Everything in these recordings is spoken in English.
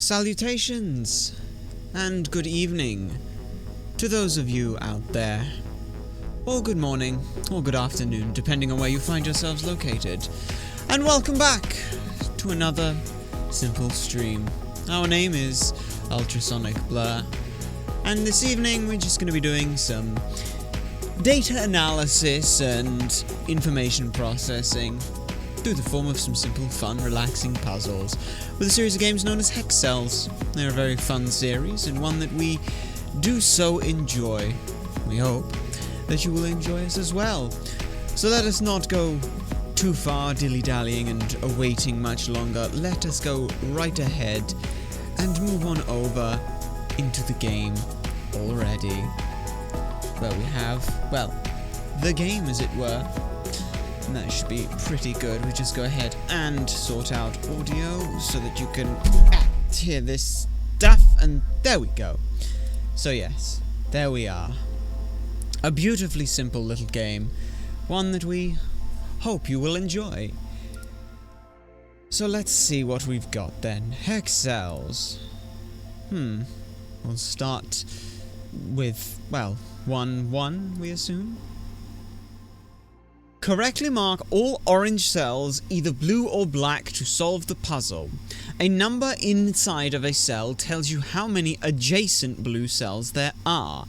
Salutations and good evening to those of you out there, or good morning or good afternoon depending on where you find yourselves located, and welcome back to another simple stream. Our name is Ultrasonic Blur, and this evening we're just going to be doing some data analysis and information processing through the form of some simple, fun, relaxing puzzles with a series of games known as Hexcells. They're a very fun series and one that we do so enjoy. We hope that you will enjoy us as well. So let us not go too far dilly-dallying and awaiting much longer. Let us go right ahead and move on over into the game already. Where we have, well, the game as it were. And that should be pretty good. We just go ahead and sort out audio so that you can hear this stuff, and there we go. So yes, there we are. A beautifully simple little game, one that we hope you will enjoy. So let's see what we've got then. Hexcells. We'll start with, well, 1-1, we assume. Correctly mark all orange cells, either blue or black, to solve the puzzle. A number inside of a cell tells you how many adjacent blue cells there are.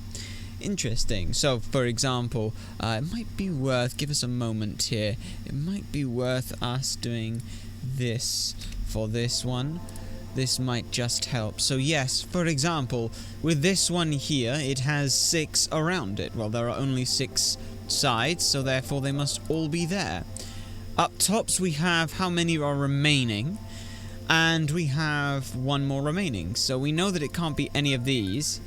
Interesting. So, for example, it might be worth, give us a moment here, it might be worth us doing this for this one. This might just help. So yes, for example, with this one here, it has 6 around it. Well, there are only 6 sides, so therefore they must all be there. Up tops we have how many are remaining, and we have 1 more remaining. So we know that it can't be any of these.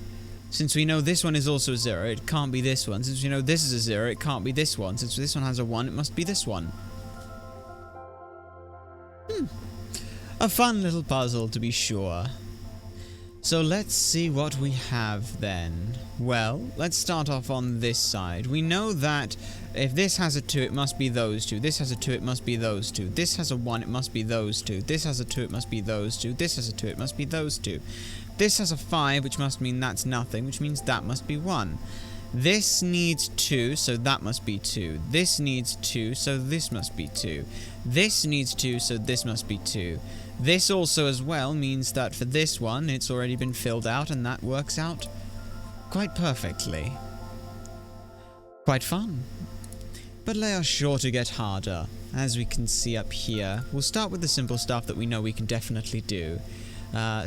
Since we know this one is also a 0, it can't be this one. Since we know this is a 0, it can't be this one. Since this one has a 1, it must be this one. A fun little puzzle, to be sure. So let's see what we have then. Well, let's start off on this side. We know that if this has a 2, it must be those two. This has a 2, it must be those two. This has a 1, it must be those two. This has a 2, it must be those two. This has a 2, it must be those two. This has a 5, which must mean that's nothing, which means that must be 1. This needs 2, so that must be 2. This needs 2, so this must be 2. This needs 2, so this must be 2. This also as well means that for this one, it's already been filled out, and that works out quite perfectly. Quite fun. But they are sure to get harder, as we can see up here. We'll start with the simple stuff that we know we can definitely do.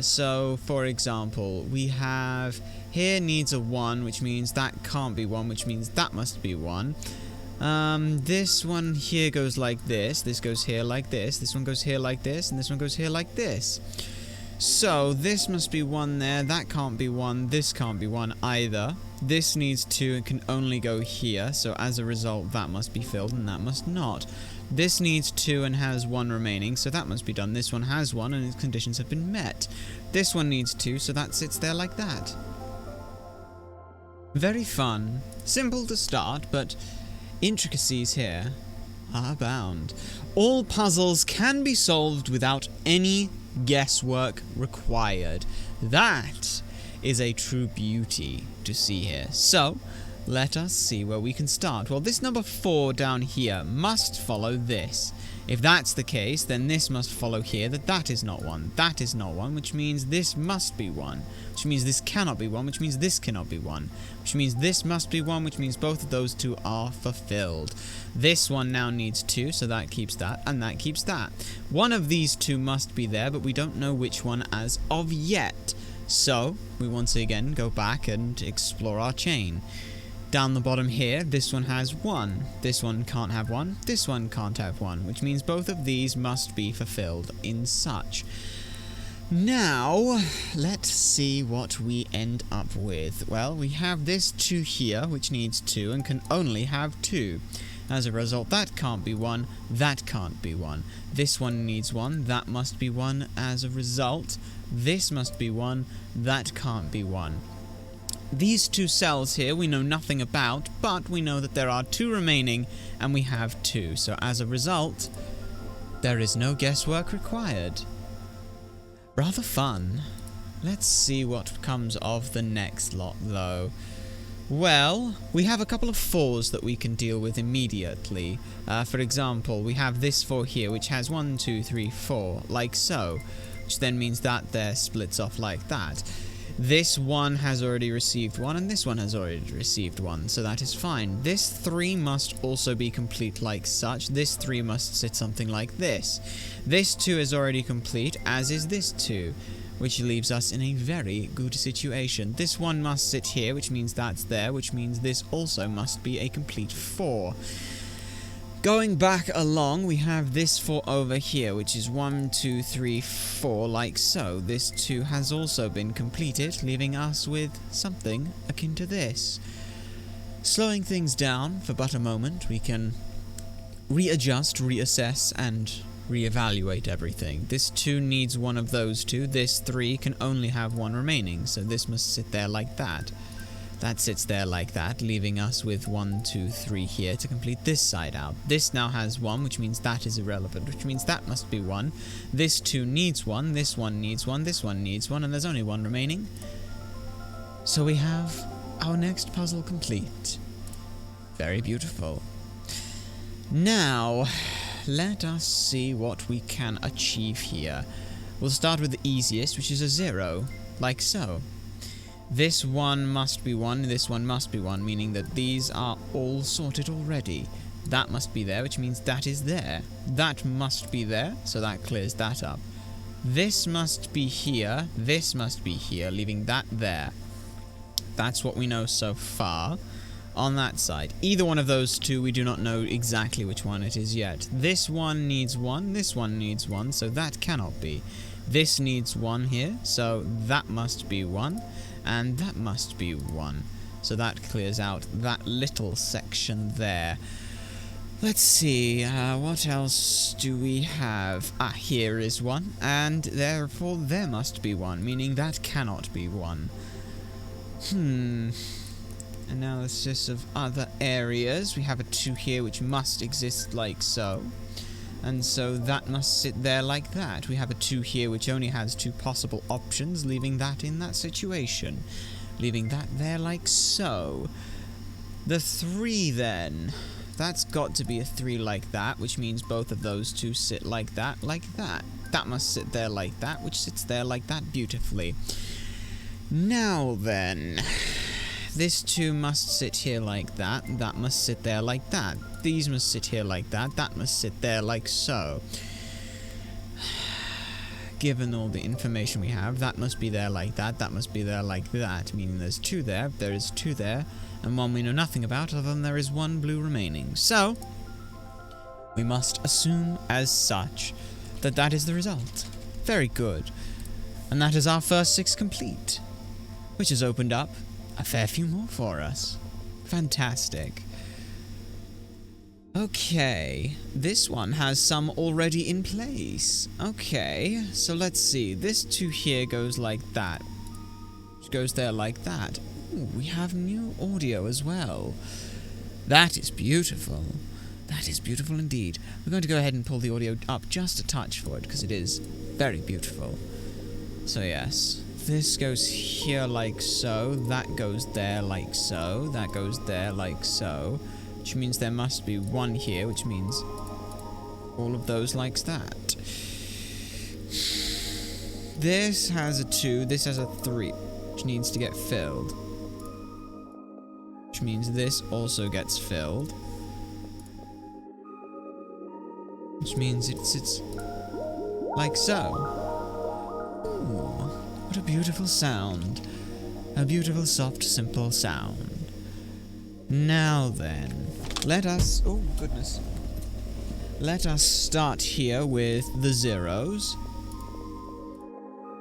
So, for example, we have here needs a 1, which means that can't be 1, which means that must be 1. This one here goes like this goes here like this one goes here like this, and this one goes here like this. So, this must be 1 there, that can't be 1, this can't be 1 either. This needs 2 and can only go here, so as a result that must be filled and that must not. This needs 2 and has 1 remaining, so that must be done. This one has 1 and its conditions have been met. This one needs 2, so that sits there like that. Very fun. Simple to start, but intricacies here are abound. All puzzles can be solved without any guesswork required. That is a true beauty to see here. So, let us see where we can start. Well, this number 4 down here must follow this. If that's the case, then this must follow here that is not 1. That is not 1, which means this must be 1. Which means this cannot be 1, which means this cannot be 1. Which means this must be 1, which means both of those two are fulfilled. This one now needs 2, so that keeps that, and that keeps that. One of these two must be there, but we don't know which one as of yet. So, we once again go back and explore our chain. Down the bottom here, this one has 1. This one can't have 1. This one can't have 1, which means both of these must be fulfilled in such. Now, let's see what we end up with. Well, we have this 2 here, which needs 2 and can only have 2. As a result, that can't be 1, that can't be 1. This one needs 1, that must be 1. As a result, this must be 1, that can't be 1. These 2 cells here we know nothing about, but we know that there are 2 remaining, and we have 2. So as a result, there is no guesswork required. Rather fun. Let's see what comes of the next lot, though. Well, we have a couple of 4s that we can deal with immediately. For example, we have this 4 here, which has 1, 2, 3, 4, like so, which then means that there splits off like that. This one has already received 1, and this one has already received 1, so that is fine. This 3 must also be complete like such. This 3 must sit something like this. This 2 is already complete, as is this 2. Which leaves us in a very good situation. This one must sit here, which means that's there, which means this also must be a complete 4. Going back along, we have this 4 over here, which is 1, 2, 3, 4, like so. This 2 has also been completed, leaving us with something akin to this. Slowing things down for but a moment, we can readjust, reassess, and reevaluate everything. This 2 needs one of those 2. This 3 can only have 1 remaining, so this must sit there like that. That sits there like that, leaving us with 1, 2, 3 here to complete this side out. This now has 1, which means that is irrelevant, which means that must be 1. This 2 needs 1, this 1 needs 1, this 1 needs 1, and there's only 1 remaining. So we have our next puzzle complete. Very beautiful. Now, let us see what we can achieve here. We'll start with the easiest, which is a 0, like so. This one must be 1, this one must be 1, meaning that these are all sorted already. That must be there, which means that is there. That must be there, so that clears that up. This must be here, this must be here, leaving that there. That's what we know so far. On that side. Either one of those 2, we do not know exactly which one it is yet. This one needs 1, this one needs 1, so that cannot be. This needs 1 here, so that must be 1, and that must be 1. So that clears out that little section there. Let's see, what else do we have? Here is 1, and therefore there must be 1, meaning that cannot be 1. Analysis of other areas. We have a 2 here which must exist like so. And so that must sit there like that. We have a 2 here which only has 2 possible options, leaving that in that situation. Leaving that there like so. The 3 then. That's got to be a 3 like that, which means both of those 2 sit like that, like that. That must sit there like that, which sits there like that beautifully. Now then. This 2 must sit here like that, that must sit there like that. These must sit here like that, that must sit there like so. Given all the information we have, that must be there like that, that must be there like that, meaning there's 2 there, there is 2 there, and 1 we know nothing about other than there is 1 blue remaining. So, we must assume as such that that is the result. Very good. And that is our first 6 complete, which has opened up a fair few more for us. Fantastic. Okay, this one has some already in place. Okay, so let's see. This 2 here goes like that. Which goes there like that. Ooh, we have new audio as well. That is beautiful. That is beautiful indeed. We're going to go ahead and pull the audio up just a touch for it, because it is very beautiful. So yes. This goes here like so, that goes there like so, that goes there like so, which means there must be 1 here, which means all of those like that. This has a 2, this has a 3, which needs to get filled. Which means this also gets filled. Which means it sits like so. Ooh. What a beautiful sound. A beautiful, soft, simple sound. Now then, let us... Oh, goodness. Let us start here with the 0s.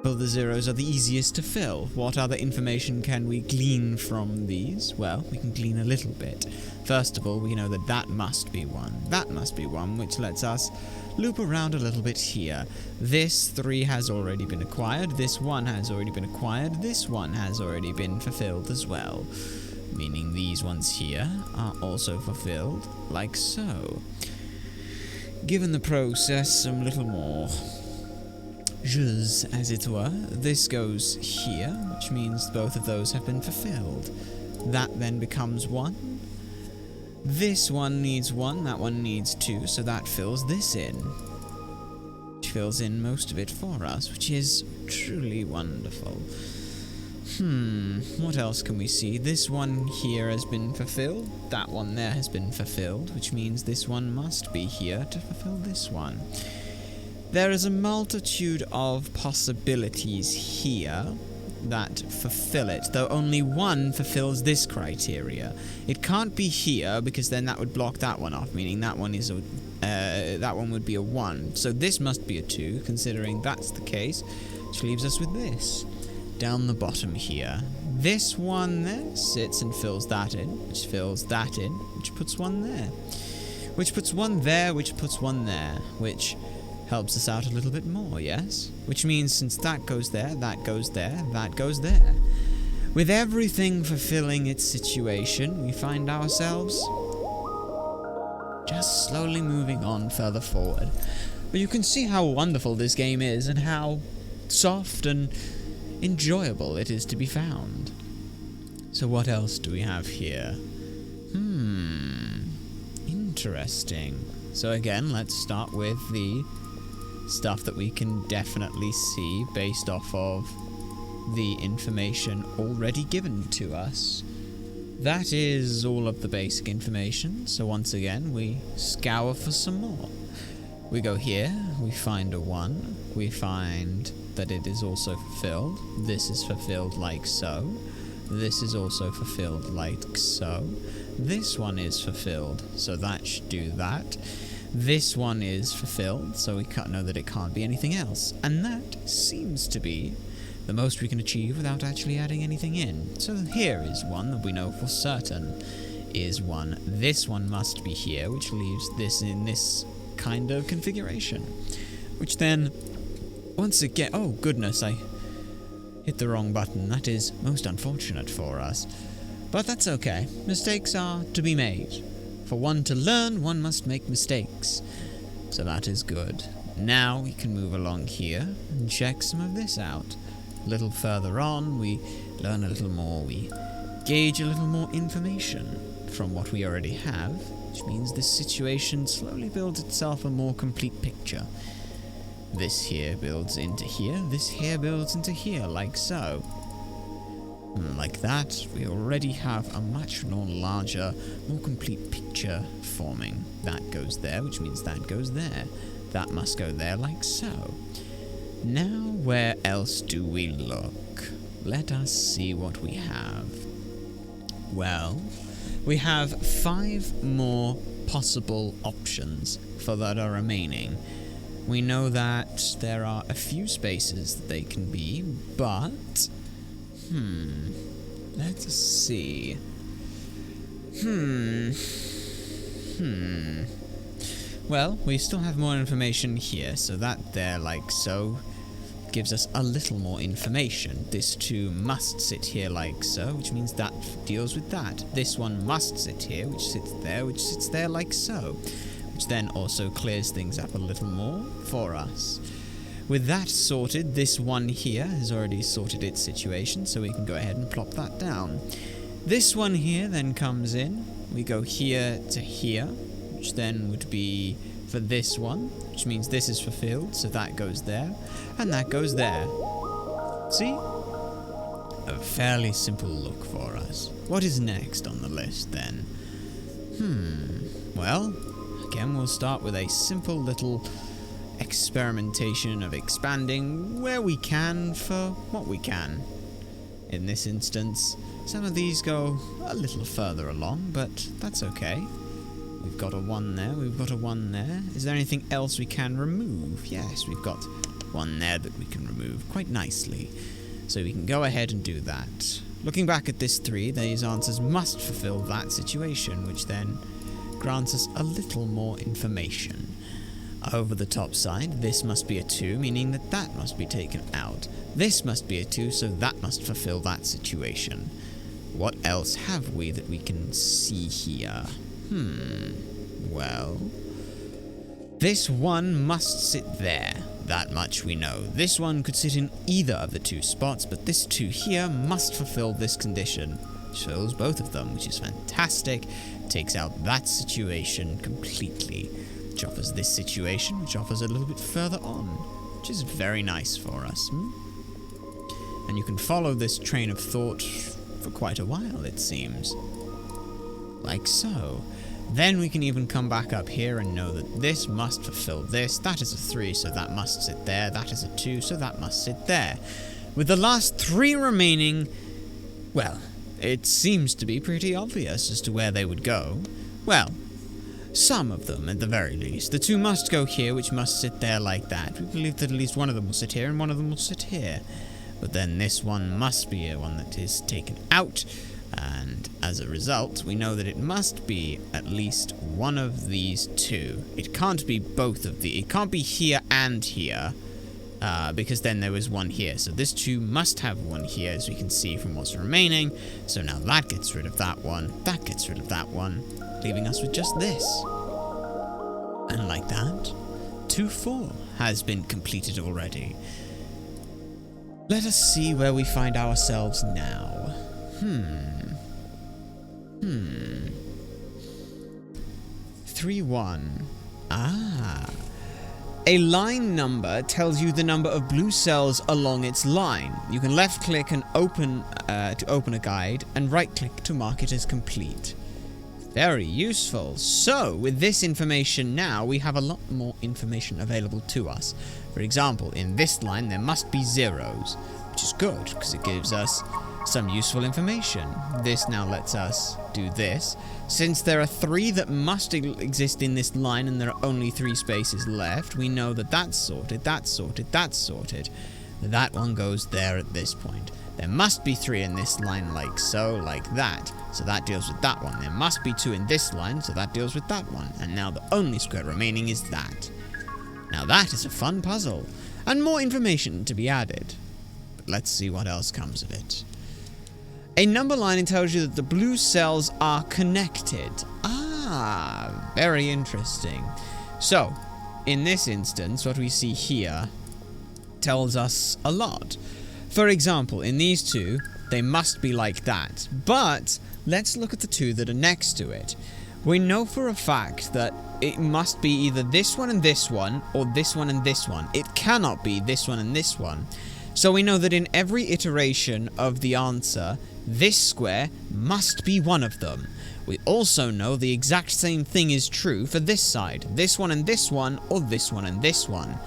Well, the 0s are the easiest to fill. What other information can we glean from these? Well, we can glean a little bit. First of all, we know that that must be 1. That must be 1, which lets us loop around a little bit here. This 3 has already been acquired, this 1 has already been acquired, this 1 has already been fulfilled as well. Meaning these ones here are also fulfilled, like so. Given the process some little more as it were. This goes here, which means both of those have been fulfilled. That then becomes 1. This one needs 1, that one needs 2, so that fills this in. Which fills in most of it for us, which is truly wonderful. What else can we see? This one here has been fulfilled, that one there has been fulfilled, which means this one must be here to fulfill this one. There is a multitude of possibilities here that fulfill it, though only one fulfills this criteria. It can't be here, because then that would block that one off, meaning that one is that one would be a 1. So this must be a 2, considering that's the case, which leaves us with this. Down the bottom here. This one there sits and fills that in, which fills that in, which puts 1 there. Which puts 1 there, which puts 1 there, which helps us out a little bit more, yes? Which means since that goes there, that goes there, that goes there. With everything fulfilling its situation, we find ourselves just slowly moving on further forward. But you can see how wonderful this game is and how soft and enjoyable it is to be found. So what else do we have here? Interesting. So again, let's start with the stuff that we can definitely see based off of the information already given to us. That is all of the basic information, so once again we scour for some more. We go here, we find a 1, we find that it is also fulfilled. This is fulfilled like so. This is also fulfilled like so. This one is fulfilled, so that should do that. This one is fulfilled, so we can't know that it can't be anything else. And that seems to be the most we can achieve without actually adding anything in. So here is one that we know for certain is 1. This one must be here, which leaves this in this kind of configuration. Which then, once again, oh goodness, I hit the wrong button. That is most unfortunate for us. But that's okay. Mistakes are to be made. For one to learn, one must make mistakes. So that is good. Now we can move along here and check some of this out. A little further on, we learn a little more. We gauge a little more information from what we already have, which means this situation slowly builds itself a more complete picture. This here builds into here, this here builds into here, like so. Like that, we already have a much more larger, more complete picture forming. That goes there, which means that goes there. That must go there, like so. Now, where else do we look? Let us see what we have. Well, we have 5 more possible options for that are remaining. We know that there are a few spaces that they can be, but let's see. Well, we still have more information here, so that there, like so, gives us a little more information. This 2 must sit here like so, which means that deals with that. This one must sit here, which sits there like so, which then also clears things up a little more for us. With that sorted, this one here has already sorted its situation, so we can go ahead and plop that down. This one here then comes in. We go here to here, which then would be for this one, which means this is fulfilled, so that goes there, and that goes there. See? A fairly simple look for us. What is next on the list then? Well, again we'll start with a simple little experimentation of expanding where we can for what we can. In this instance, some of these go a little further along, but that's okay. We've got a 1 there, we've got a 1 there. Is there anything else we can remove? Yes, we've got 1 there that we can remove quite nicely. So we can go ahead and do that. Looking back at this 3, these answers must fulfill that situation, which then grants us a little more information. Over the top side, this must be a 2, meaning that that must be taken out. This must be a 2, so that must fulfill that situation. What else have we that we can see here? Well, this 1 must sit there. That much we know. This one could sit in either of the two spots, but this 2 here must fulfill this condition. Shows both of them, which is fantastic. Takes out that situation completely, which offers this situation, which offers a little bit further on, which is very nice for us. And you can follow this train of thought for quite a while, it seems. Like so. Then we can even come back up here and know that this must fulfill this. That is a 3, so that must sit there. That is a 2, so that must sit there. With the last 3 remaining, well, it seems to be pretty obvious as to where they would go. Well, some of them, at the very least. The 2 must go here, which must sit there like that. We believe that at least one of them will sit here, and one of them will sit here. But then this one must be a one that is taken out, and as a result, we know that it must be at least one of these 2. It can't be both of the. It can't be here and here, because then there was one here. So this 2 must have one here, as we can see from what's remaining. So now that gets rid of that one. That gets rid of that one, leaving us with just this. And like that, 2-4 has been completed already. Let us see where we find ourselves now. 3-1. A line number tells you the number of blue cells along its line. You can left click and open to open a guide, and right click to mark it as complete. Very useful. So, with this information now, we have a lot more information available to us. For example, in this line there must be zeros, which is good because it gives us some useful information. This now lets us do this. Since there are 3 that must exist in this line and there are only 3 spaces left, we know that that's sorted, that's sorted, that's sorted. That one goes there at this point. There must be 3 in this line like so, like that. So that deals with that one. There must be 2 in this line, so that deals with that one. And now the only square remaining is that. Now that is a fun puzzle, and more information to be added. But let's see what else comes of it. A number line tells you that the blue cells are connected. Very interesting. So, in this instance, what we see here tells us a lot. For example, in these 2, they must be like that. But let's look at the 2 that are next to it. We know for a fact that it must be either this one and this one, or this one and this one. It cannot be this one and this one. So we know that in every iteration of the answer, this square must be one of them. We also know the exact same thing is true for this side, this one and this one, or this one and this one.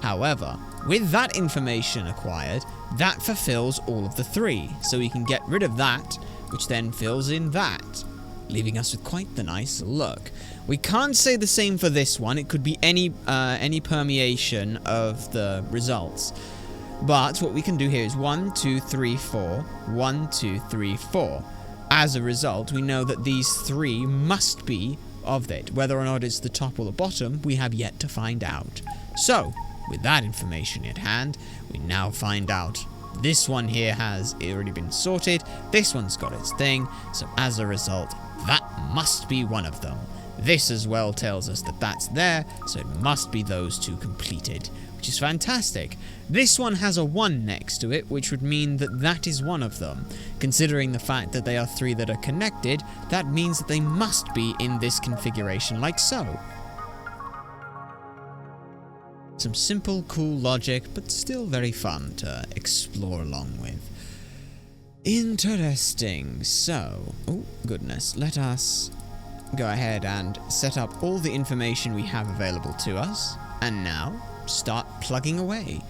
However, with that information acquired, that fulfills all of the 3, so we can get rid of that, which then fills in that, leaving us with quite the nice look. We can't say the same for this one. It could be any permeation of the results. But what we can do here is 1, 2, 3, 4, 1, 2, 3, 4. As a result, we know that these 3 must be of it. Whether or not it's the top or the bottom, we have yet to find out. So, with that information at hand, we now find out this one here has already been sorted, this one's got its thing, so as a result, that must be one of them. This as well tells us that that's there, so it must be those 2 completed, which is fantastic. This one has a 1 next to it, which would mean that that is one of them. Considering the fact that they are 3 that are connected, that means that they must be in this configuration like so. Some simple, cool logic, but still very fun to explore along with. Interesting. So, oh goodness, let us go ahead and set up all the information we have available to us, and now start plugging away.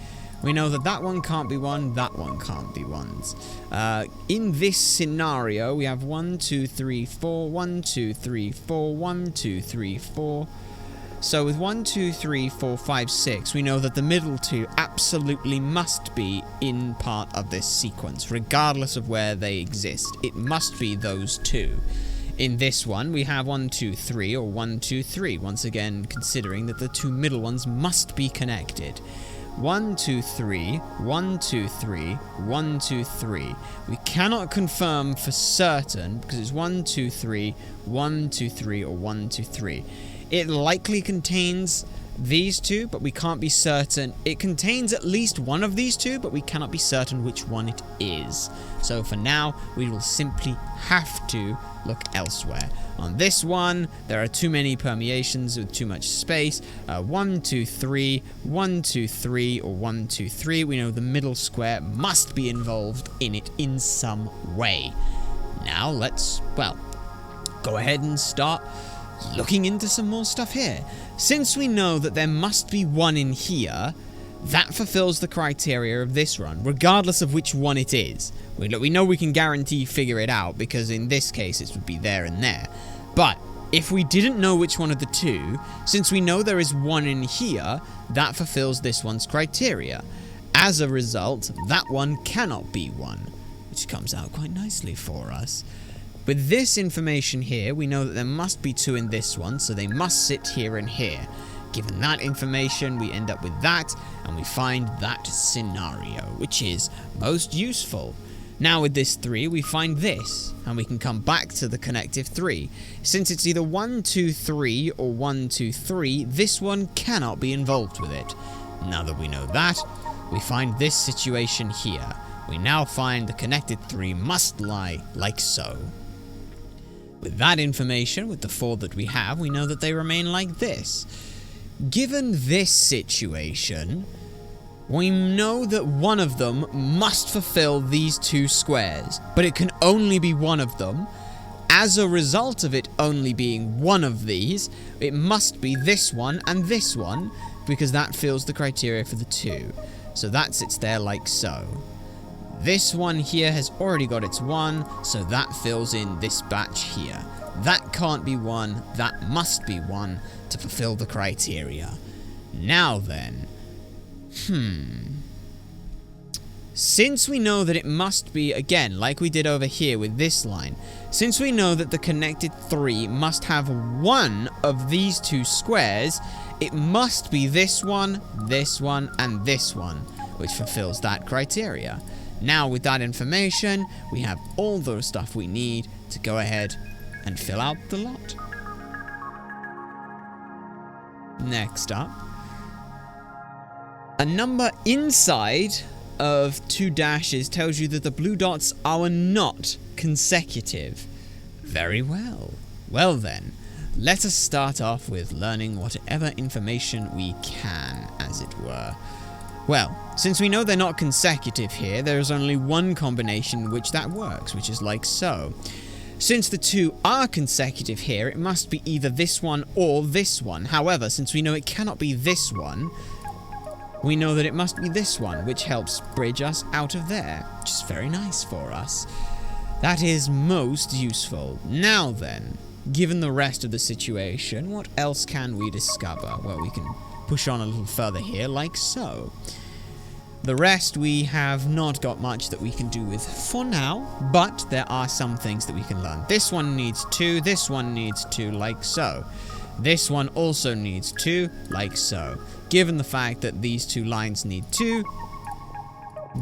We know that that one can't be 1, that one can't be 1s. In this scenario, we have 1, 2, 3, 4, 1, 2, 3, 4, 1, 2, 3, 4. So with 1, 2, 3, 4, 5, 6, we know that the middle 2 absolutely must be in part of this sequence, regardless of where they exist. It must be those 2. In this one, we have 1, 2, 3, or 1, 2, 3, once again considering that the 2 middle ones must be connected. 1, 2, 3, 1, 2, 3, 1, 2, 3. We cannot confirm for certain because it's 1, 2, 3, 1, 2, 3, or 1, 2, 3. It likely contains these two, but we can't be certain. It contains at least one of these two, but we cannot be certain which one it is. So for now, we will simply have to look elsewhere. On this one, there are too many permeations with too much space. 1, 2, 3, 1, 2, 3, or 1, 2, 3. We know the middle square must be involved in it in some way. Now let's, well, go ahead and start looking into some more stuff here. Since we know that there must be one in here, that fulfills the criteria of this run, regardless of which one it is. We know we can guarantee figure it out, because in this case it would be there and there. But if we didn't know which one of the two, since we know there is one in here, that fulfills this one's criteria. As a result, that one cannot be one, which comes out quite nicely for us. With this information here, we know that there must be two in this one, so they must sit here and here. Given that information, we end up with that, and we find that scenario, which is most useful. Now with this 3, we find this, and we can come back to the connective 3. Since it's either 1, 2, 3, or 1, 2, 3, this one cannot be involved with it. Now that we know that, we find this situation here. We now find the connected 3 must lie like so. With that information, with the 4 that we have, we know that they remain like this. Given this situation, we know that one of them must fulfill these two squares, but it can only be one of them. As a result of it only being one of these, it must be this one and this one, because that fills the criteria for the 2. So that sits there like so. This one here has already got its 1, so that fills in this batch here. That can't be 1, that must be 1 to fulfill the criteria. Now then, since we know that it must be, again, like we did over here with this line, since we know that the connected 3 must have one of these two squares, it must be this one, and this one, which fulfills that criteria. Now with that information, we have all the stuff we need to go ahead and fill out the lot. Next up, a number inside of 2 dashes tells you that the blue dots are not consecutive. Very well. Well then, let us start off with learning whatever information we can, as it were. Well, since we know they're not consecutive here, there is only one combination in which that works, which is like so. Since the 2 are consecutive here, it must be either this one or this one. However, since we know it cannot be this one, we know that it must be this one, which helps bridge us out of there, which is very nice for us. That is most useful. Now then, given the rest of the situation, what else can we discover? Well, we can push on a little further here, like so. The rest we have not got much that we can do with for now, but there are some things that we can learn. This one needs 2, this one needs 2, like so. This one also needs 2, like so. Given the fact that these 2 lines need 2,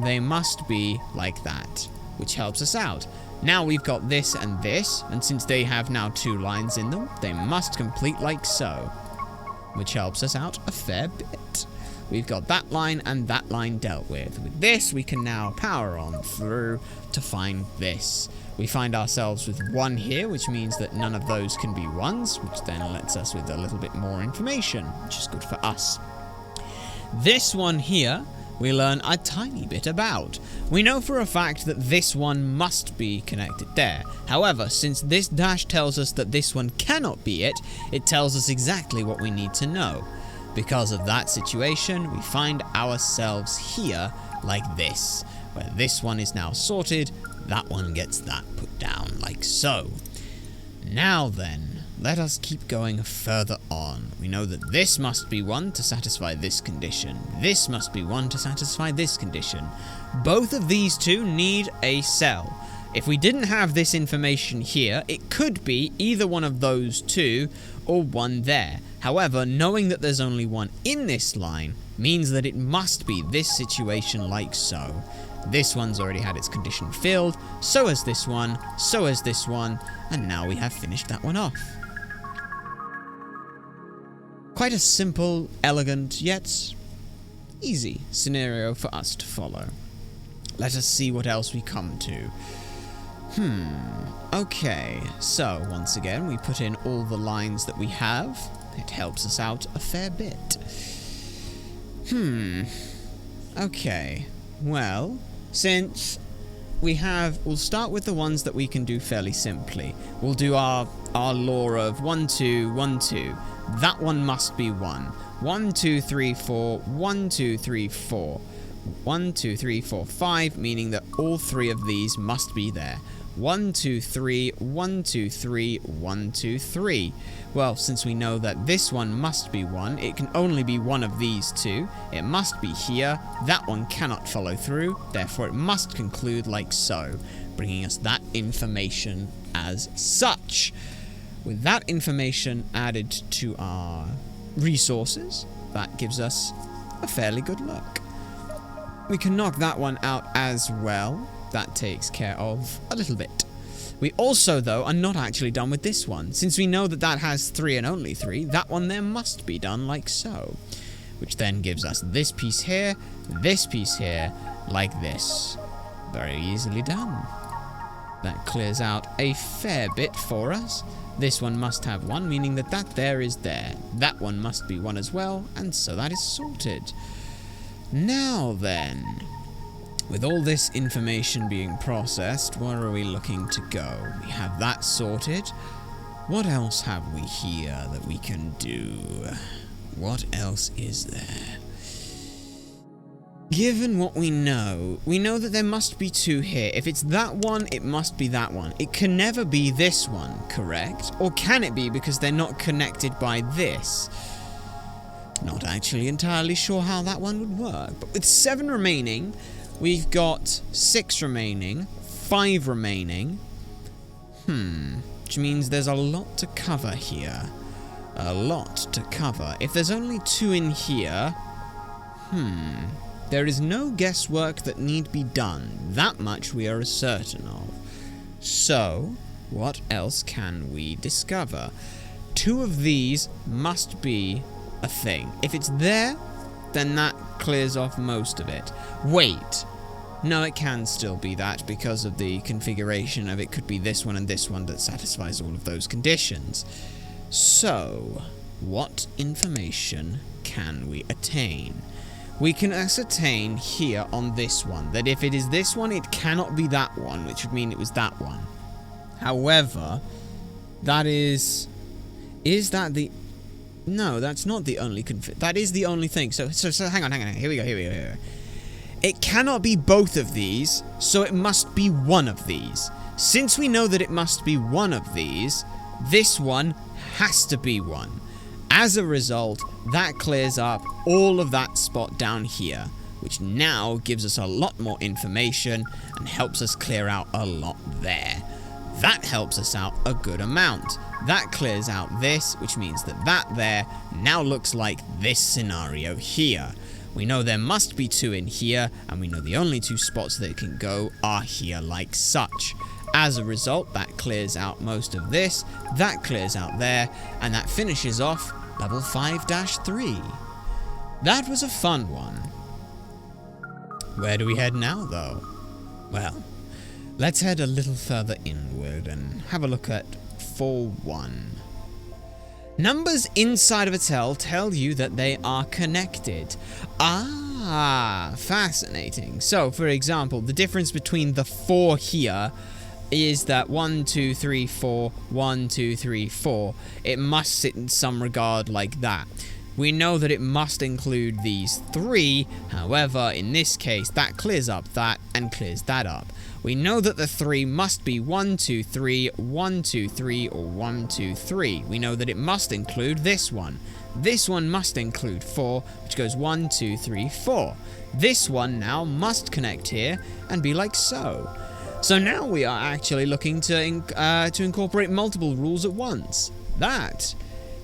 they must be like that, which helps us out. Now we've got this, and since they have now 2 lines in them, they must complete like so, which helps us out a fair bit. We've got that line and that line dealt with. With this, we can now power on through to find this. We find ourselves with 1 here, which means that none of those can be 1s, which then lets us with a little bit more information, which is good for us. This one here, we learn a tiny bit about. We know for a fact that this one must be connected there. However, since this dash tells us that this one cannot be it, it tells us exactly what we need to know. Because of that situation, we find ourselves here like this, where this one is now sorted, that one gets that put down like so. Now then, let us keep going further on. We know that this must be 1 to satisfy this condition. This must be 1 to satisfy this condition. Both of these 2 need a cell. If we didn't have this information here, it could be either one of those 2 or 1 there. However, knowing that there's only 1 in this line means that it must be this situation like so. This one's already had its condition filled, so has this one, so has this one, and now we have finished that one off. Quite a simple, elegant, yet easy scenario for us to follow. Let us see what else we come to. Okay, so once again we put in all the lines that we have. It helps us out a fair bit. Okay, well, since we'll start with the ones that we can do fairly simply. We'll do our law of 1, 2, 1, 2. That one must be 1. 1, 2, 3, 4, 1, 2, 3, 4. 1, 2, 3, 4, 5, meaning that all 3 of these must be there. 1, 2, 3, 1, 2, 3, 1, 2, 3. Well, since we know that this one must be 1, it can only be one of these 2. It must be here. That one cannot follow through, therefore it must conclude like so, bringing us that information as such. With that information added to our resources, that gives us a fairly good look. We can knock that one out as well. That takes care of a little bit. We also, though, are not actually done with this one. Since we know that that has 3 and only 3, that one there must be done like so. Which then gives us this piece here, like this. Very easily done. That clears out a fair bit for us. This one must have 1, meaning that that there is there. That one must be 1 as well, and so that is sorted. Now then, with all this information being processed, where are we looking to go? We have that sorted. What else have we here that we can do? What else is there? Given what we know that there must be 2 here. If it's that one, it must be that one. It can never be this one, correct? Or can it be because they're not connected by this? Not actually entirely sure how that one would work. But with 7 remaining, we've got 6 remaining, 5 remaining. Which means there's a lot to cover here. A lot to cover. If there's only 2 in here, there is no guesswork that need be done. That much we are certain of. So, what else can we discover? 2 of these must be a thing. If it's there, then that clears off most of it. Wait. No, it can still be that because of the configuration of it could be this one and this one that satisfies all of those conditions. So, what information can we attain? We can ascertain here on this one that if it is this one, it cannot be that one, which would mean it was that one. However, that is that the... No, that's not the only that is the only thing. So hang on. Here we go. It cannot be both of these, so it must be one of these. Since we know that it must be one of these, this one has to be one. As a result, that clears up all of that spot down here, which now gives us a lot more information and helps us clear out a lot there. That helps us out a good amount. That clears out this, which means that that there now looks like this scenario here. We know there must be 2 in here, and we know the only 2 spots that it can go are here like such. As a result, that clears out most of this, that clears out there, and that finishes off level 5-3. That was a fun one. Where do we head now, though? Well, let's head a little further inward and have a look at 4-1. Numbers inside of a cell tell you that they are connected. Ah, fascinating. So, for example, the difference between the 4 here is that 1, 2, 3, 4, 1, 2, 3, 4. It must sit in some regard like that. We know that it must include these 3, however, in this case, that clears up that and clears that up. We know that the 3 must be 1, 2, 3, 1, 2, 3, or 1, 2, 3. We know that it must include this one. This one must include 4, which goes 1, 2, 3, 4. This one now must connect here and be like so. So now we are actually looking to incorporate multiple rules at once. That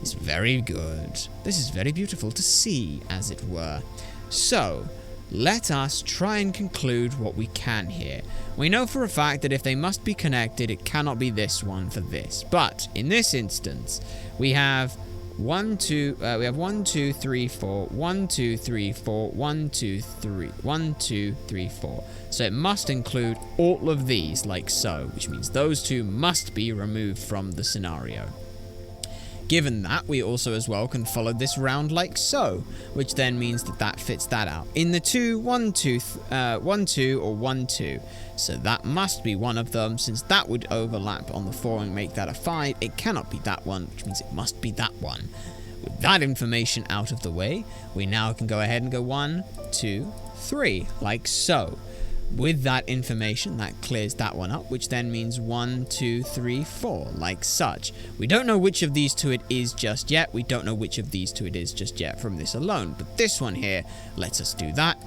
is very good. This is very beautiful to see, as it were. So, let us try and conclude what we can here. We know for a fact that if they must be connected, it cannot be this one for this. But, in this instance, we have 1, 2, we have 1, 2, 3, 4, 1, 2, 3, 4, 1, 2, 3, 1, 2, 3, 4. So it must include all of these, like so, which means those two must be removed from the scenario. Given that, we also as well can follow this round like so, which then means that that fits that out. In the 2, 1, 2, 1, 2, or 1, 2. So that must be one of them. Since that would overlap on the 4 and make that a 5, it cannot be that one, which means it must be that one. With that information out of the way, we now can go ahead and go 1, 2, 3, like so. With that information, that clears that one up, which then means 1, 2, 3, 4, like such. We don't know which of these two it is just yet. We don't know which of these two it is just yet from this alone. But this one here lets us do that,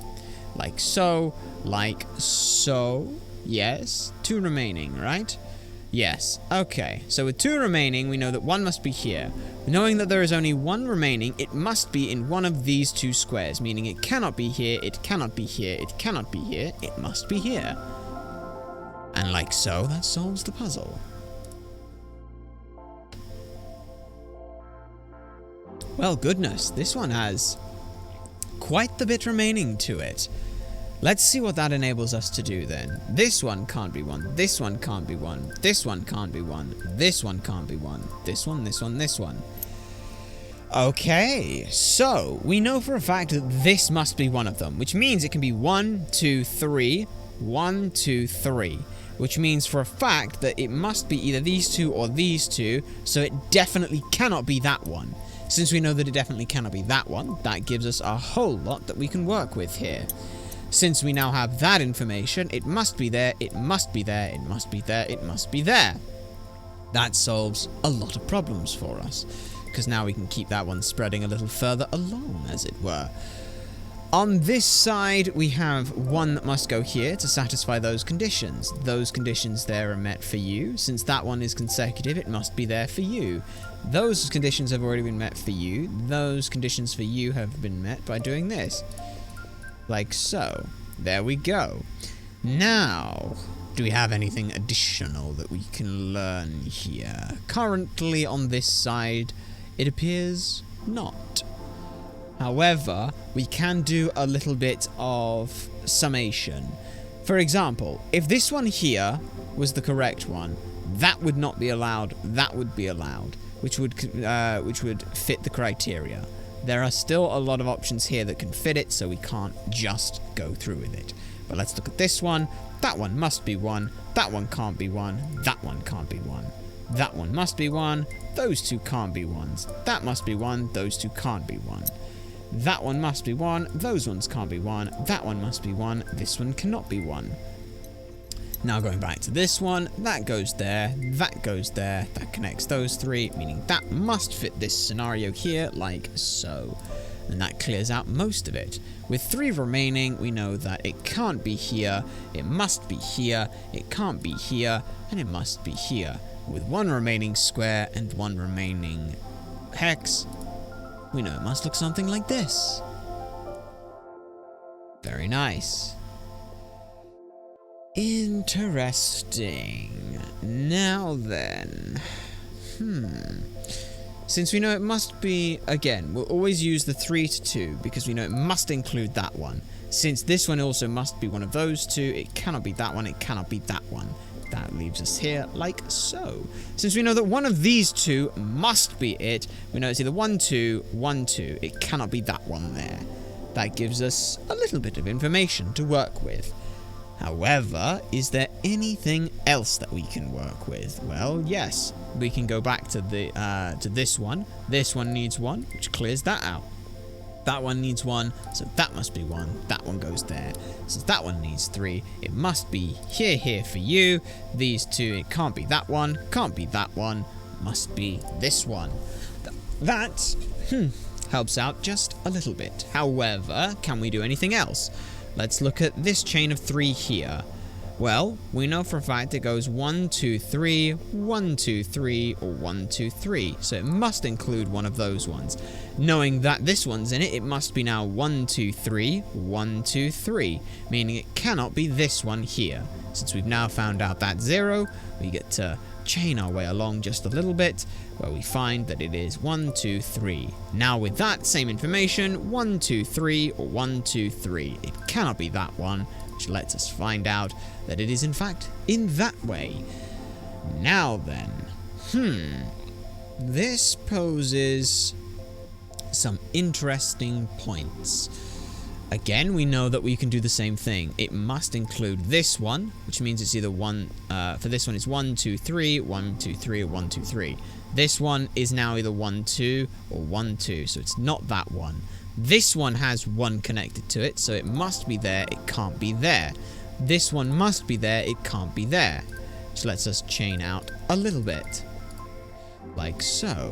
like so, like so. Yes, 2 remaining, right? Yes, okay. So with 2 remaining, we know that 1 must be here. Knowing that there is only 1 remaining, it must be in one of these 2 squares, meaning it cannot be here, it cannot be here, it cannot be here, it must be here. And like so, that solves the puzzle. Well, goodness, this one has quite the bit remaining to it. Let's see what that enables us to do then. This one can't be 1, this one can't be 1, this one can't be 1, this one can't be 1, this one, this one, this one. Okay, so we know for a fact that this must be one of them, which means it can be 1, 2, 3, 1, 2, 3, which means for a fact that it must be either these 2 or these 2, so it definitely cannot be that one. Since we know that it definitely cannot be that one, that gives us a whole lot that we can work with here. Since we now have that information, it must be there, it must be there, it must be there, it must be there. That solves a lot of problems for us, because now we can keep that one spreading a little further along, as it were. On this side, we have 1 that must go here to satisfy those conditions. Those conditions there are met for you. Since that one is consecutive, it must be there for you. Those conditions have already been met for you. Those conditions for you have been met by doing this. Like so. There we go. Now, do we have anything additional that we can learn here? Currently on this side, it appears not. However, we can do a little bit of summation. For example, if this one here was the correct one, that would not be allowed, that would be allowed, which would fit the criteria. There are still a lot of options here that can fit it, so we can't just go through with it. But let's look at this one. That one must be 1. That one can't be 1. That one can't be 1. That one must be 1. Those 2 can't be 1s. That must be 1. Those 2 can't be 1. That one must be 1. Those ones can't be 1. That one must be 1. This one cannot be 1. Now going back to this one, that goes there, that goes there, that connects those 3, meaning that must fit this scenario here, like so. And that clears out most of it. With 3 remaining, we know that it can't be here, it must be here, it can't be here, and it must be here. With 1 remaining square and 1 remaining hex, we know it must look something like this. Very nice. Interesting. Now then. Since we know it must be, again, we'll always use the 3 to 2 because we know it must include that one. Since this one also must be one of those 2, it cannot be that one, it cannot be that one. That leaves us here like so. Since we know that one of these 2 must be it, we know it's either 1, 2, 1, 2. It cannot be that one there. That gives us a little bit of information to work with. However, is there anything else that we can work with? Well, yes. We can go back to this one. This one needs 1, which clears that out. That one needs 1, so that must be 1. That one goes there. Since that one needs 3, it must be here for you. These 2, it can't be that one, can't be that one, must be this one. That helps out just a little bit. However, can we do anything else? Let's look at this chain of 3 here. Well, we know for a fact it goes 1, 2, 3, 1, 2, 3, or 1, 2, 3. So it must include one of those ones. Knowing that this one's in it, it must be now 1, 2, 3, 1, 2, 3. Meaning it cannot be this one here. Since we've now found out that 0, we get to chain our way along just a little bit, where we find that it is 1, 2, 3. Now with that same information, 1, 2, 3, or 1, 2, 3. It cannot be that one, which lets us find out that it is in fact in that way. Now then, this poses some interesting points. Again, we know that we can do the same thing. It must include this one, which means it's either one, for this one it's 1, 2, 3, 1, 2, 3, or 1, 2, 3. This one is now either 1, 2, or 1, 2, so it's not that one. This one has 1 connected to it, so it must be there, it can't be there. This one must be there, it can't be there. Which lets us chain out a little bit. Like so.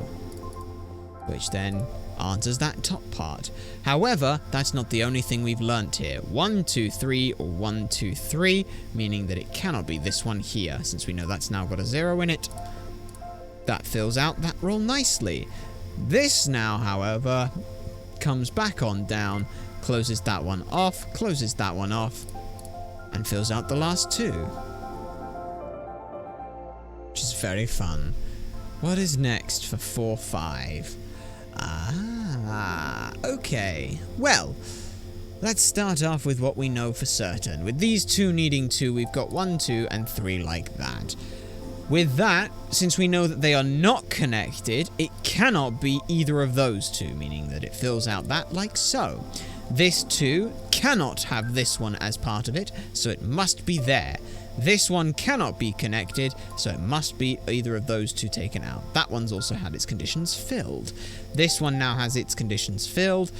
Which then answers that top part. However, that's not the only thing we've learnt here. 1, 2, 3, or 1, 2, 3, meaning that it cannot be this one here, since we know that's now got a 0 in it. That fills out that roll nicely. This now, however, comes back on down, closes that one off, and fills out the last 2. Which is very fun. What is next for 4, 5? Okay. Well, let's start off with what we know for certain. With these 2 needing 2, we've got 1, 2, and 3 like that. With that, since we know that they are not connected, it cannot be either of those 2, meaning that it fills out that like so. This 2 cannot have this one as part of it, so it must be there. This one cannot be connected, so it must be either of those 2 taken out. That one's also had its conditions filled. This one now has its conditions filled.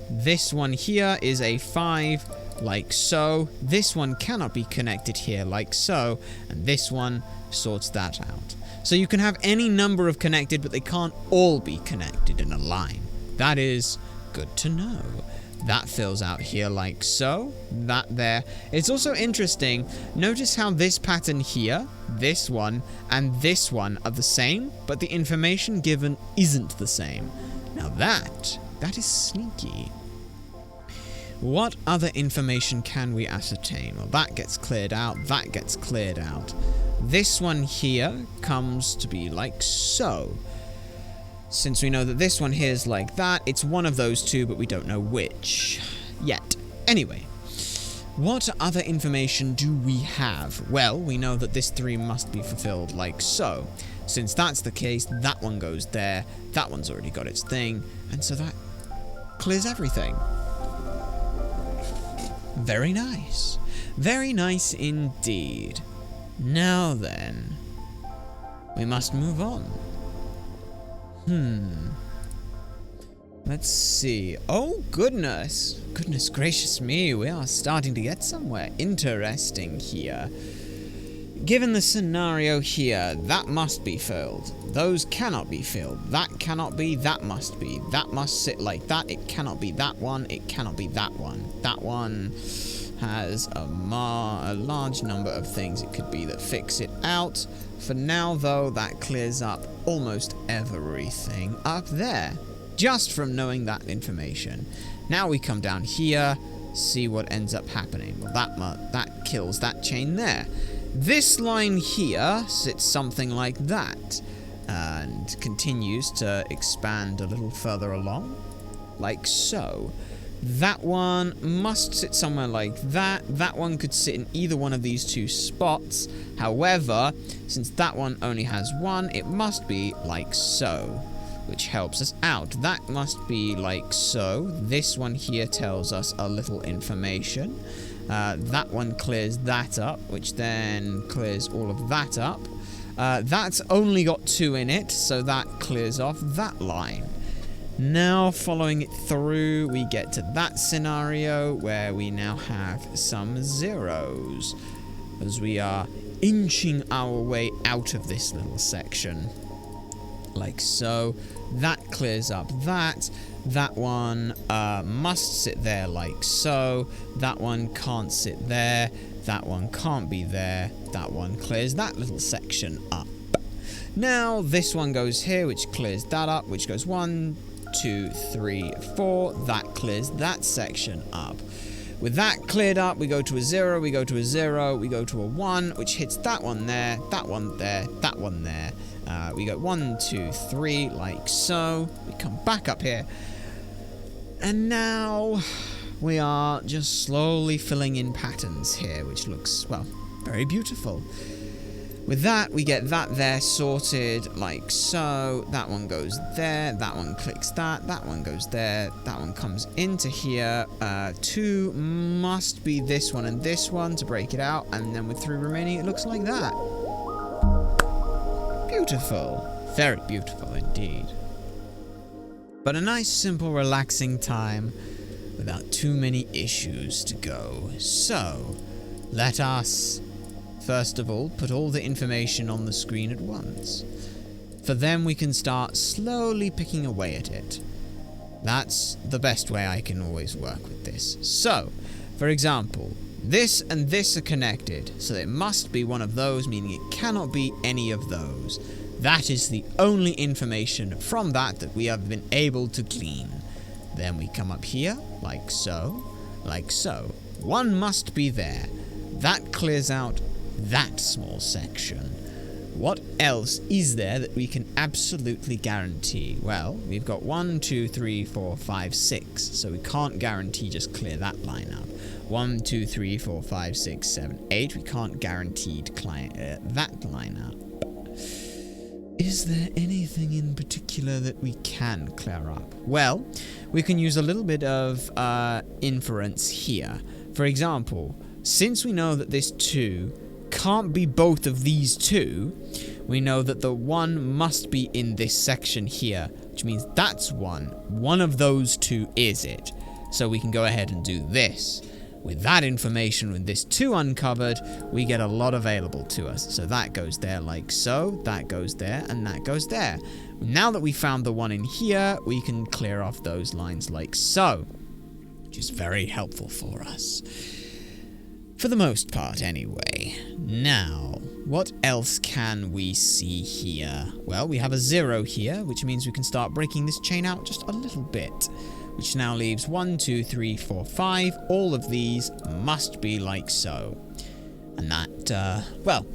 This one here is a 5, like so. This one cannot be connected here, like so. And this one sorts that out. So you can have any number of connected, but they can't all be connected in a line. That is good to know. That fills out here like so, that there. It's also interesting, notice how this pattern here, this one, and this one are the same, but the information given isn't the same. Now that is sneaky. What other information can we ascertain? Well, that gets cleared out, that gets cleared out. This one here comes to be like so. Since we know that this one here is like that, it's one of those 2, but we don't know which yet. Anyway, what other information do we have? Well, we know that this 3 must be fulfilled like so. Since that's the case, that one goes there, that one's already got its thing, and so that clears everything. Very nice. Very nice indeed. Now then, we must move on. Let's see. Oh, goodness. Goodness gracious me, we are starting to get somewhere interesting here. Given the scenario here, that must be filled. Those cannot be filled. That cannot be, that must be. That must sit like that. It cannot be that one. It cannot be that one. That one has a large number of things it could be that fix it out. For now, though, that clears up almost everything up there, just from knowing that information. Now we come down here, see what ends up happening. Well, that kills that chain there. This line here sits something like that, and continues to expand a little further along, like so. That one must sit somewhere like that. That one could sit in either one of these 2 spots. However, since that one only has 1, it must be like so, which helps us out. That must be like so. This one here tells us a little information. That one clears that up, which then clears all of that up. That's only got 2 in it, so that clears off that line. Now, following it through, we get to that scenario where we now have some zeros, as we are inching our way out of this little section. Like so. That clears up that. That one must sit there like so. That one can't sit there. That one can't be there. That one clears that little section up. Now, this one goes here, which clears that up, which goes 1, 2, 3, 4. That clears that section up. With that cleared up, we go to a 0, we go to a 0, we go to a 1, which hits that one there, that one there, that one there. We go 1, 2, 3, like so. We come back up here. And now we are just slowly filling in patterns here, which looks, well, very beautiful. With that, we get that there sorted like so. That one goes there, that one clicks that one goes there, that one comes into here. 2 must be this one and this one to break it out, and then with 3 remaining, it looks like that. Beautiful. Very beautiful indeed. But a nice, simple, relaxing time without too many issues to go. So, let us first of all, put all the information on the screen at once. For then we can start slowly picking away at it. That's the best way I can always work with this. So, for example, this and this are connected, so it must be one of those, meaning it cannot be any of those. That is the only information from that we have been able to glean. Then we come up here, like so, like so. 1 must be there. That clears out that small section. What else is there that we can absolutely guarantee? Well, we've got 1, 2, 3, 4, 5, 6, so we can't guarantee just clear that line up. 1, 2, 3, 4, 5, 6, 7, 8, we can't guarantee to clear that line up. Is there anything in particular that we can clear up? Well, we can use a little bit of inference here. For example, since we know that this 2 can't be both of these 2, we know that the 1 must be in this section here, which means that's 1. One of those 2 is it. So we can go ahead and do this. With that information, with this 2 uncovered, we get a lot available to us. So that goes there like so, that goes there, and that goes there. Now that we found the 1 in here, we can clear off those lines like so, which is very helpful for us. For the most part, anyway. Now, what else can we see here? Well, we have a 0 here, which means we can start breaking this chain out just a little bit, which now leaves 1, 2, 3, 4, 5. All of these must be like so. And that, well,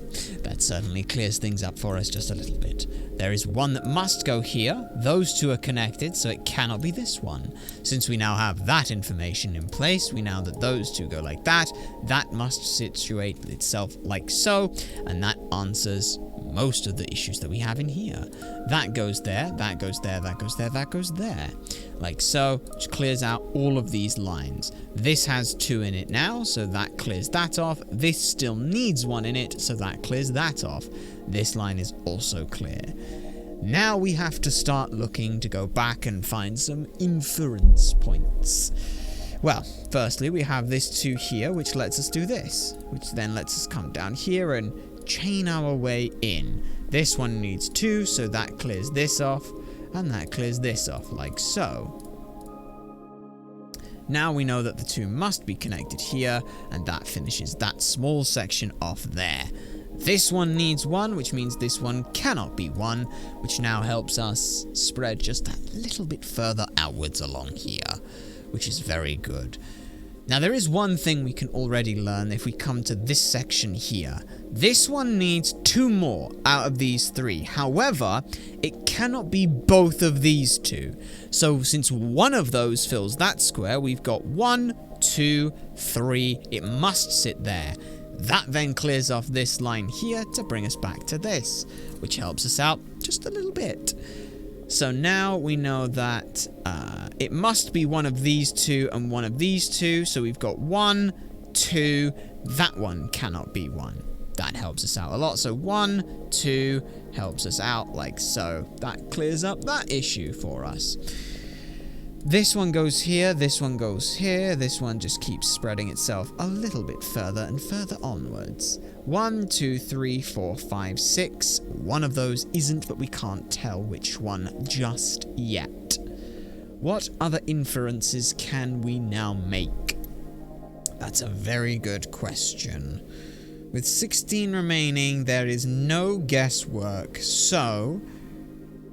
that certainly clears things up for us just a little bit. There is 1 that must go here. Those 2 are connected, so it cannot be this one. Since we now have that information in place, we know that those 2 go like that. That must situate itself like so, and that answers most of the issues that we have in here. That goes there, that goes there, that goes there, that goes there. Like so, which clears out all of these lines. This has 2 in it now, so that clears that off. This still needs 1 in it, so that clears that off. This line is also clear. Now we have to start looking to go back and find some inference points. Well, firstly, we have this 2 here, which lets us do this, which then lets us come down here and chain our way in. This one needs 2, so that clears this off, and that clears this off, like so. Now we know that the 2 must be connected here, and that finishes that small section off there. This one needs 1, which means this one cannot be 1, which now helps us spread just that little bit further outwards along here, which is very good. Now there is one thing we can already learn if we come to this section here. This one needs 2 more out of these 3. However, it cannot be both of these 2. So since one of those fills that square, we've got 1, 2, 3. It must sit there. That then clears off this line here to bring us back to this, which helps us out just a little bit. So now we know that it must be one of these 2 and one of these 2. So we've got 1, 2, that one cannot be 1. That helps us out a lot. So 1, 2 helps us out like so. That clears up that issue for us. This one goes here, this one goes here, this one just keeps spreading itself a little bit further and further onwards. 1, 2, 3, 4, 5, 6. One of those isn't, but we can't tell which one just yet. What other inferences can we now make? That's a very good question. With 16 remaining, there is no guesswork, so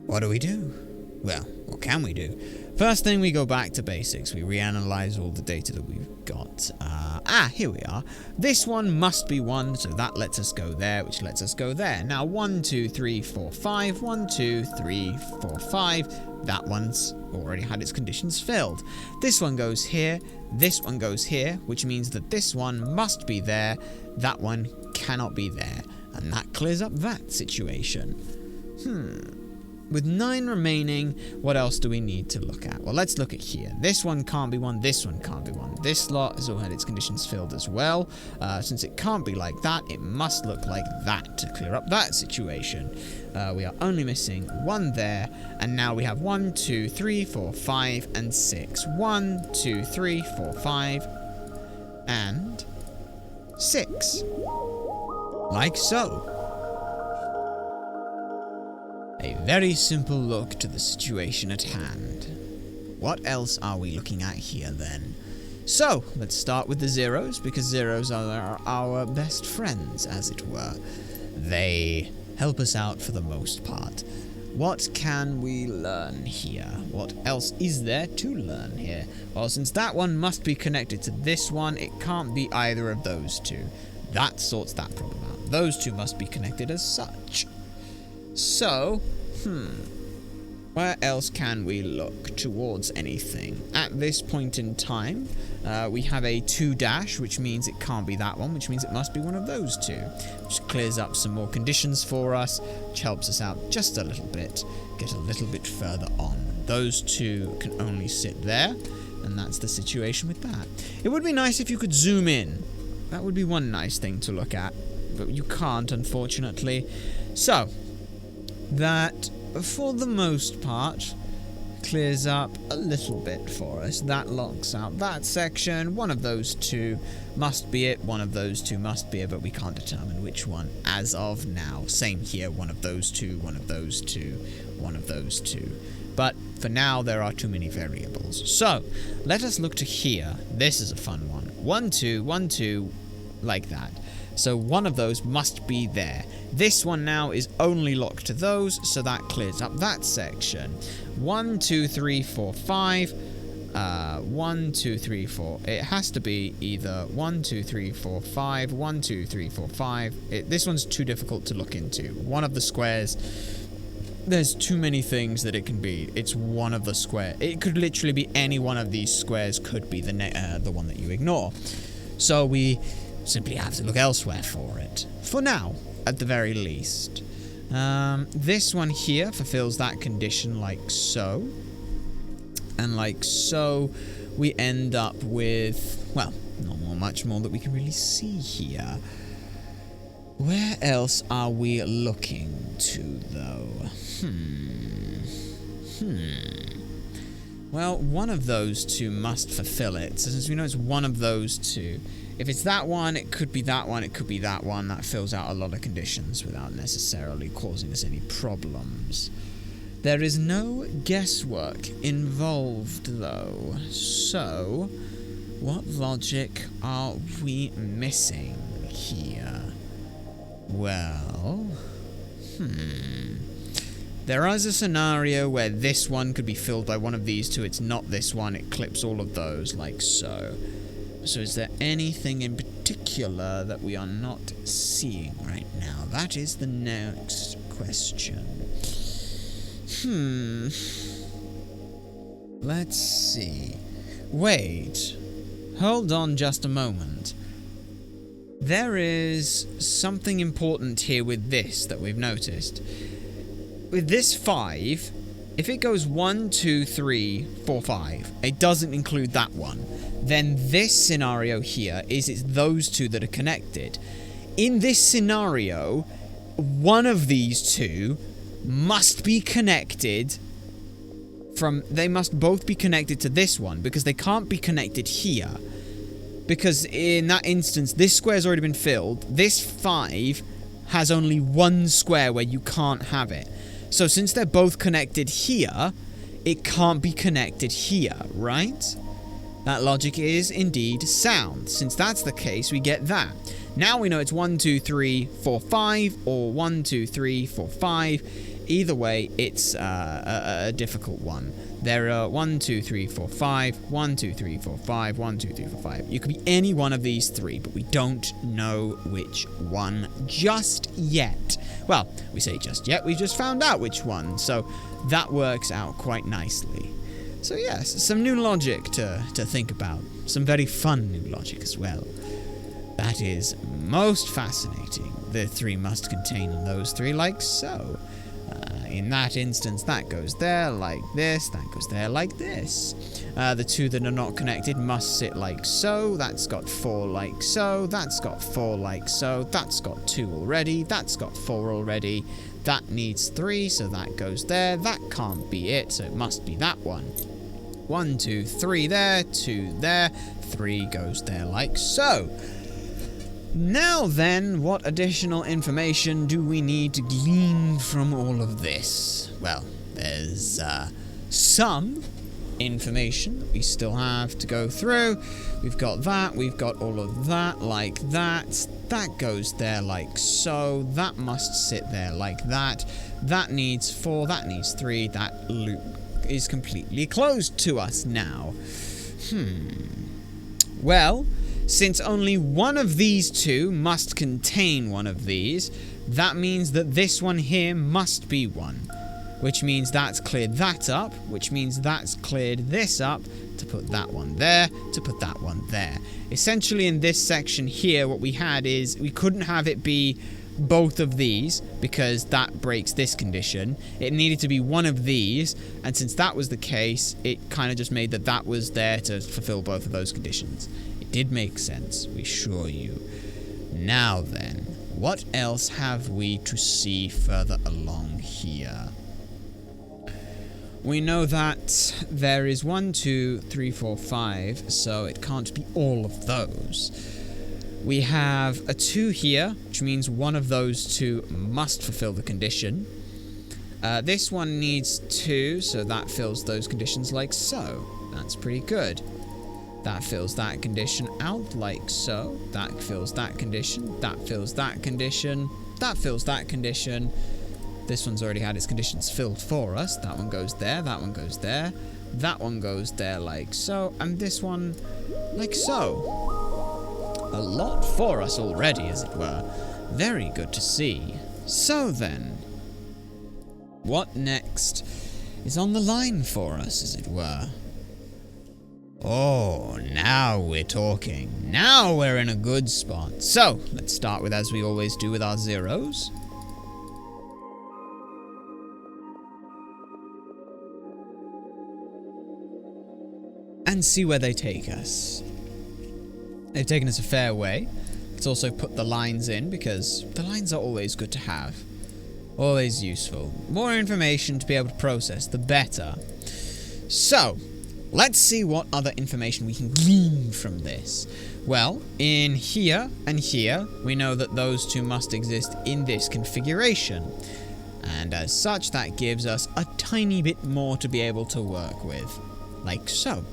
what do we do? Well, what can we do? First thing, we go back to basics. We reanalyze all the data that we've got. Here we are. This one must be 1, so that lets us go there, which lets us go there. Now, 1, 2, 3, 4, 5. 1, 2, 3, 4, 5. That one's already had its conditions filled. This one goes here. This one goes here, which means that this one must be there. That one cannot be there. And that clears up that situation. With 9 remaining, what else do we need to look at? Well, let's look at here. This one can't be 1, this one can't be 1. This lot has all had its conditions filled as well. Since it can't be like that, it must look like that to clear up that situation. We are only missing 1 there, and now we have 1, 2, 3, 4, 5, and 6. 1, 2, 3, 4, 5, and 6. Like so. A very simple look to the situation at hand. What else are we looking at here then? So, let's start with the zeros, because zeros are our best friends, as it were. They help us out for the most part. What can we learn here? What else is there to learn here? Well, since that one must be connected to this one, it can't be either of those two. That sorts that problem out. Those two must be connected as such. So, where else can we look towards anything? At this point in time, we have a 2-, which means it can't be that one, which means it must be one of those two, which clears up some more conditions for us, which helps us out just a little bit, get a little bit further on. Those two can only sit there, and that's the situation with that. It would be nice if you could zoom in. That would be one nice thing to look at, but you can't, unfortunately. So, that, for the most part, clears up a little bit for us. That locks out that section. One of those two must be it. One of those two must be it, but we can't determine which one as of now. Same here. One of those two, one of those two, one of those two. But for now, there are too many variables. So, let us look to here. This is a fun one. 1, 2, 1, 2, like that. So one of those must be there. This one now is only locked to those, so that clears up that section. 1, 2, 3, 4, 5. 1, 2, 3, 4. It has to be either 1, 2, 3, 4, 5. 1, 2, 3, 4, 5. This one's too difficult to look into. One of the squares, there's too many things that it can be. It's one of the square. It could literally be any one of these squares. Could be the one that you ignore. So we simply have to look elsewhere for it. For now, at the very least. This one here fulfills that condition like so. And like so, we end up with, well, not much more that we can really see here. Where else are we looking to, though? Well, one of those two must fulfill it. So since we know it's one of those two, if it's that one, it could be that one, it could be that one. That fills out a lot of conditions without necessarily causing us any problems. There is no guesswork involved, though. So, what logic are we missing here? Well, there is a scenario where this one could be filled by one of these two. It's not this one. It clips all of those, like so. So is there anything in particular that we are not seeing right now? That is the next question. Let's see. Wait. Hold on just a moment. There is something important here with this that we've noticed. With this 5, if it goes 1, 2, 3, 4, 5, it doesn't include that one. Then this scenario here is it's those two that are connected. In this scenario, one of these two must be connected they must both be connected to this one, because they can't be connected here. Because in that instance, this square's already been filled. This 5 has only one square where you can't have it. So since they're both connected here, it can't be connected here, right? That logic is indeed sound. Since that's the case, we get that. Now we know it's 1, 2, 3, 4, 5, or 1, 2, 3, 4, 5. either way, it's a difficult one. There are 1, 2, 3, 4, 5, 1, 2, 3, 4, 5, 1, 2, 3, 4, 5. You could be any one of these three, but we don't know which one just yet. Well, we say just yet, we just found out which one, so that works out quite nicely. So yes, some new logic to think about. Some very fun new logic as well. That is most fascinating. The 3 must contain those 3 like so. In that instance, that goes there like this, that goes there like this. The 2 that are not connected must sit like so. That's got 4 like so. That's got 4 like so. That's got 2 already. That's got 4 already. That needs 3, so that goes there. That can't be it, so it must be that one. 1, 2, 3 there, 2 there, 3 goes there like so. Now then, what additional information do we need to glean from all of this? Well, there's some information that we still have to go through. We've got that, we've got all of that like that. That goes there like so. That must sit there like that. That needs 4, that needs 3. That loop is completely closed to us now. Well, since only one of these 2 must contain one of these, that means that this one here must be one. Which means that's cleared that up, which means that's cleared this up, to put that one there, to put that one there. Essentially in this section here, what we had is, we couldn't have it be both of these, because that breaks this condition. It needed to be one of these, and since that was the case, it kind of just made that was there to fulfill both of those conditions. It did make sense, we assure you. Now then, what else have we to see further along here? We know that there is 1, 2, 3, 4, 5, so it can't be all of those. We have a 2 here, which means one of those 2 must fulfill the condition. This one needs 2, so that fills those conditions like so. That's pretty good. That fills that condition out like so. That fills that condition. That fills that condition. That fills that condition. This one's already had its conditions filled for us. That one goes there. That one goes there. That one goes there like so. And this one like so. A lot for us already, as it were. Very good to see. So then, what next is on the line for us, as it were? Oh, now we're talking. Now we're in a good spot. So, let's start with, as we always do, with our zeros. And see where they take us. They've taken us a fair way. Let's also put the lines in, because the lines are always good to have. Always useful. More information to be able to process, the better. So, let's see what other information we can glean from this. Well, in here and here, we know that those 2 must exist in this configuration. And as such, that gives us a tiny bit more to be able to work with. Like so.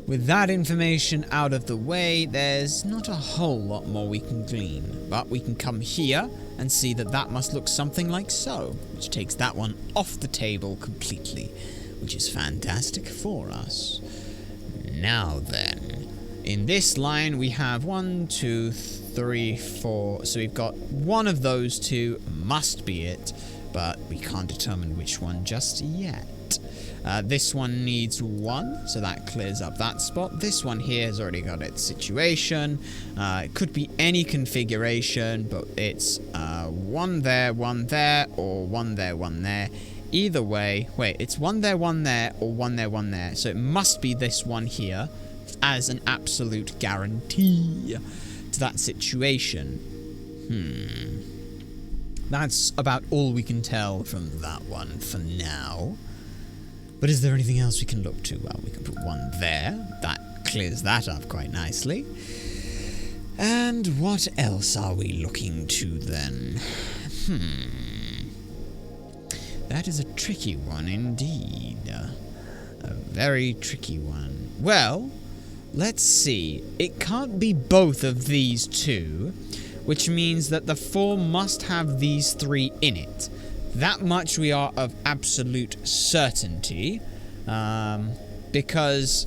With that information out of the way, there's not a whole lot more we can glean. But we can come here and see that that must look something like so, which takes that one off the table completely, which is fantastic for us. Now then, in this line we have 1, 2, 3, 4, so we've got one of those 2 must be it, but we can't determine which one just yet. This one needs 1, so that clears up that spot. This one here has already got its situation. It could be any configuration, but it's 1 there, or 1 there, 1 there. Either way, wait, it's 1 there, 1 there, or 1 there, 1 there. So it must be this one here as an absolute guarantee to that situation. That's about all we can tell from that one for now. But is there anything else we can look to? Well, we can put 1 there. That clears that up quite nicely. And what else are we looking to then? That is a tricky one indeed. A very tricky one. Well, let's see. It can't be both of these 2, which means that the 4 must have these 3 in it. That much we are of absolute certainty, because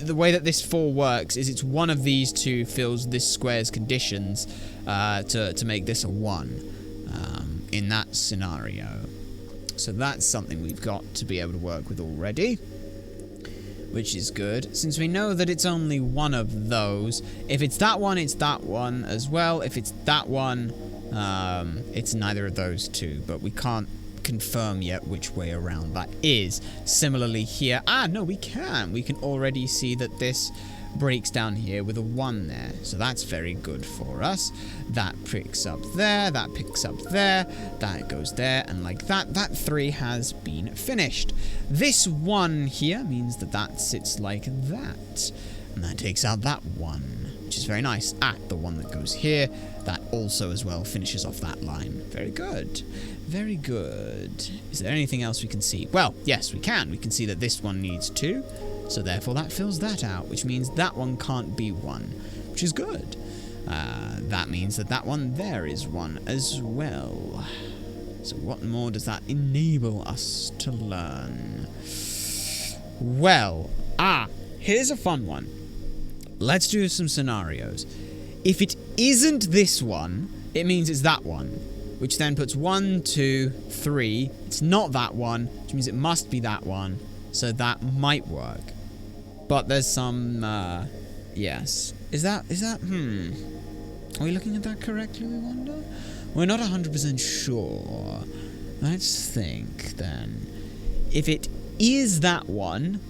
the way that this 4 works is it's one of these two fills this square's conditions to make this a 1 in that scenario. So that's something we've got to be able to work with already, which is good. Since we know that it's only one of those, if it's that one, it's that one as well. If it's that one, it's neither of those two, but we can't confirm yet which way around that is. Similarly here, no, we can already see that this breaks down here with a 1 there, so that's very good for us. That picks up there, that picks up there, that goes there, and like that 3 has been finished. This 1 here means that sits like that, and that takes out that 1, which is very nice. The one that goes here, that also as well finishes off that line. Very good. Very good. Is there anything else we can see? Well, yes, we can. We can see that this one needs 2, so therefore that fills that out, which means that one can't be 1, which is good. That means that one there is 1 as well. So what more does that enable us to learn? Well, here's a fun one. Let's do some scenarios. If it isn't this one, it means it's that one, which then puts 1, 2, 3. It's not that one, which means it must be that one, so that might work. But there's some, yes. Is that, Are we looking at that correctly, we wonder? We're not 100% sure. Let's think, then. If it is that one,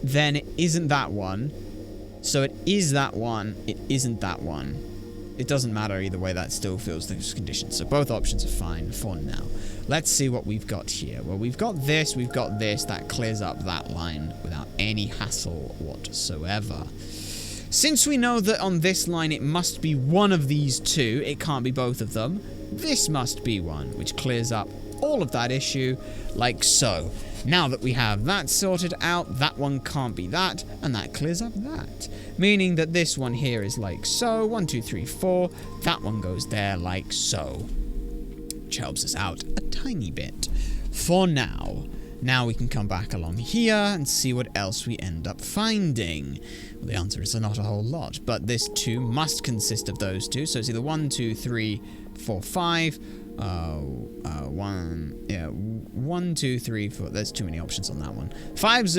then it isn't that one. So it is that one, it isn't that one. It doesn't matter either way, that still fills those conditions. So both options are fine for now. Let's see what we've got here. Well, we've got this, that clears up that line without any hassle whatsoever. Since we know that on this line it must be one of these two, it can't be both of them, this must be one, which clears up all of that issue like so. Now that we have that sorted out, that one can't be that, and that clears up that. Meaning that this one here is like so, 1, 2, 3, 4, that one goes there like so. Which helps us out a tiny bit. For now. Now we can come back along here and see what else we end up finding. Well, the answer is not a whole lot, but this 2 must consist of those 2, so it's either 1, 2, 3, 4, 5, 1, 2, 3, 4. There's too many options on that one. 5's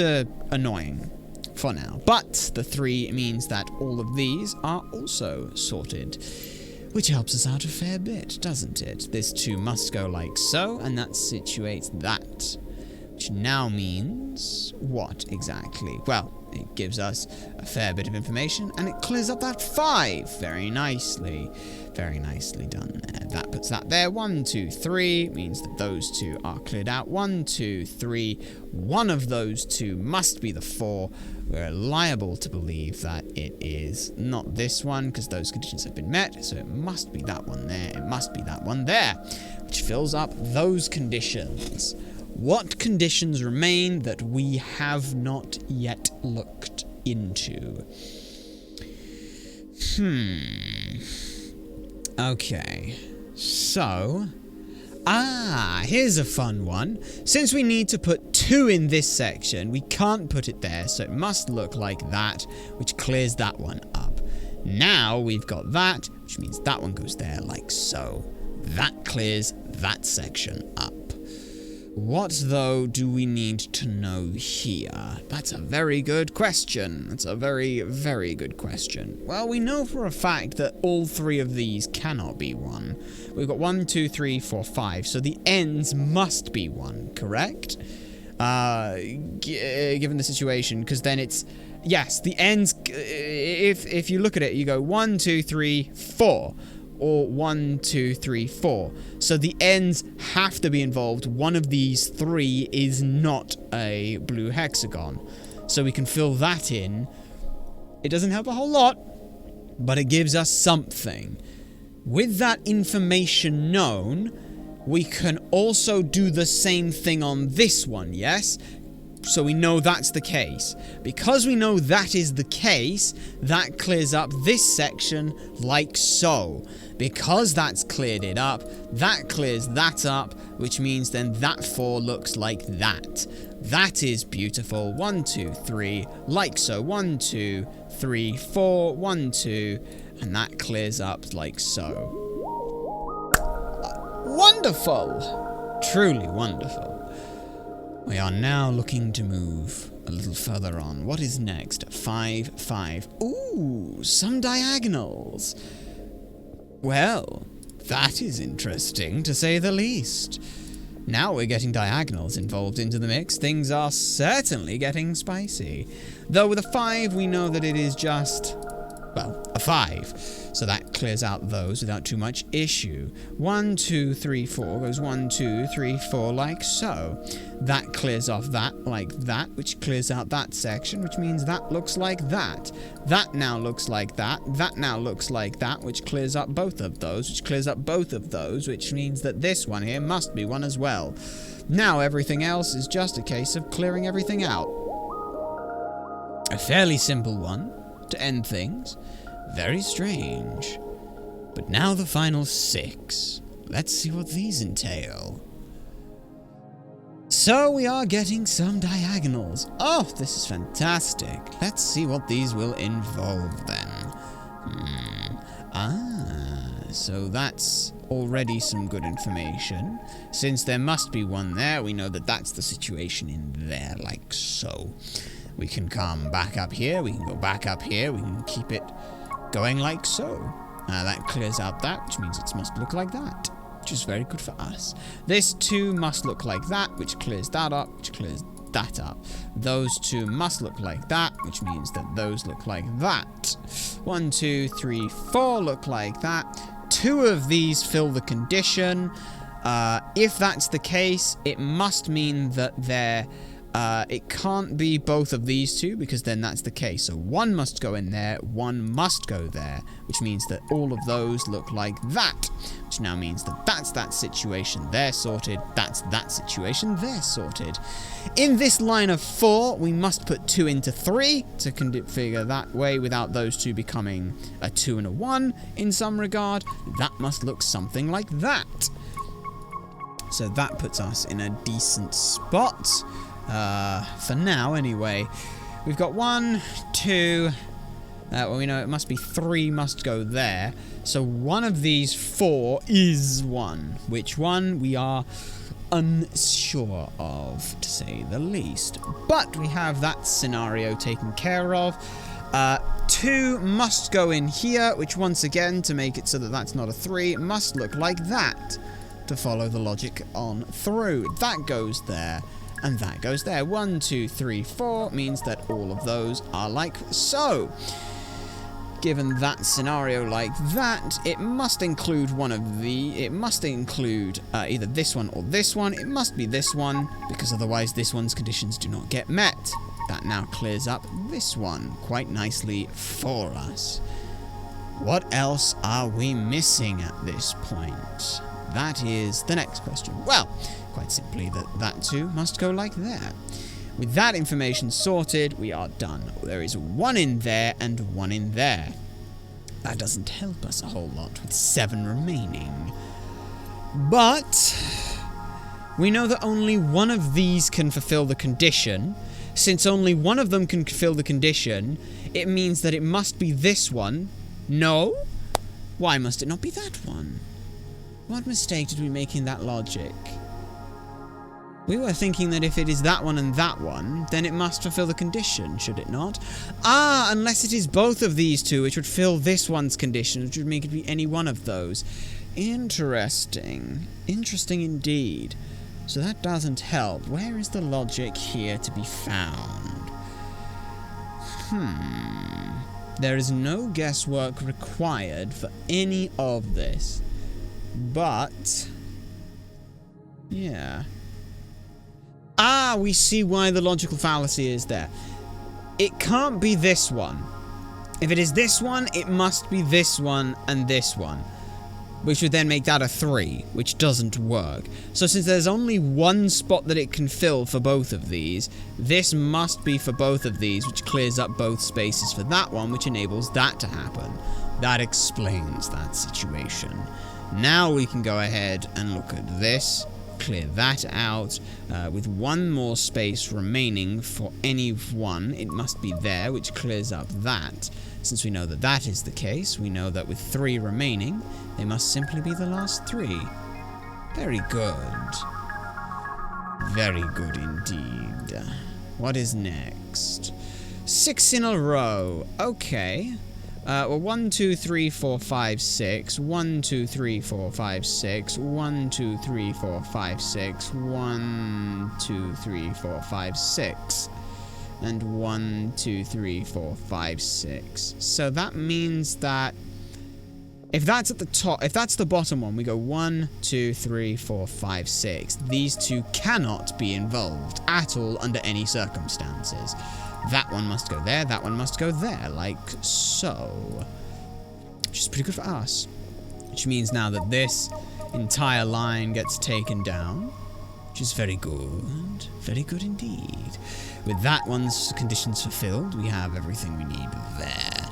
annoying for now, but the 3 means that all of these are also sorted, which helps us out a fair bit, doesn't it? This 2 must go like so, and that situates that, which now means what exactly? Well, it gives us a fair bit of information, and it clears up that 5 very nicely. Very nicely done there. That puts that there. 1, 2, 3 means that those 2 are cleared out. 1, 2, 3. One of those 2 must be the 4. We're liable to believe that it is not this one, because those conditions have been met, so it must be that one there. It must be that one there, which fills up those conditions. What conditions remain that we have not yet looked into? Okay, so, here's a fun one. Since we need to put 2 in this section, we can't put it there, so it must look like that, which clears that one up. Now we've got that, which means that one goes there like so. That clears that section up. What, though, do we need to know here? That's a very good question. That's a very, very good question. Well, we know for a fact that all 3 of these cannot be 1. We've got 1, 2, 3, 4, 5, so the ends must be 1, correct? Given the situation, because then it's... Yes, the ends... If you look at it, you go 1, 2, 3, 4... or 1, 2, 3, 4. So the ends have to be involved. One of these 3 is not a blue hexagon. So we can fill that in. It doesn't help a whole lot, but it gives us something. With that information known, we can also do the same thing on this one, yes? So we know that's the case. Because we know that is the case, that clears up this section like so. Because that's cleared it up, that clears that up, which means then that 4 looks like that. That is beautiful. 1, 2, 3, like so. 1, 2, 3, 4, 1, 2, and that clears up like so. Wonderful! Truly wonderful. We are now looking to move a little further on. What is next? 5, 5. Ooh, some diagonals. Well, that is interesting, to say the least. Now we're getting diagonals involved into the mix. Things are certainly getting spicy. Though with a 5, we know that it is just, well, a 5. So that clears out those without too much issue. 1, 2, 3, 4 goes 1, 2, 3, 4 like so. That clears off that like that, which clears out that section, which means that looks like that. That now looks like that. That now looks like that, which clears up both of those, which clears up both of those, which means that this one here must be one as well. Now everything else is just a case of clearing everything out. A fairly simple one to end things. Very strange. But now the final 6. Let's see what these entail. So we are getting some diagonals. Oh, this is fantastic. Let's see what these will involve then. So that's already some good information. Since there must be one there, we know that that's the situation in there, like so. We can come back up here, we can go back up here, we can keep it going like so. That clears out that, which means it must look like that, which is very good for us. This 2 must look like that, which clears that up, which clears that up. Those 2 must look like that, which means that those look like that. 1, 2, 3, 4 look like that. 2 of these fill the condition. If that's the case, it must mean that they're it can't be both of these 2, because then that's the case. So 1 must go in there, 1 must go there, which means that all of those look like that, which now means that that's that situation, they're sorted, that's that situation, they're sorted. In this line of 4, we must put 2 into 3 to configure that way without those 2 becoming a 2 and a 1 in some regard. That must look something like that. So that puts us in a decent spot. For now, anyway. We've got 1, 2... well, we know it must be 3 must go there. So one of these 4 is 1. Which one, we are unsure of, to say the least. But we have that scenario taken care of. 2 must go in here, which once again, to make it so that that's not a 3, must look like that, to follow the logic on through. That goes there. And that goes there. 1, 2, 3, 4 means that all of those are like so. Given that scenario like that, it must include one of the... It must include either this one or this one. It must be this one, because otherwise this one's conditions do not get met. That now clears up this one quite nicely for us. What else are we missing at this point? That is the next question. Well, quite simply that 2 must go like that. With that information sorted, we are done. There is 1 in there and 1 in there. That doesn't help us a whole lot with 7 remaining. But we know that only one of these can fulfill the condition. Since only one of them can fulfill the condition, it means that it must be this one. No? Why must it not be that one? What mistake did we make in that logic? We were thinking that if it is that one and that one, then it must fulfill the condition, should it not? Ah, unless it is both of these 2, which would fill this one's condition, which would make it be any one of those. Interesting. Interesting indeed. So that doesn't help. Where is the logic here to be found? There is no guesswork required for any of this. But... yeah. Ah, we see why the logical fallacy is there. It can't be this one. If it is this one, it must be this one and this one. which would then make that a 3, which doesn't work. So since there's only one spot that it can fill for both of these, this must be for both of these, which clears up both spaces for that one, which enables that to happen. That explains that situation. Now we can go ahead and look at this, clear that out, with one more space remaining for any one. It must be there, which clears up that. Since we know that that is the case, we know that with 3 remaining, they must simply be the last 3. Very good. Very good indeed. What is next? 6 in a row. Okay. Well, 1, 2, 3, 4, 5, 6. 1, 2, 3, 4, 5, 6. 1, 2, 3, 4, 5, 6. 1, 2, 3, 4, 5, 6. And 1, 2, 3, 4, 5, 6. So that means that if that's at the top, if that's the bottom one, we go 1, 2, 3, 4, 5, 6. These two cannot be involved at all under any circumstances. That one must go there, that one must go there, like so. Which is pretty good for us. Which means now that this entire line gets taken down, which is very good. Very good indeed. With that one's conditions fulfilled, we have everything we need there.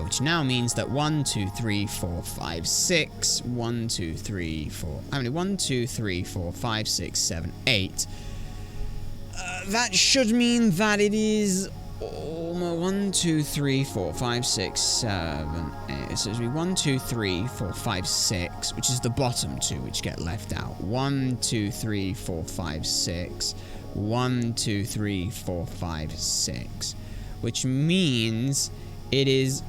Which now means that 1, 2, 3, 4, 5, 6. 1, 2, 3, 4. How many? 1, 2, 3, 4, 5, 6, 7, 8. That should mean that it is 1, 2, 3, 4, 5, 6, 7, 8. So it should be 1, 2, 3, 4, 5, 6, which is the bottom two which get left out. 1, 2, 3, 4, 5, 6. 1, 2, 3, 4, 5, 6. Which means it is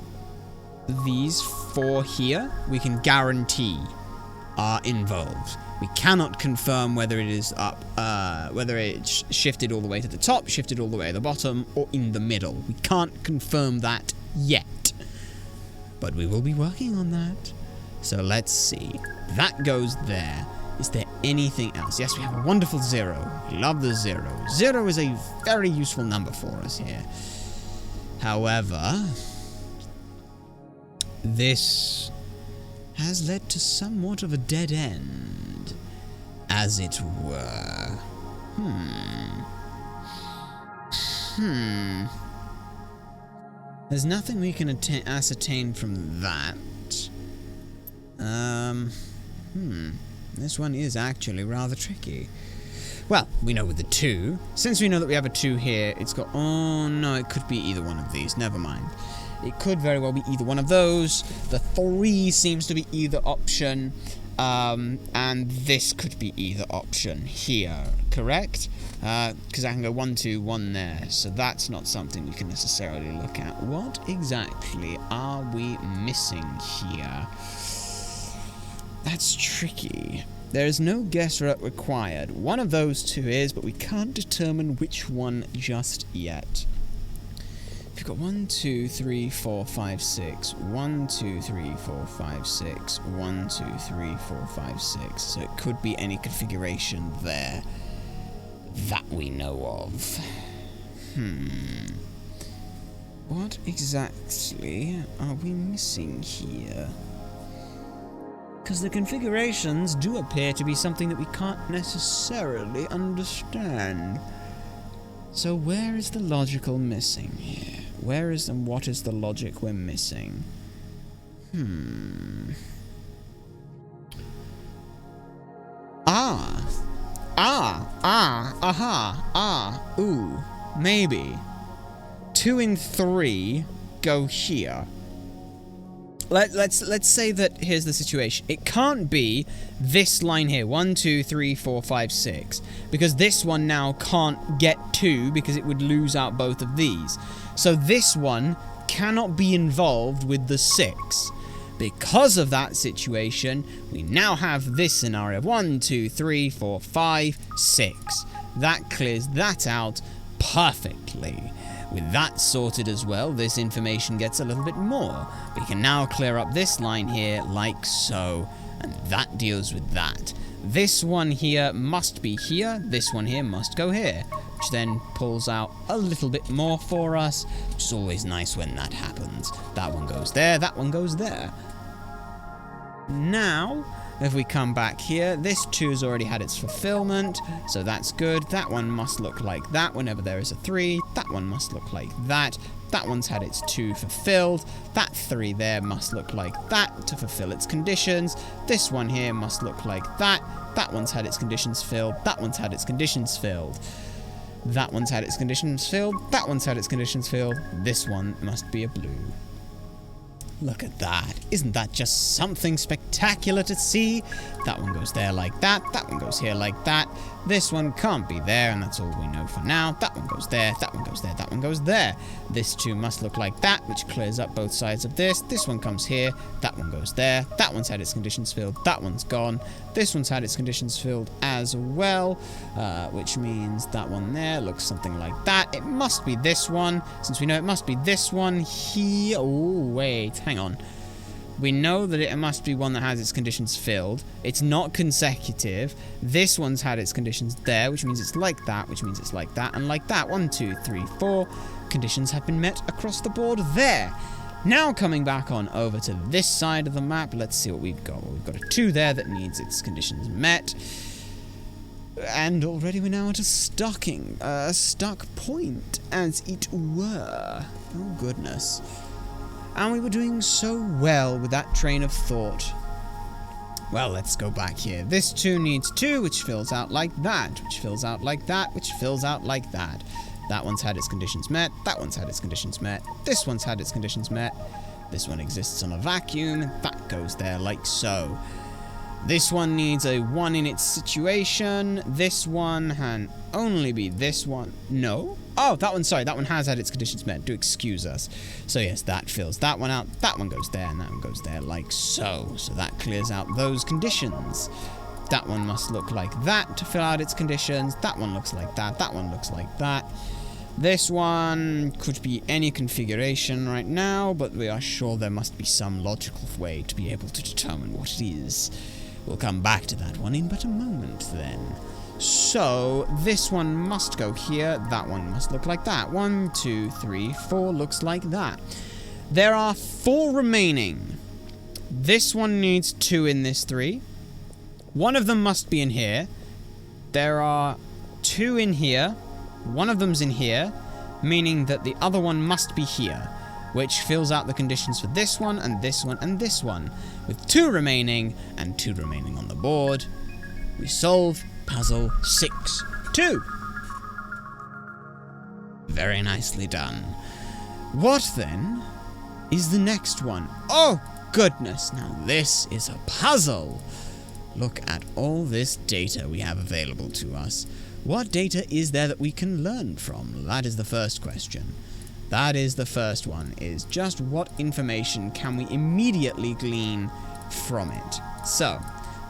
these 4 here we can guarantee are involved. We cannot confirm whether it is up, whether it's shifted all the way to the top, shifted all the way to the bottom, or in the middle. We can't confirm that yet. But we will be working on that. So let's see. That goes there. Is there anything else? Yes, we have a wonderful 0. We love the 0. 0 is a very useful number for us here. However, this has led to somewhat of a dead end, as it were. There's nothing we can ascertain from that. This one is actually rather tricky. Well, we know with the 2. Since we know that we have a 2 here, it's got... Oh, no, it could be either one of these. Never mind. It could very well be either one of those. The 3 seems to be either option. And this could be either option here. Correct? Because I can go 1, 2, 1 there. So that's not something we can necessarily look at. What exactly are we missing here? That's tricky. There is no guess required. One of those 2 is, but we can't determine which one just yet. We've got 1, 2, 3, 4, 5, 6. 1, 2, 3, 4, 5, 6. 1, 2, 3, 4, 5, 6. So it could be any configuration there that we know of. What exactly are we missing here? Because the configurations do appear to be something that we can't necessarily understand. So where is the logical missing here? Where is and what is the logic we're missing? Ooh, maybe. 2 and 3 go here. Let's say that here's the situation. It can't be this line here, 1, 2, 3, 4, 5, 6, because this one now can't get 2 because it would lose out both of these. So this one cannot be involved with the 6. Because of that situation, we now have this scenario of 1, 2, 3, 4, 5, 6. That clears that out perfectly. With that sorted as well, this information gets a little bit more. We can now clear up this line here like so, and that deals with that. This one here must be here, this one here must go here, which then pulls out a little bit more for us, which is always nice when that happens. That one goes there, that one goes there. Now, if we come back here, this 2's already had its fulfillment, so that's good. That one must look like that whenever there is a 3. That one must look like that. That one's had its 2 fulfilled. That 3 there must look like that to fulfill its conditions. This one here must look like that. That one's had its conditions filled. That one's had its conditions filled. That one's had its conditions filled. That one's had its conditions filled. This one must be a blue. Look at that. Isn't that just something spectacular to see? That one goes there like that. That one goes here like that. This one can't be there, and that's all we know for now. That one goes there. That one goes there. That one goes there. This 2 must look like that, which clears up both sides of this. This one comes here. That one goes there. That one's had its conditions filled. That one's gone. This one's had its conditions filled as well, which means that one there looks something like that. It must be this one, since we know it must be this one here. Oh, wait. Hang on. We know that it must be one that has its conditions filled. It's not consecutive. This one's had its conditions there, which means it's like that, which means it's like that, and like that. 1, 2, 3, 4. Conditions have been met across the board there. Now coming back on over to this side of the map, let's see what we've got. Well, we've got a 2 there that needs its conditions met. And already we're now at a stuck point, as it were. Oh, goodness. And we were doing so well with that train of thought. Well, let's go back here. This 2 needs 2, which fills out like that, which fills out like that, which fills out like that. That one's had its conditions met. That one's had its conditions met. This one's had its conditions met. This one exists on a vacuum. That goes there like so. This one needs a 1 in its situation. This one can only be this one. No. Oh, that one, sorry, that one has had its conditions met. Do excuse us. So yes, that fills that one out. That one goes there, and that one goes there like so. So that clears out those conditions. That one must look like that to fill out its conditions. That one looks like that. That one looks like that. This one could be any configuration right now, but we are sure there must be some logical way to be able to determine what it is. We'll come back to that one in but a moment then. So, this one must go here. That one must look like that. 1, 2, 3, 4 looks like that. There are 4 remaining. This one needs 2 in this 3. One of them must be in here. There are 2 in here. One of them's in here, meaning that the other one must be here, which fills out the conditions for this one, and this one, and this one. With 2 remaining, and 2 remaining on the board, we solve puzzle 6-2. Very nicely done. What, then, is the next one? Oh, goodness, now this is a puzzle. Look at all this data we have available to us. What data is there that we can learn from? That is the first question. That is the first one, is just what information can we immediately glean from it? So,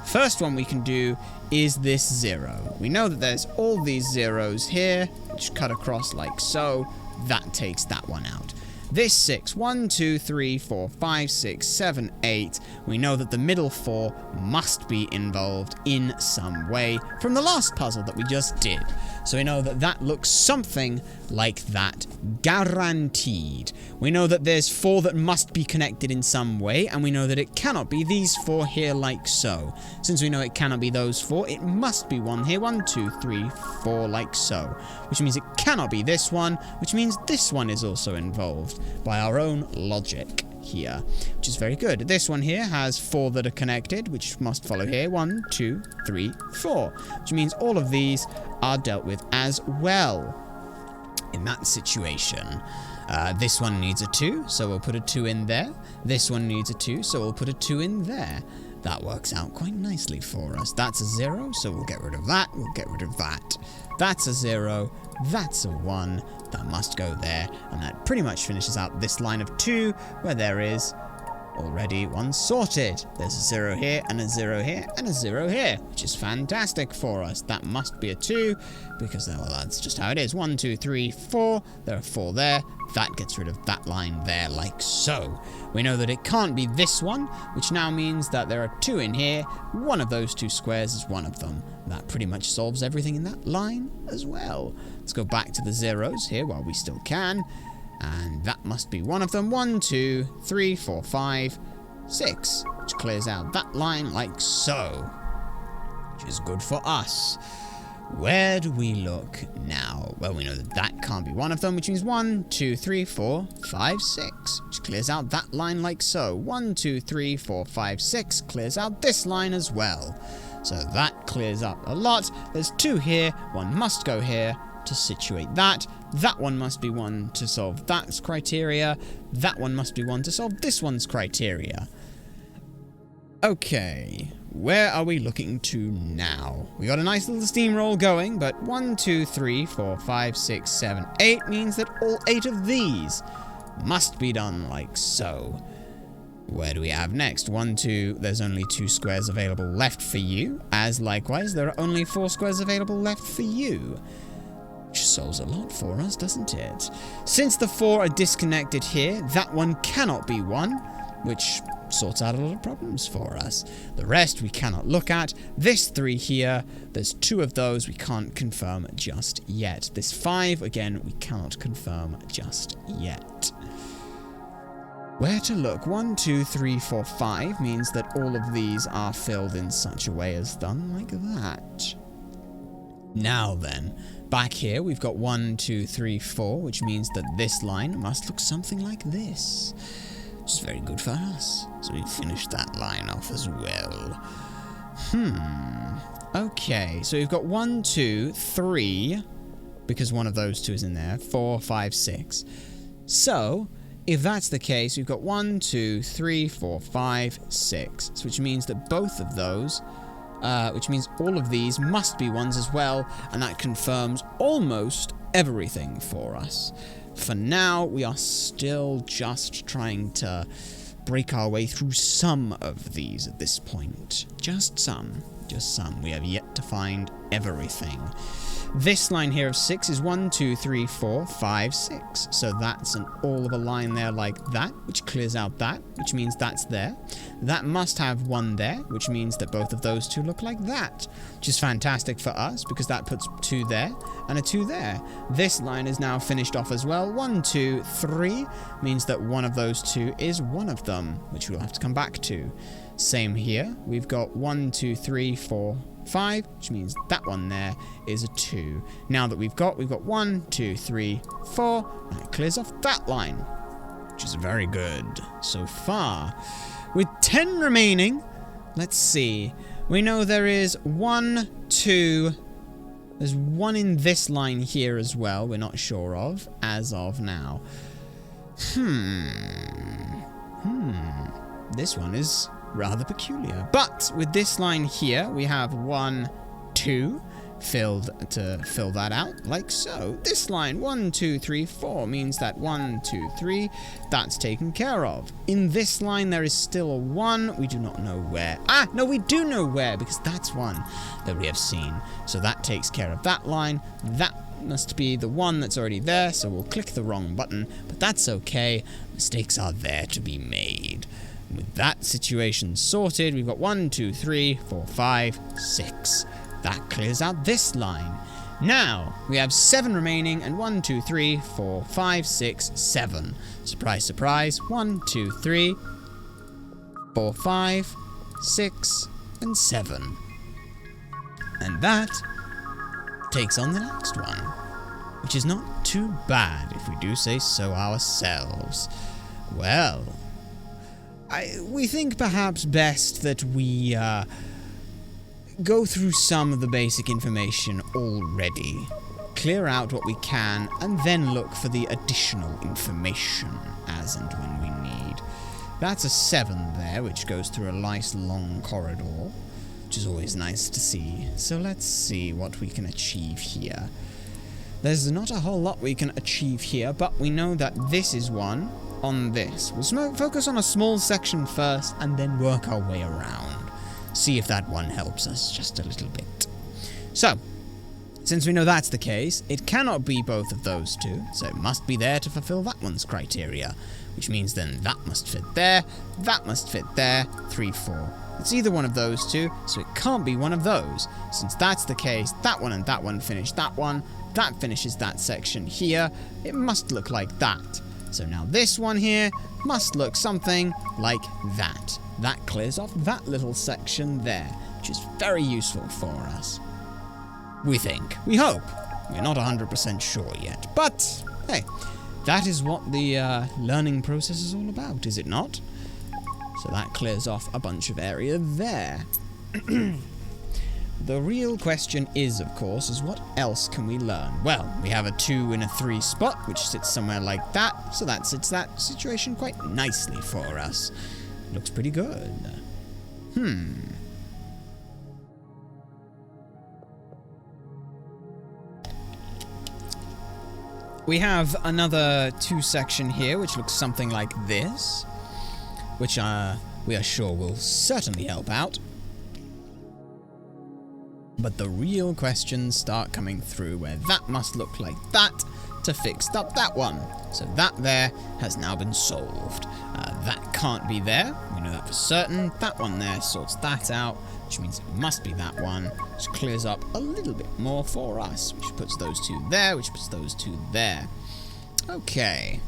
first one we can do is this 0. We know that there's all these zeros here, which cut across like so. That takes that one out. This 6, 1, 2, 3, 4, 5, 6, 7, 8. We know that the middle 4 must be involved in some way from the last puzzle that we just did. So we know that that looks something like that, guaranteed. We know that there's 4 that must be connected in some way, and we know that it cannot be these 4 here like so. Since we know it cannot be those 4, it must be one here, 1, 2, 3, 4 like so. Which means it cannot be this one, which means this one is also involved by our own logic here, which is very good. This one here has 4 that are connected, which must follow here, 1, 2, 3, 4, which means all of these are dealt with as well in that situation. This one needs a 2, so we'll put a 2 in there. This one needs a 2, so we'll put a 2 in there. That works out quite nicely for us. That's a 0, so we'll get rid of that. We'll get rid of that. That's a 0. That's a 1. That must go there. And that pretty much finishes out this line of 2, where there is already one sorted. There's a 0 here, and a 0 here, and a 0 here, which is fantastic for us. That must be a 2, because well, that's just how it is. 1, 2, 3, 4. There are 4 there. That gets rid of that line there, like so. We know that it can't be this one, which now means that there are 2 in here. One of those 2 squares is one of them. That pretty much solves everything in that line as well. Let's go back to the zeros here while we still can. And that must be one of them. 1, 2, 3, 4, 5, 6, which clears out that line like so, which is good for us. Where do we look now? Well, we know that that can't be one of them, which means 1, 2, 3, 4, 5, 6, which clears out that line like so. 1, 2, 3, 4, 5, 6 clears out this line as well. So that clears up a lot. There's 2 here, 1 must go here to situate that. That one must be 1 to solve that criteria. That one must be 1 to solve this one's criteria. Okay, where are we looking to now? We got a nice little steamroll going, but 1, 2, 3, 4, 5, 6, 7, 8 means that all 8 of these must be done like so. Where do we have next? 1, 2, there's only 2 squares available left for you, as likewise there are only 4 squares available left for you. Which solves a lot for us, doesn't it? Since the 4 are disconnected here, that one cannot be 1, which sorts out a lot of problems for us. The rest we cannot look at. This 3 here, there's 2 of those we can't confirm just yet. This 5, again, we cannot confirm just yet. Where to look? 1, 2, 3, 4, 5 means that all of these are filled in such a way as done like that. Now then, back here we've got 1, 2, 3, 4, which means that this line must look something like this. Which is very good for us. So we finished that line off as well. Okay, so we've got 1, 2, 3, because one of those 2 is in there, 4, 5, 6. So, if that's the case, we've got 1, 2, 3, 4, 5, 6. So which means that both of those, which means all of these must be 1s as well, and that confirms almost everything for us. For now, we are still just trying to break our way through some of these at this point. Just some. Just some. We have yet to find everything. This line here of 6 is 1, 2, 3, 4, 5, 6. So that's an all of a line there like that, which clears out that, which means that's there. That must have 1 there, which means that both of those 2 look like that, which is fantastic for us because that puts 2 there and a 2 there. This line is now finished off as well. 1, 2, 3 means that one of those 2 is one of them, which we'll have to come back to. Same here. We've got 1, 2, 3, 4, 5, which means that one there is a 2. Now that we've got 1, 2, 3, 4, and it clears off that line, which is very good so far. With 10 remaining, let's see. We know there is 1, 2, there's 1 in this line here as well, we're not sure of, as of now. This one is rather peculiar. But with this line here, we have 1, 2 filled to fill that out, like so. This line, 1, 2, 3, 4, means that 1, 2, 3, that's taken care of. In this line, there is still a 1. We do not know where. Ah, no, we do know where, because that's 1 that we have seen. So that takes care of that line. That must be the 1 that's already there, so we'll click the wrong button, but that's okay. Mistakes are there to be made. With that situation sorted, we've got 1, 2, 3, 4, 5, 6. That clears out this line. Now, we have 7 remaining, and 1, 2, 3, 4, 5, 6, 7. Surprise, surprise. 1, 2, 3, 4, 5, 6, and 7. And that takes on the next one, which is not too bad, if we do say so ourselves. Well, we think perhaps best that we go through some of the basic information already, clear out what we can, and then look for the additional information as and when we need. That's a 7 there, which goes through a nice long corridor, which is always nice to see. So let's see what we can achieve here. There's not a whole lot we can achieve here, but we know that this is one on this. We'll focus on a small section first and then work our way around. See if that one helps us just a little bit. So, since we know that's the case, it cannot be both of those 2, so it must be there to fulfill that one's criteria, which means then that must fit there, that must fit there, 3, 4. It's either one of those 2, so it can't be one of those. Since that's the case, that one and that one finish that one, that finishes that section here, it must look like that. So now this one here must look something like that. That clears off that little section there, which is very useful for us. We think. We hope. We're not 100% sure yet. But, hey, that is what the learning process is all about, is it not? So that clears off a bunch of area there. The real question is, of course, is what else can we learn? Well, we have a 2 and a 3 spot, which sits somewhere like that, so that sits that situation quite nicely for us. Looks pretty good. We have another 2 section here, which looks something like this, which we are sure will certainly help out. But the real questions start coming through, where that must look like that to fix up that one. So that there has now been solved. That can't be there. We know that for certain. That one there sorts that out, which means it must be that one, which clears up a little bit more for us, which puts those 2 there, which puts those 2 there. Okay.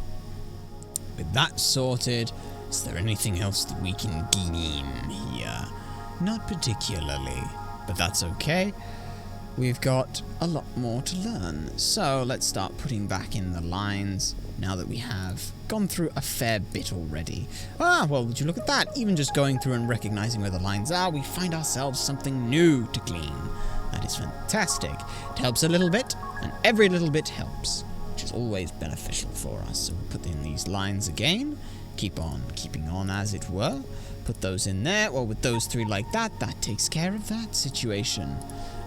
With that sorted, is there anything else that we can glean here? Not particularly. But that's okay. We've got a lot more to learn. So let's start putting back in the lines now that we have gone through a fair bit already. Ah, well, would you look at that? Even just going through and recognizing where the lines are, we find ourselves something new to glean. That is fantastic. It helps a little bit, and every little bit helps, which is always beneficial for us. So we'll put in these lines again. Keep on keeping on, as it were. Put those in there. Well, with those 3 like that, that takes care of that situation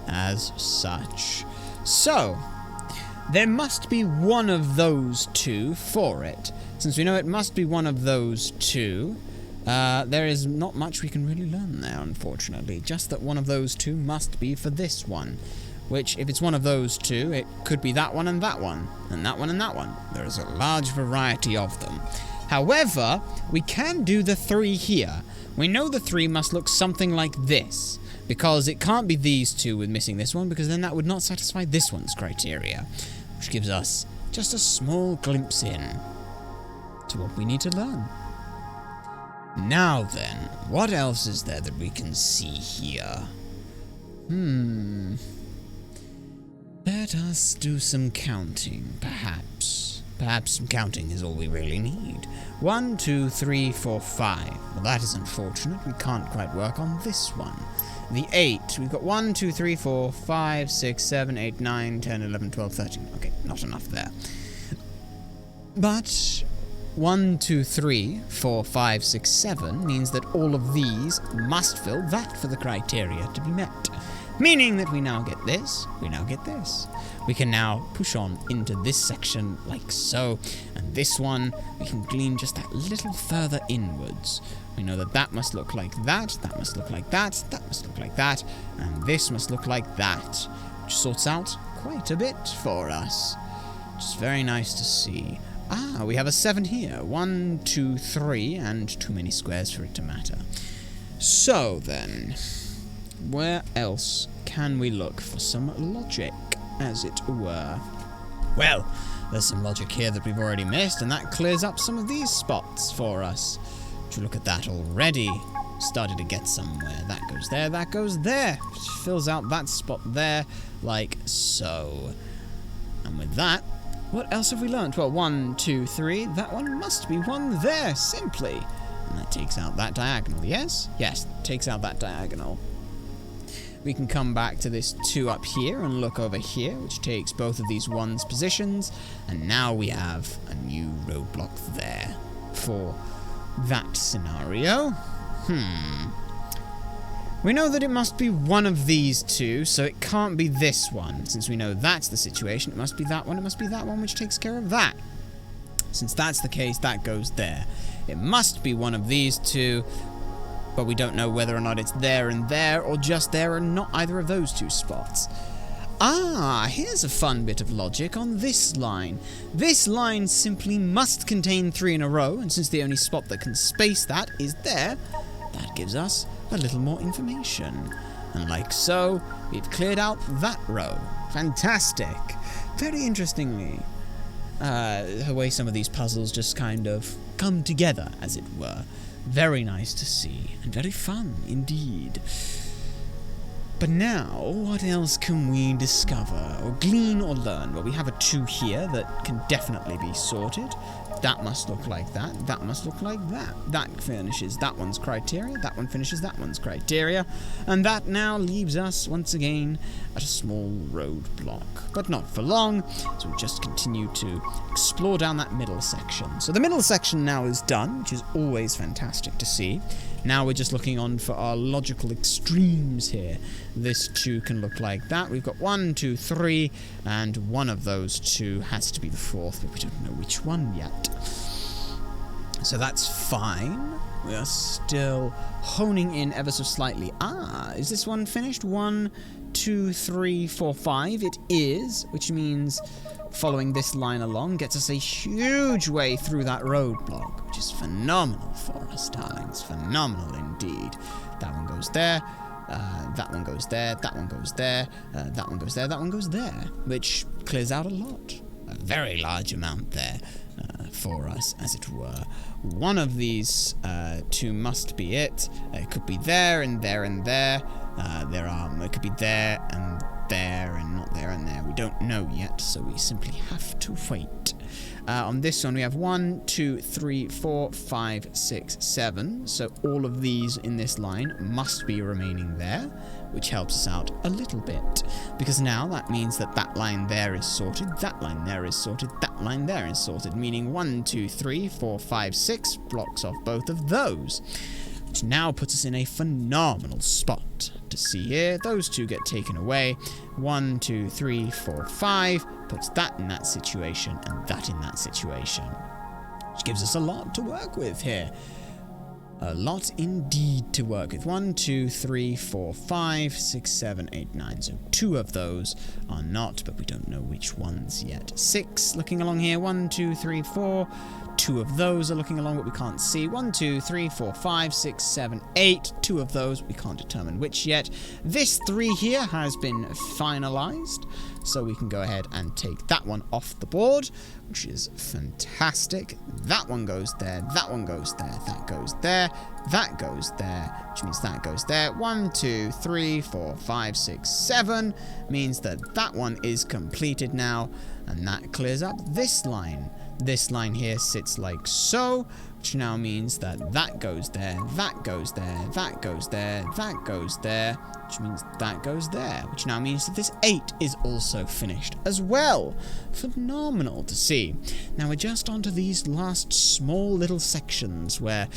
as such. So, there must be one of those 2 for it. Since we know it must be one of those 2, there is not much we can really learn there, unfortunately. Just that one of those 2 must be for this one. Which, if it's one of those 2, it could be that one and that one, and that one and that one. There is a large variety of them. However, we can do the 3 here. We know the 3 must look something like this, because it can't be these 2 with missing this one, because then that would not satisfy this one's criteria, which gives us just a small glimpse in to what we need to learn. Now then, what else is there that we can see here? Let us do some counting, perhaps. Perhaps some counting is all we really need. 1, 2, 3, 4, 5. Well, that is unfortunate. We can't quite work on this one. The 8. We've got 1, 2, 3, 4, 5, 6, 7, 8, 9, 10, 11, 12, 13. Okay, not enough there. But 1, 2, 3, 4, 5, 6, 7 means that all of these must fill that for the criteria to be met. Meaning that we now get this, we now get this. We can now push on into this section like so, and this one we can glean just that little further inwards. We know that that must look like that must look like that must look like that, and this must look like that, which sorts out quite a bit for us, which is very nice to see. Ah, we have a 7 here. 1, 2, 3, and too many squares for it to matter. So then, where else can we look for some logic, as it were? Well, there's some logic here that we've already missed, and that clears up some of these spots for us. Would you look at that already? Started to get somewhere. That goes there, that goes there. Which fills out that spot there, like so. And with that, what else have we learned? Well, 1, 2, 3. That one must be one there, simply. And that takes out that diagonal, yes? Yes, takes out that diagonal. We can come back to this 2 up here and look over here, which takes both of these 1's positions. And now we have a new roadblock there for that scenario. We know that it must be one of these 2, so it can't be this one. Since we know that's the situation, it must be that one, it must be that one, which takes care of that. Since that's the case, that goes there. It must be one of these 2, but we don't know whether or not it's there and there, or just there and not either of those 2 spots. Ah, here's a fun bit of logic on this line. This line simply must contain 3 in a row, and since the only spot that can space that is there, that gives us a little more information. And like so, we've cleared out that row. Fantastic. Very interestingly, The way some of these puzzles just kind of come together, as it were. Very nice to see, and very fun indeed. But now, what else can we discover, or glean, or learn? Well, we have a 2 here that can definitely be sorted. That must look like that. That must look like that. That finishes that one's criteria. That one finishes that one's criteria. And that now leaves us, once again, at a small roadblock. But not for long, so we just continue to explore down that middle section. So the middle section now is done, which is always fantastic to see. Now we're just looking on for our logical extremes here. This 2 can look like that. We've got 1, 2, 3, and one of those 2 has to be the 4th, but we don't know which one yet. So that's fine. We are still honing in ever so slightly. Is this one finished? 1, 2, 3, 4, 5. It is, which means following this line along gets us a huge way through that roadblock, which is phenomenal for us, darlings. Phenomenal indeed. That one goes there. That one goes there. That one goes there. That one goes there. That one goes there, which clears out a lot. A very large amount there. For us, as it were. One of these 2 must be it. It could be there and there and there. It could be there and not there and there. We don't know yet, so we simply have to wait. On this one, we have 1, 2, 3, 4, 5, 6, 7. So all of these in this line must be remaining there, which helps us out a little bit. Because now that means that that line there is sorted, that line there is sorted, that line there is sorted, meaning 1, 2, 3, 4, 5, 6 blocks off both of those. Which now puts us in a phenomenal spot to see here. Those 2 get taken away. 1, 2, 3, 4, 5 puts that in that situation and that in that situation. Which gives us a lot to work with here. A lot indeed to work with. 1, 2, 3, 4, 5, 6, 7, 8, 9. So 2 of those are not, but we don't know which ones yet. 6 looking along here. 1, 2, 3, 4. 2 of those are looking along, but we can't see. 1, 2, 3, 4, 5, 6, 7, 8. 2 of those, we can't determine which yet. This 3 here has been finalized, so we can go ahead and take that one off the board, which is fantastic. That one goes there, that one goes there, that goes there, that goes there, which means that goes there. 1, 2, 3, 4, 5, 6, 7 means that that one is completed now, and that clears up this line. This line here sits like so, which now means that that goes there, that goes there, that goes there, that goes there, which means that goes there, which now means that this 8 is also finished as well. Phenomenal to see. Now we're just onto these last small little sections where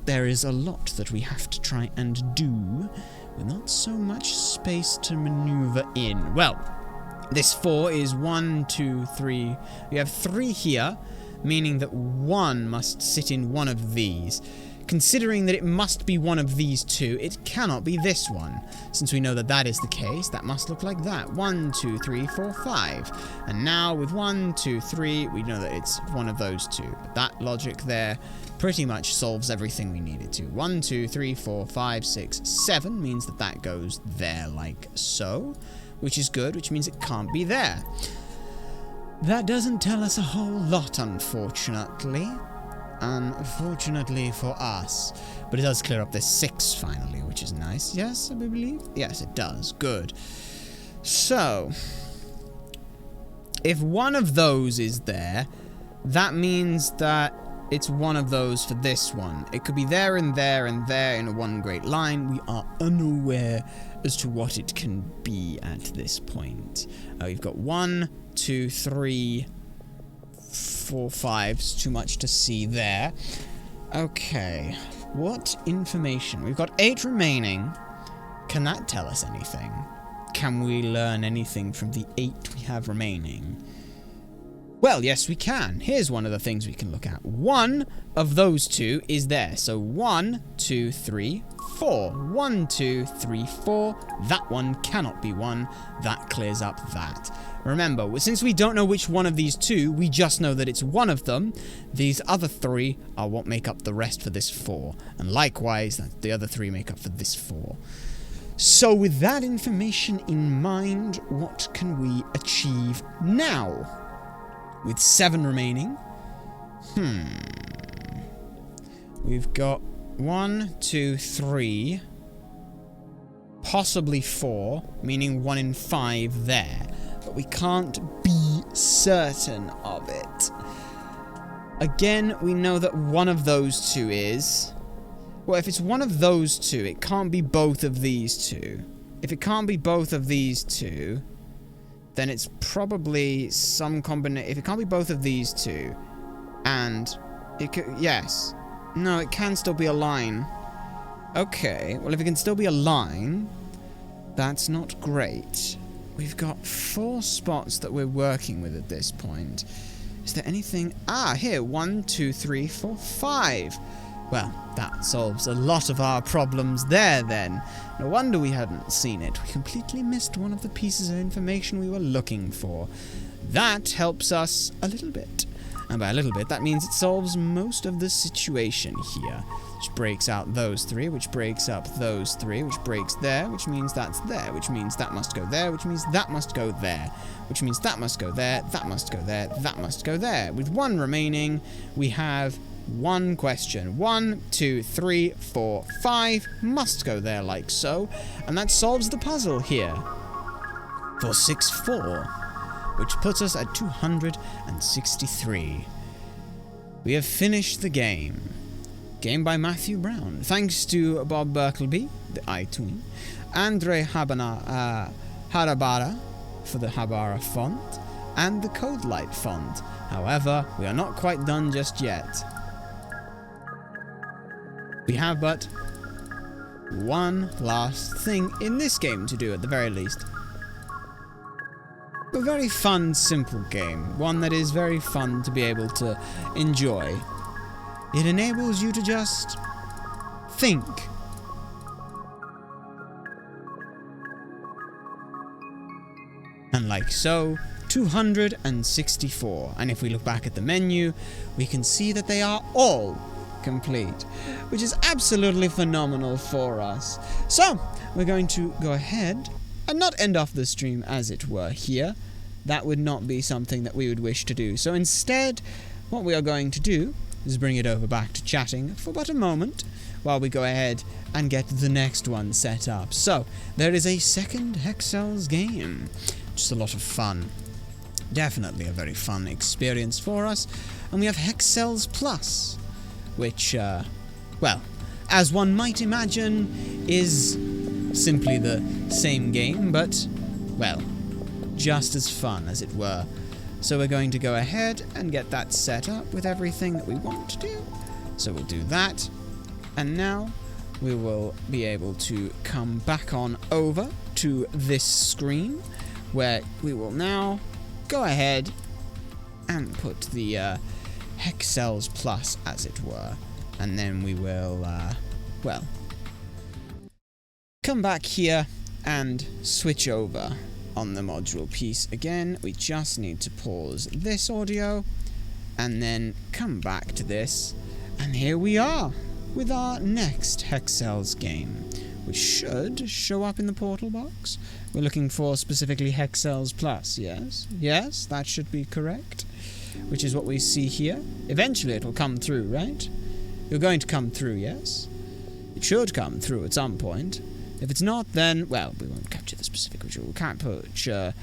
there is a lot that we have to try and do with not so much space to maneuver in. Well, this 4 is 1, 2, 3. We have 3 here, meaning that 1 must sit in one of these. Considering that it must be one of these 2, it cannot be this one. Since we know that that is the case, that must look like that. 1, 2, 3, 4, 5. And now with 1, 2, 3, we know that it's one of those 2. But that logic there pretty much solves everything we needed to. 1, 2, 3, 4, 5, 6, 7 means that that goes there like so. Which is good, which means it can't be there. That doesn't tell us a whole lot, unfortunately. Unfortunately for us. But it does clear up this 6 finally, which is nice. Yes, I believe? Yes, it does. Good. So, if one of those is there, that means that it's one of those for this one. It could be there and there and there in a one great line. We are unaware as to what it can be at this point. We've got 1, 2, 3, 4, 5. It's too much to see there. Okay. What information? We've got 8 remaining. Can that tell us anything? Can we learn anything from the 8 we have remaining? Well, yes, we can. Here's one of the things we can look at. 1 of those 2 is there. So 1, 2, 3, 4. 1, 2, 3, 4. That one cannot be 1. That clears up that. Remember, since we don't know which one of these 2, we just know that it's one of them. These other 3 are what make up the rest for this 4. And likewise, the other 3 make up for this 4. So with that information in mind, what can we achieve now? with 7 remaining. We've got 1, 2, 3, possibly 4, meaning 1 in 5 there. But we can't be certain of it. Again, we know that one of those two is... Well, if it's one of those two, it can't be both of these two. If it can't be both of these two, then it's probably some combination... If it can't be both of these two, and it could... Yes. No, it can still be a line. Okay, well, if it can still be a line, that's not great. We've got 4 spots that we're working with at this point. Is there anything... Ah, here. 1, 2, 3, 4, 5. Well, that solves a lot of our problems there, then. No wonder we hadn't seen it. We completely missed one of the pieces of information we were looking for. That helps us a little bit. And by a little bit, that means it solves most of the situation here. Which breaks out those 3, which breaks up those 3, which breaks there, which means that's there, which means that must go there, which means that must go there, which means that must go there, that must go there, that must go there. With 1 remaining, we have 1 question. 1, 2, 3, 4, 5 must go there like so, and that solves the puzzle here. For 6-4, which puts us at 263. We have finished the game. Game by Matthew Brown. Thanks to Bob Berkelby, the iTween, Andre Harabara for the Habara font, and the Codelight font. However, we are not quite done just yet. We have but one last thing in this game to do at the very least. A very fun, simple game. One that is very fun to be able to enjoy. It enables you to just think. And like so, 264. And if we look back at the menu, we can see that they are all complete, which is absolutely phenomenal for us. So, we're going to go ahead and not end off the stream, as it were, here. That would not be something that we would wish to do. So instead, what we are going to do is bring it over back to chatting for but a moment while we go ahead and get the next one set up. So, there is a second Hexcells game. Just a lot of fun. Definitely a very fun experience for us. And we have Hexcells Plus, which, well, as one might imagine, is simply the same game, but, well, just as fun, as it were. So we're going to go ahead and get that set up with everything that we want to do. So we'll do that. And now we will be able to come back on over to this screen, where we will now go ahead and put the Hexcells Plus, as it were. And then we will, well, come back here and switch over on the module piece again. We just need to pause this audio and then come back to this, and here we are with our next Hexcells game, which should show up in the portal box. We're looking for specifically Hexcells Plus, yes? Yes, that should be correct, which is what we see here. Eventually it will come through, right? You're going to come through, yes? It should come through at some point. If it's not, then, well, we won't capture the specific visual. We can't capture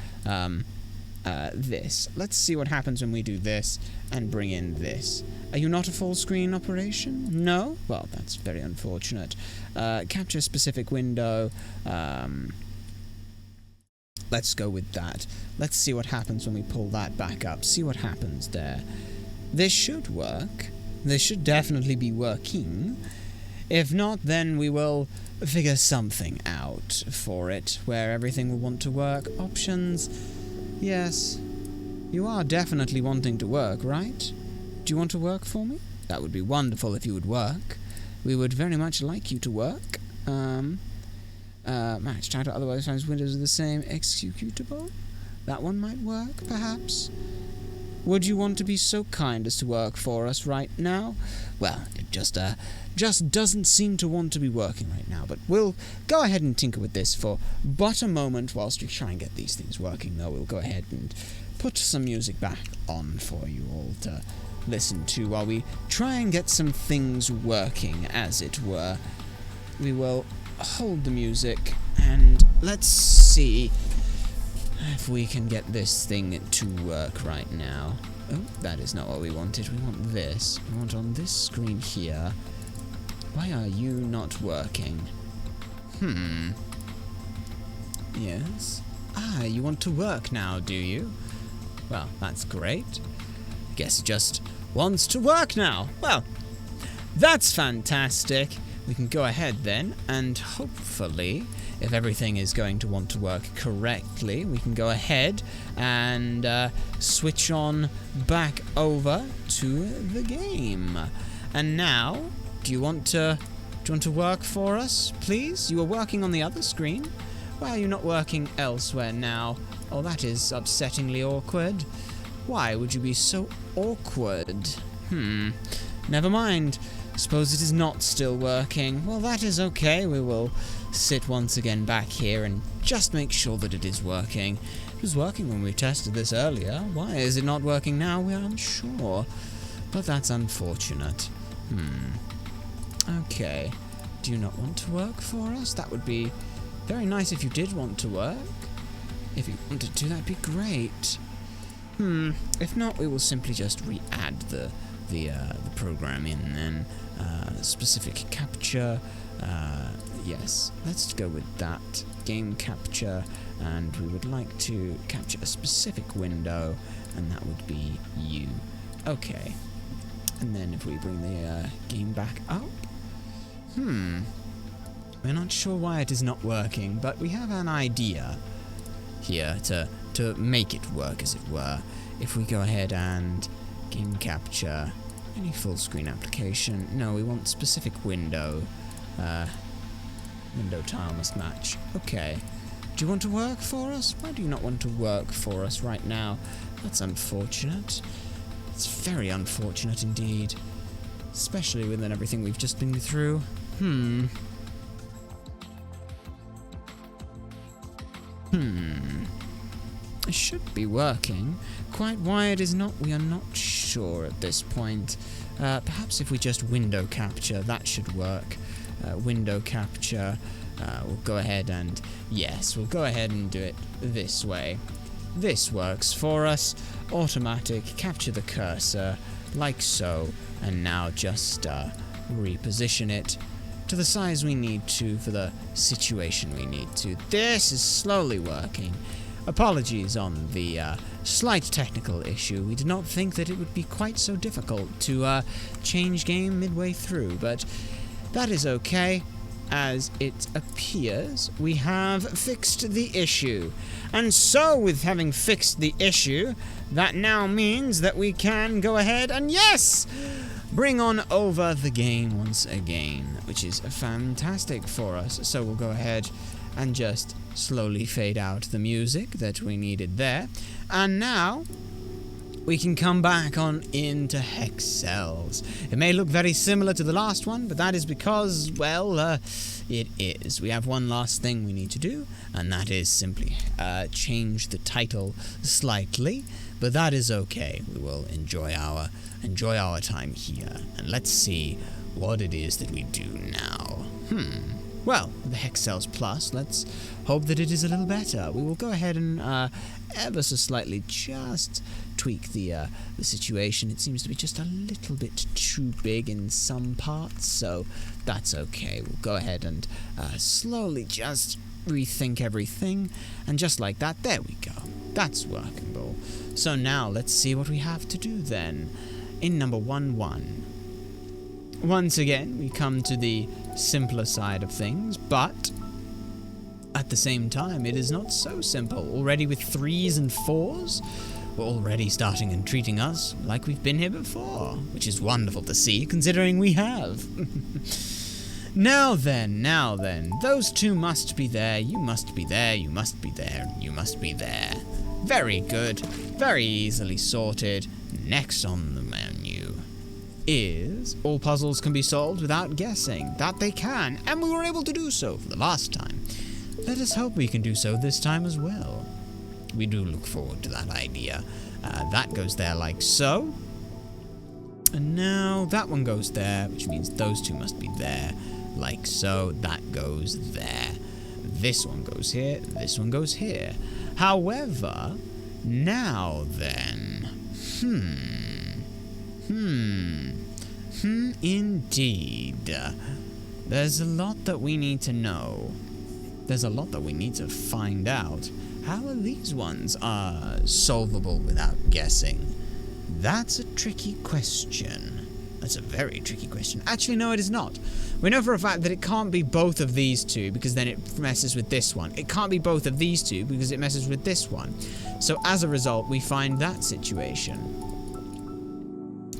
this. Let's see what happens when we do this and bring in this. Are you not a full screen operation? No? Well, that's very unfortunate. Capture specific window. Let's go with that. Let's see what happens when we pull that back up. See what happens there. This should work. This should definitely be working. If not, then we will figure something out for it, where everything will want to work. Options. Yes. You are definitely wanting to work, right? Do you want to work for me? That would be wonderful if you would work. We would very much like you to work. Match title, otherwise times windows are the same. Executable? That one might work, perhaps? Would you want to be so kind as to work for us right now? Well, it just doesn't seem to want to be working right now, but we'll go ahead and tinker with this for but a moment whilst we try and get these things working, though. We'll go ahead and put some music back on for you all to listen to while we try and get some things working, as it were. We will hold the music and let's see if we can get this thing to work right now. Oh, that is not what we wanted. We want this. We want on this screen here. Why are you not working? Yes. Ah, you want to work now, do you? Well, that's great. Guess it just wants to work now. Well, that's fantastic. We can go ahead then, and hopefully, if everything is going to want to work correctly, we can go ahead and switch on back over to the game. And now, do you want to work for us, please? You were working on the other screen. Why are you not working elsewhere now? Oh, that is upsettingly awkward. Why would you be so awkward? Never mind. Suppose it is not still working. Well, that is okay. We will sit once again back here and just make sure that it is working. It was working when we tested this earlier. Why is it not working now? We are unsure. But that's unfortunate. Okay. Do you not want to work for us? That would be very nice if you did want to work. If you wanted to, that'd be great. If not, we will simply just re-add the program in then. Specific capture. Yes, let's go with that. Game capture, and we would like to capture a specific window, and that would be you. Okay. And then if we bring the game back up. We're not sure why it is not working, but we have an idea here to make it work, as it were. If we go ahead and game capture any full screen application. No, we want specific window. Window tile must match. Okay. Do you want to work for us? Why do you not want to work for us right now? That's unfortunate. It's very unfortunate indeed. Especially within everything we've just been through. It should be working. Quite why it is not, we are not sure at this point. Perhaps if we just window capture, that should work. Window capture. We'll go ahead and, yes, we'll go ahead and do it this way. This works for us. Automatic, capture the cursor, like so, and now just reposition it to the size we need to for the situation we need to. This is slowly working. Apologies on the slight technical issue. We did not think that it would be quite so difficult to change game midway through, but that is okay. As it appears, we have fixed the issue. And so, with having fixed the issue, that now means that we can go ahead and, yes, bring on over the game once again, which is fantastic for us. So we'll go ahead and just slowly fade out the music that we needed there. And now we can come back on into Hexcells. It may look very similar to the last one, but that is because, well, it is. We have one last thing we need to do, and that is simply change the title slightly, but that is okay. We will enjoy our time here, and let's see what it is that we do now. Well, the Hexcells Plus, let's hope that it is a little better. We will go ahead and ever so slightly just tweak the situation. It seems to be just a little bit too big in some parts, so that's okay. We'll go ahead and slowly just rethink everything, and just like that, there we go. That's workable. So now let's see what we have to do then. In number 1-1. Once again, we come to the simpler side of things, but at the same time, it is not so simple. Already with 3s and 4s, we're already starting and treating us like we've been here before, which is wonderful to see, considering we have. Now then, those two must be there, you must be there, you must be there, and you must be there. Very good, very easily sorted. Next on the menu is all puzzles can be solved without guessing. That they can, and we were able to do so for the last time. Let us hope we can do so this time as well. We do look forward to that idea. That goes there like so. And now that one goes there, which means those two must be there, like so. That goes there. This one goes here, this one goes here. However, now then, indeed. There's a lot that we need to know. There's a lot that we need to find out. How are these ones solvable without guessing? That's a tricky question. That's a very tricky question. Actually, no, it is not. We know for a fact that it can't be both of these two, because then it messes with this one. It can't be both of these two, because it messes with this one. So as a result, we find that situation,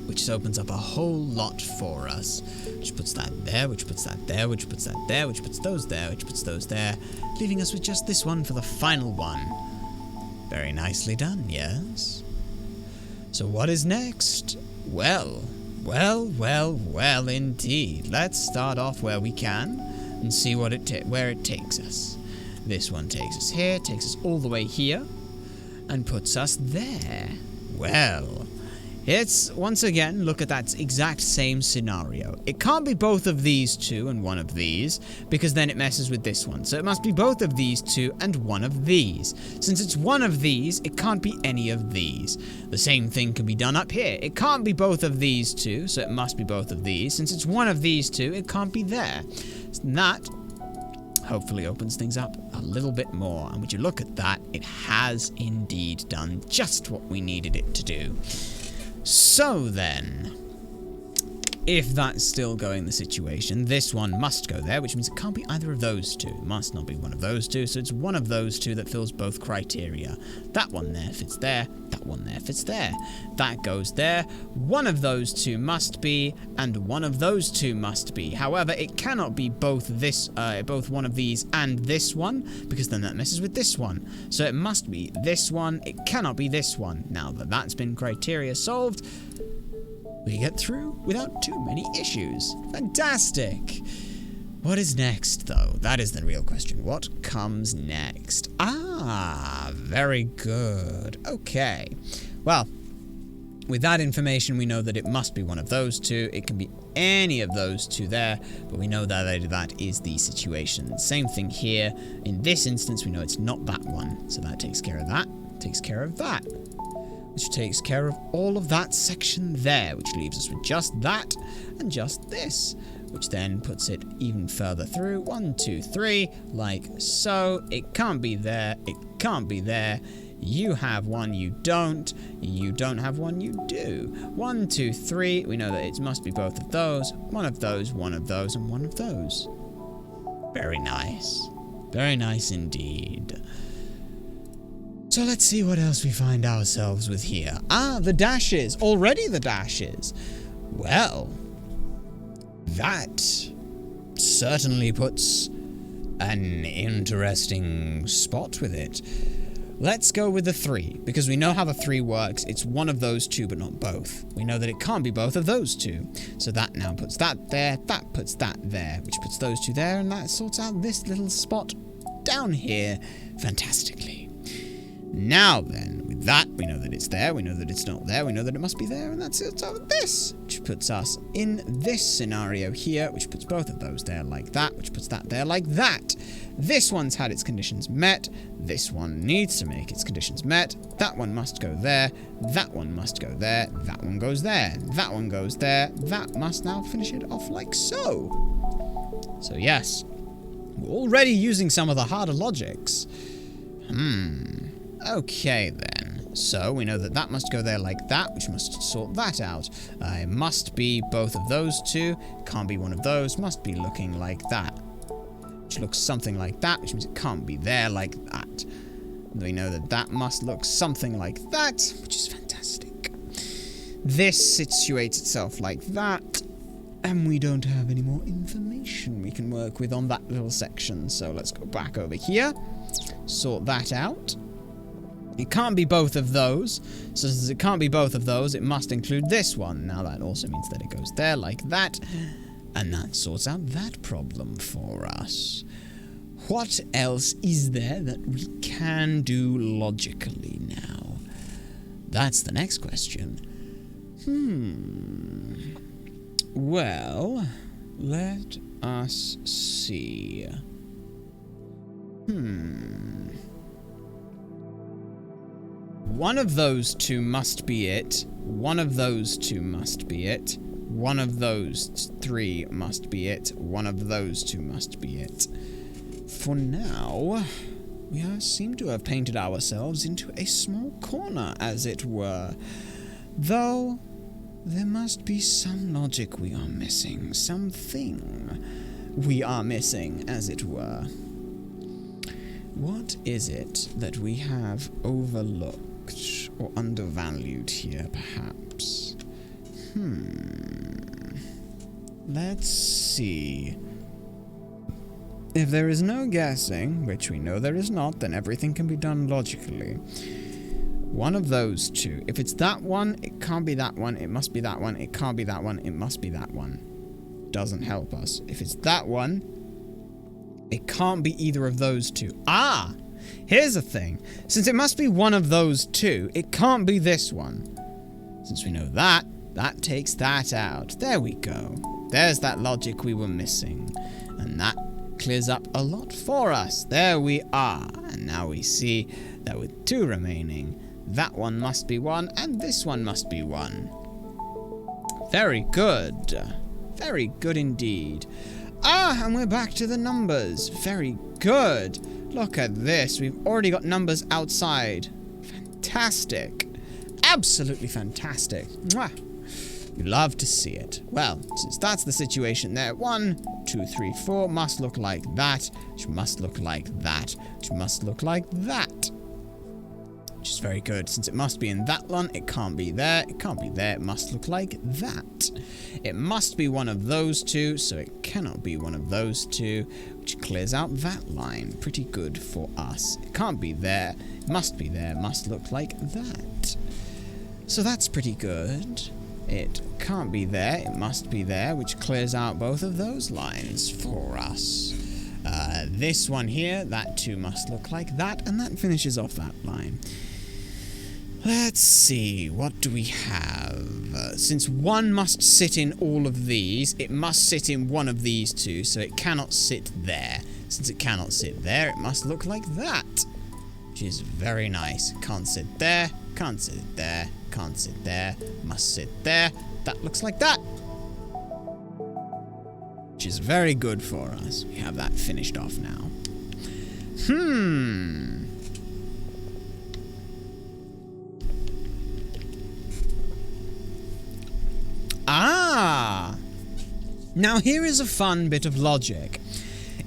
which opens up a whole lot for us. Which puts that there, which puts that there, which puts that there, which puts those there, which puts those there, leaving us with just this one for the final one. Very nicely done, yes? So what is next? Well, indeed. Let's start off where we can and see what where it takes us. This one takes us here, takes us all the way here, and puts us there. Well, it's, once again, look at that exact same scenario. It can't be both of these two and one of these, because then it messes with this one. So it must be both of these two and one of these. Since it's one of these, it can't be any of these. The same thing can be done up here. It can't be both of these two, so it must be both of these. Since it's one of these two, it can't be there. And that hopefully opens things up a little bit more. And would you look at that, it has indeed done just what we needed it to do. So then, if that's still going the situation, this one must go there, which means it can't be either of those two. It must not be one of those two, so it's one of those two that fills both criteria. That one there fits there, that one there fits there. That goes there. One of those two must be, and one of those two must be. However, it cannot be both one of these and this one, because then that messes with this one. So it must be this one, it cannot be this one. Now that that's been criteria solved, we get through without too many issues. Fantastic! What is next, though? That is the real question. What comes next? Ah, very good. Okay. Well, with that information, we know that it must be one of those two. It can be any of those two there, but we know that that is the situation. Same thing here. In this instance, we know it's not that one. So that takes care of that. Takes care of that. Which takes care of all of that section there, which leaves us with just that and just this, which then puts it even further through. 1, 2, 3, like so. It can't be there. It can't be there. You have one, you don't. You don't have one, you do. 1, 2, 3. We know that it must be both of those. One of those, one of those, and one of those. Very nice. Very nice indeed. So let's see what else we find ourselves with here. Ah, the dashes. Already the dashes. Well, that certainly puts an interesting spot with it. Let's go with the 3, because we know how the 3 works. It's one of those two, but not both. We know that it can't be both of those two. So that now puts that there, that puts that there, which puts those two there, and that sorts out this little spot down here fantastically. Now then, with that, we know that it's there, we know that it's not there, we know that it must be there, and that's it over this, which puts us in this scenario here, which puts both of those there like that, which puts that there like that. This one's had its conditions met, this one needs to make its conditions met, that one must go there, that one must go there, that one goes there, that one goes there, that must now finish it off like so. So yes, we're already using some of the harder logics. Okay then, so we know that that must go there like that, which must sort that out. It must be both of those two, can't be one of those, must be looking like that. Which looks something like that, which means it can't be there like that. And we know that that must look something like that, which is fantastic. This situates itself like that, and we don't have any more information we can work with on that little section. So let's go back over here, sort that out. It can't be both of those, so since it can't be both of those, it must include this one. Now that also means that it goes there like that, and that sorts out that problem for us. what else is there that we can do logically now? That's the next question. Well, let us see. One of those two must be it. One of those two must be it. One of those three must be it. One of those two must be it. For now, we seem to have painted ourselves into a small corner, as it were. Though, there must be some logic we are missing. Something we are missing, as it were. What is it that we have overlooked or undervalued here, perhaps? Let's see. If there is no guessing, which we know there is not, then everything can be done logically. One of those two. If it's that one, it can't be that one. It must be that one. It can't be that one. It must be that one. Doesn't help us. If it's that one, it can't be either of those two. Ah! Here's the thing. Since it must be one of those two, it can't be this one. Since we know that, that takes that out. There we go. There's that logic we were missing. And that clears up a lot for us. There we are. And now we see that with two remaining, that one must be one, and this one must be one. Very good. Very good indeed. Ah, and we're back to the numbers. Very good. Look at this. We've already got numbers outside. Fantastic. Absolutely fantastic. Mwah. You love to see it. Well, since that's the situation there, 1, 2, 3, 4 must look like that, which must look like that, which must look like that. Which is very good. Since it must be in that one, it can't be there, it can't be there, it must look like that. It must be one of those two, so it cannot be one of those two, which clears out that line. Pretty good for us. It can't be there, it must be there, must look like that. So that's pretty good. It can't be there, it must be there, which clears out both of those lines for us. This one here, that too must look like that, and that finishes off that line. Let's see, what do we have? Since one must sit in all of these, it must sit in one of these two, so it cannot sit there. Since it cannot sit there, it must look like that, which is very nice. Can't sit there, can't sit there, can't sit there, must sit there. That looks like that, which is very good for us. We have that finished off now. Ah! Now here is a fun bit of logic.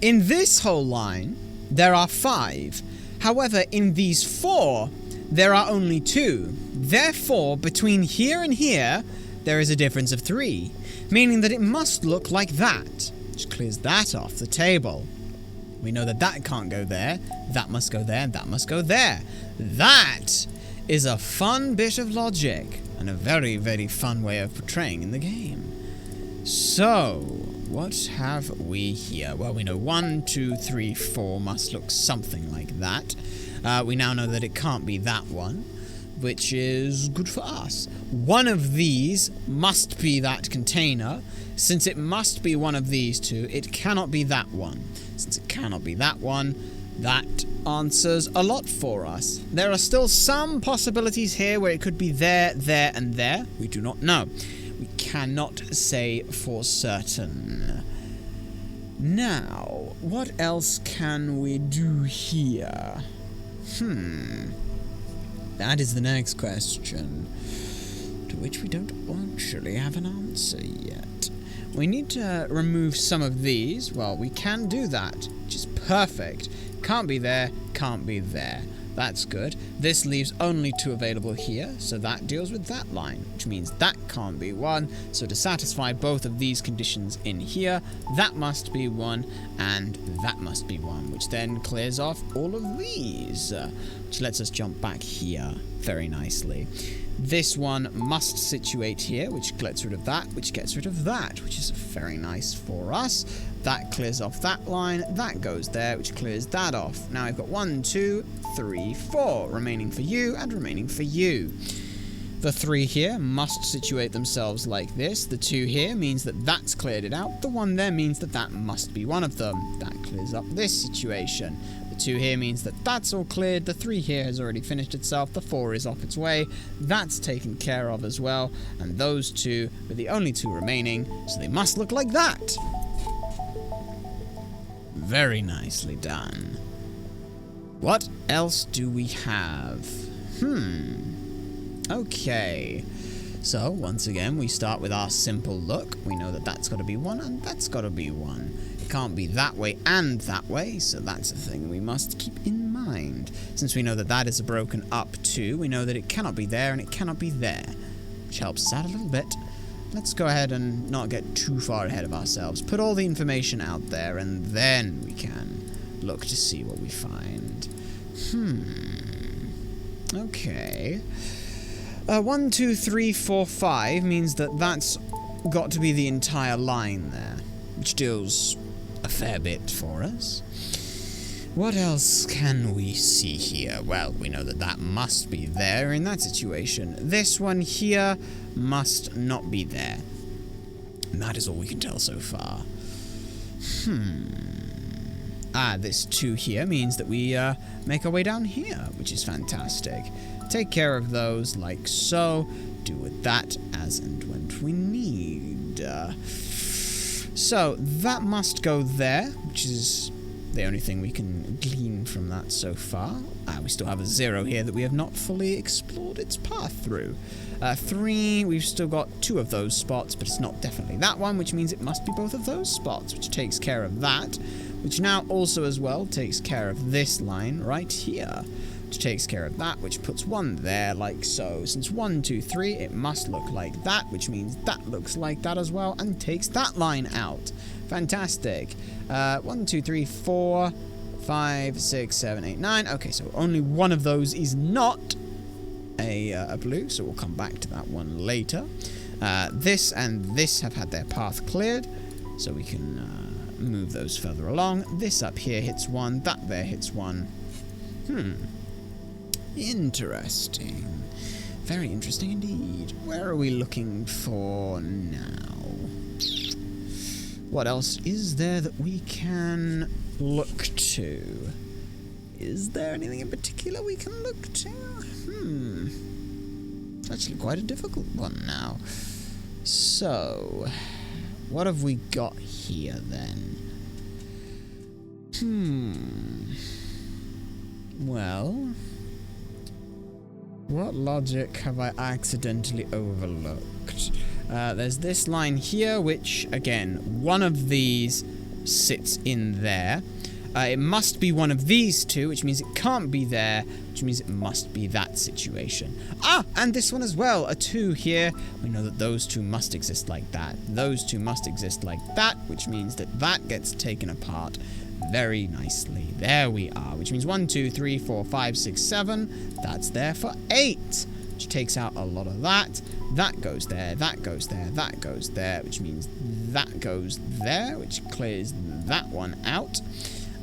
In this whole line, there are 5. However, in these 4, there are only 2. Therefore, between here and here, there is a difference of 3. Meaning that it must look like that, which clears that off the table. We know that that can't go there, that must go there, and that must go there. That is a fun bit of logic, and a very, very fun way of portraying in the game. So, what have we here? Well, we know 1, 2, 3, 4 must look something like that. We now know that it can't be that one, which is good for us. One of these must be that container. Since it must be one of these two, it cannot be that one. Since it cannot be that one, that answers a lot for us. There are still some possibilities here where it could be there, there, and there. We do not know. We cannot say for certain. Now, what else can we do here? That is the next question, to which we don't actually have an answer yet. We need to remove some of these. Well, we can do that, which is perfect. Can't be there, can't be there. That's good. This leaves only 2 available here, so that deals with that line, which means that can't be 1. So to satisfy both of these conditions in here, that must be 1, and that must be 1, which then clears off all of these, which lets us jump back here very nicely. This one must situate here, which gets rid of that, which gets rid of that, which is very nice for us. That clears off that line, that goes there, which clears that off. Now I've got 1, 2, 3, 4 remaining for you and remaining for you. The 3 here must situate themselves like this. The 2 here means that that's cleared it out. The 1 there means that that must be one of them. That clears up this situation. The 2 here means that that's all cleared. The 3 here has already finished itself. The 4 is off its way. That's taken care of as well. And those 2 are the only 2 remaining, so they must look like that. Very nicely done. What else do we have? Okay. So, once again, we start with our simple look. We know that that's got to be 1 and that's got to be 1. It can't be that way and that way, so that's a thing we must keep in mind. Since we know that that is a broken up 2, we know that it cannot be there and it cannot be there, which helps us out a little bit. Let's go ahead and not get too far ahead of ourselves. Put all the information out there, and then we can look to see what we find. Okay. 1, 2, 3, 4, 5 means that that's got to be the entire line there, which deals a fair bit for us. What else can we see here? Well, we know that that must be there in that situation. This one here must not be there. And that is all we can tell so far. This 2 here means that we make our way down here, which is fantastic. Take care of those like so. Do with that as and when we need. So, that must go there, which is the only thing we can glean from that so far. We still have a 0 here that we have not fully explored its path through. 3, we've still got 2 of those spots, but it's not definitely that one, which means it must be both of those spots, which takes care of that, which now also as well takes care of this line right here, which takes care of that, which puts 1 there like so. Since 1, 2, 3, it must look like that, which means that looks like that as well, and takes that line out. Fantastic. 1, 2, 3, 4, 5, 6, 7, 8, 9. Okay, so only one of those is not a blue, so we'll come back to that one later. This and this have had their path cleared, so we can move those further along. This up here hits 1, that there hits 1. Interesting. Very interesting indeed. Where are we looking for now? What else is there that we can look to? Is there anything in particular we can look to? It's actually quite a difficult one now. So, what have we got here then? Well, what logic have I accidentally overlooked? There's this line here, which, again, one of these sits in there. It must be one of these 2, which means it can't be there, which means it must be that situation. And this one as well, a 2 here. We know that those 2 must exist like that. Those 2 must exist like that, which means that that gets taken apart very nicely. There we are, which means 1, 2, 3, 4, 5, 6, 7. That's there for 8, which takes out a lot of that. That goes there, that goes there, that goes there, which means that goes there, which clears that one out.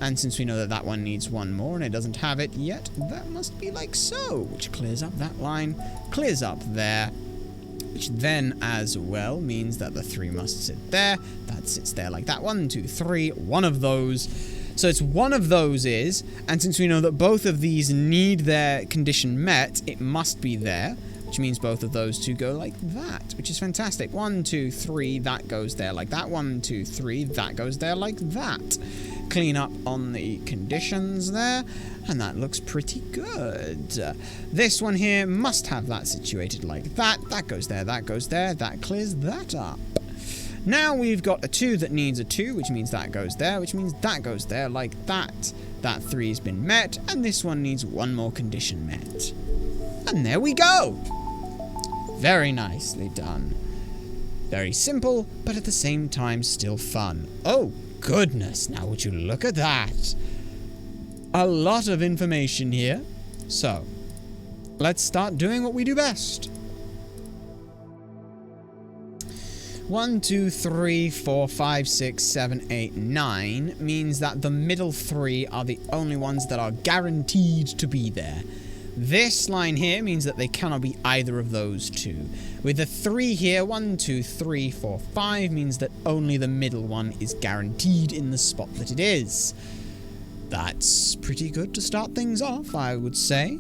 And since we know that that one needs 1 more and it doesn't have it yet, that must be like so, which clears up that line, clears up there, which then as well means that the 3 must sit there. That sits there like that. 1, 2, 3, one of those. So it's one of those is, and since we know that both of these need their condition met, it must be there, which means both of those 2 go like that, which is fantastic. 1, 2, 3, that goes there like that. 1, 2, 3, that goes there like that. Clean up on the conditions there, and that looks pretty good. This one here must have that situated like that. That goes there, that goes there, that clears that up. Now we've got a 2 that needs a 2, which means that goes there, which means that goes there like that. That 3 has been met, and this one needs 1 more condition met. And there we go! Very nicely done. Very simple, but at the same time still fun. Oh, goodness, now would you look at that? A lot of information here. So, let's start doing what we do best. 1, 2, 3, 4, 5, 6, 7, 8, 9 means that the middle 3 are the only ones that are guaranteed to be there. This line here means that they cannot be either of those two. With the 3 here, 1, 2, 3, 4, 5 means that only the middle one is guaranteed in the spot that it is. That's pretty good to start things off, I would say.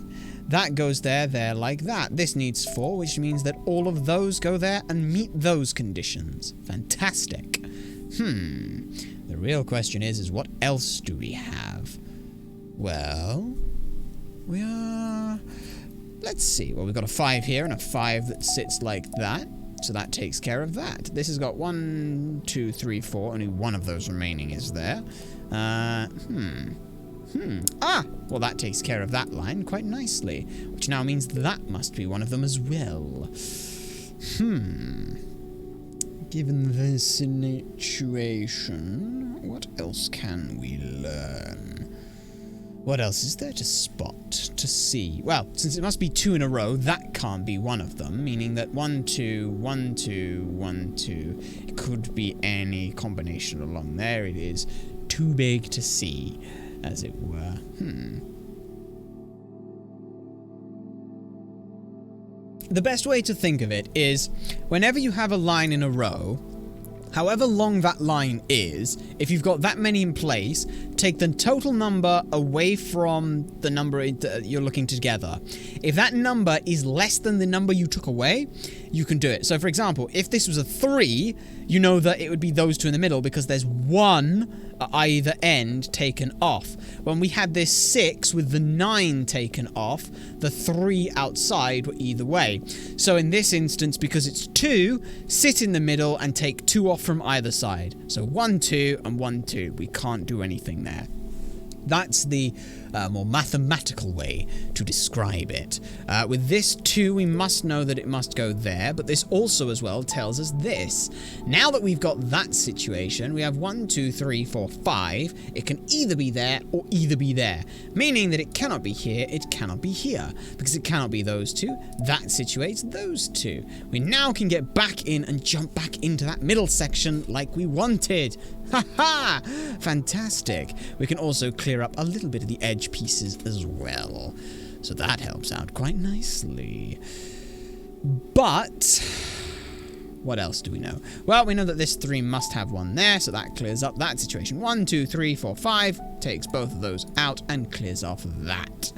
That goes there like that. This needs 4, which means that all of those go there and meet those conditions. Fantastic. The real question is what else do we have? Well, let's see. Well, we've got a 5 here and a 5 that sits like that. So that takes care of that. This has got 1, 2, 3, 4. Only one of those remaining is there. Well, that takes care of that line quite nicely, which now means that must be one of them as well. Given this situation, what else can we learn? What else is there to spot, to see? Well, since it must be 2 in a row, that can't be one of them, meaning that 1, 2, 1, 2, 1, 2. It could be any combination along there. It is too big to see, as it were. The best way to think of it is, whenever you have a line in a row, however long that line is, if you've got that many in place, take the total number away from the number you're looking together. If that number is less than the number you took away, you can do it. So, for example, if this was a 3, you know that it would be those 2 in the middle because there's 1 at either end taken off. When we had this 6 with the 9 taken off, the 3 outside were either way. So in this instance, because it's 2, sit in the middle and take 2 off from either side. So 1, 2, and 1, 2. We can't do anything there. That's the more mathematical way to describe it. With this 2, we must know that it must go there, but this also as well tells us this. Now that we've got that situation, we have 1, 2, 3, 4, 5. It can either be there or either be there, meaning that it cannot be here, it cannot be here, because it cannot be those 2. That situates those 2. We now can get back in and jump back into that middle section like we wanted. Haha! Fantastic. We can also clear up a little bit of the edge pieces as well. So that helps out quite nicely. But what else do we know? Well, we know that this 3 must have 1 there, so that clears up that situation. 1, 2, 3, 4, 5 takes both of those out and clears off that.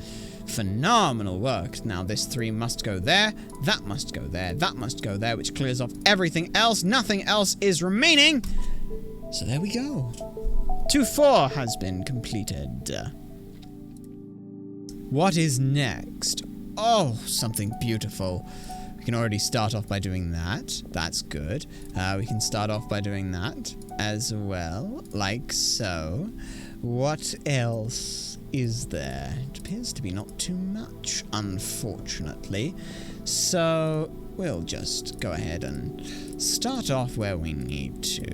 Phenomenal work. Now this 3 must go there, that must go there, that must go there, which clears off everything else. Nothing else is remaining. So there we go. 2, 4 has been completed. What is next? Oh, something beautiful. We can already start off by doing that. That's good. We can start off by doing that as well, like so. What else is there? It appears to be not too much, unfortunately. So we'll just go ahead and start off where we need to.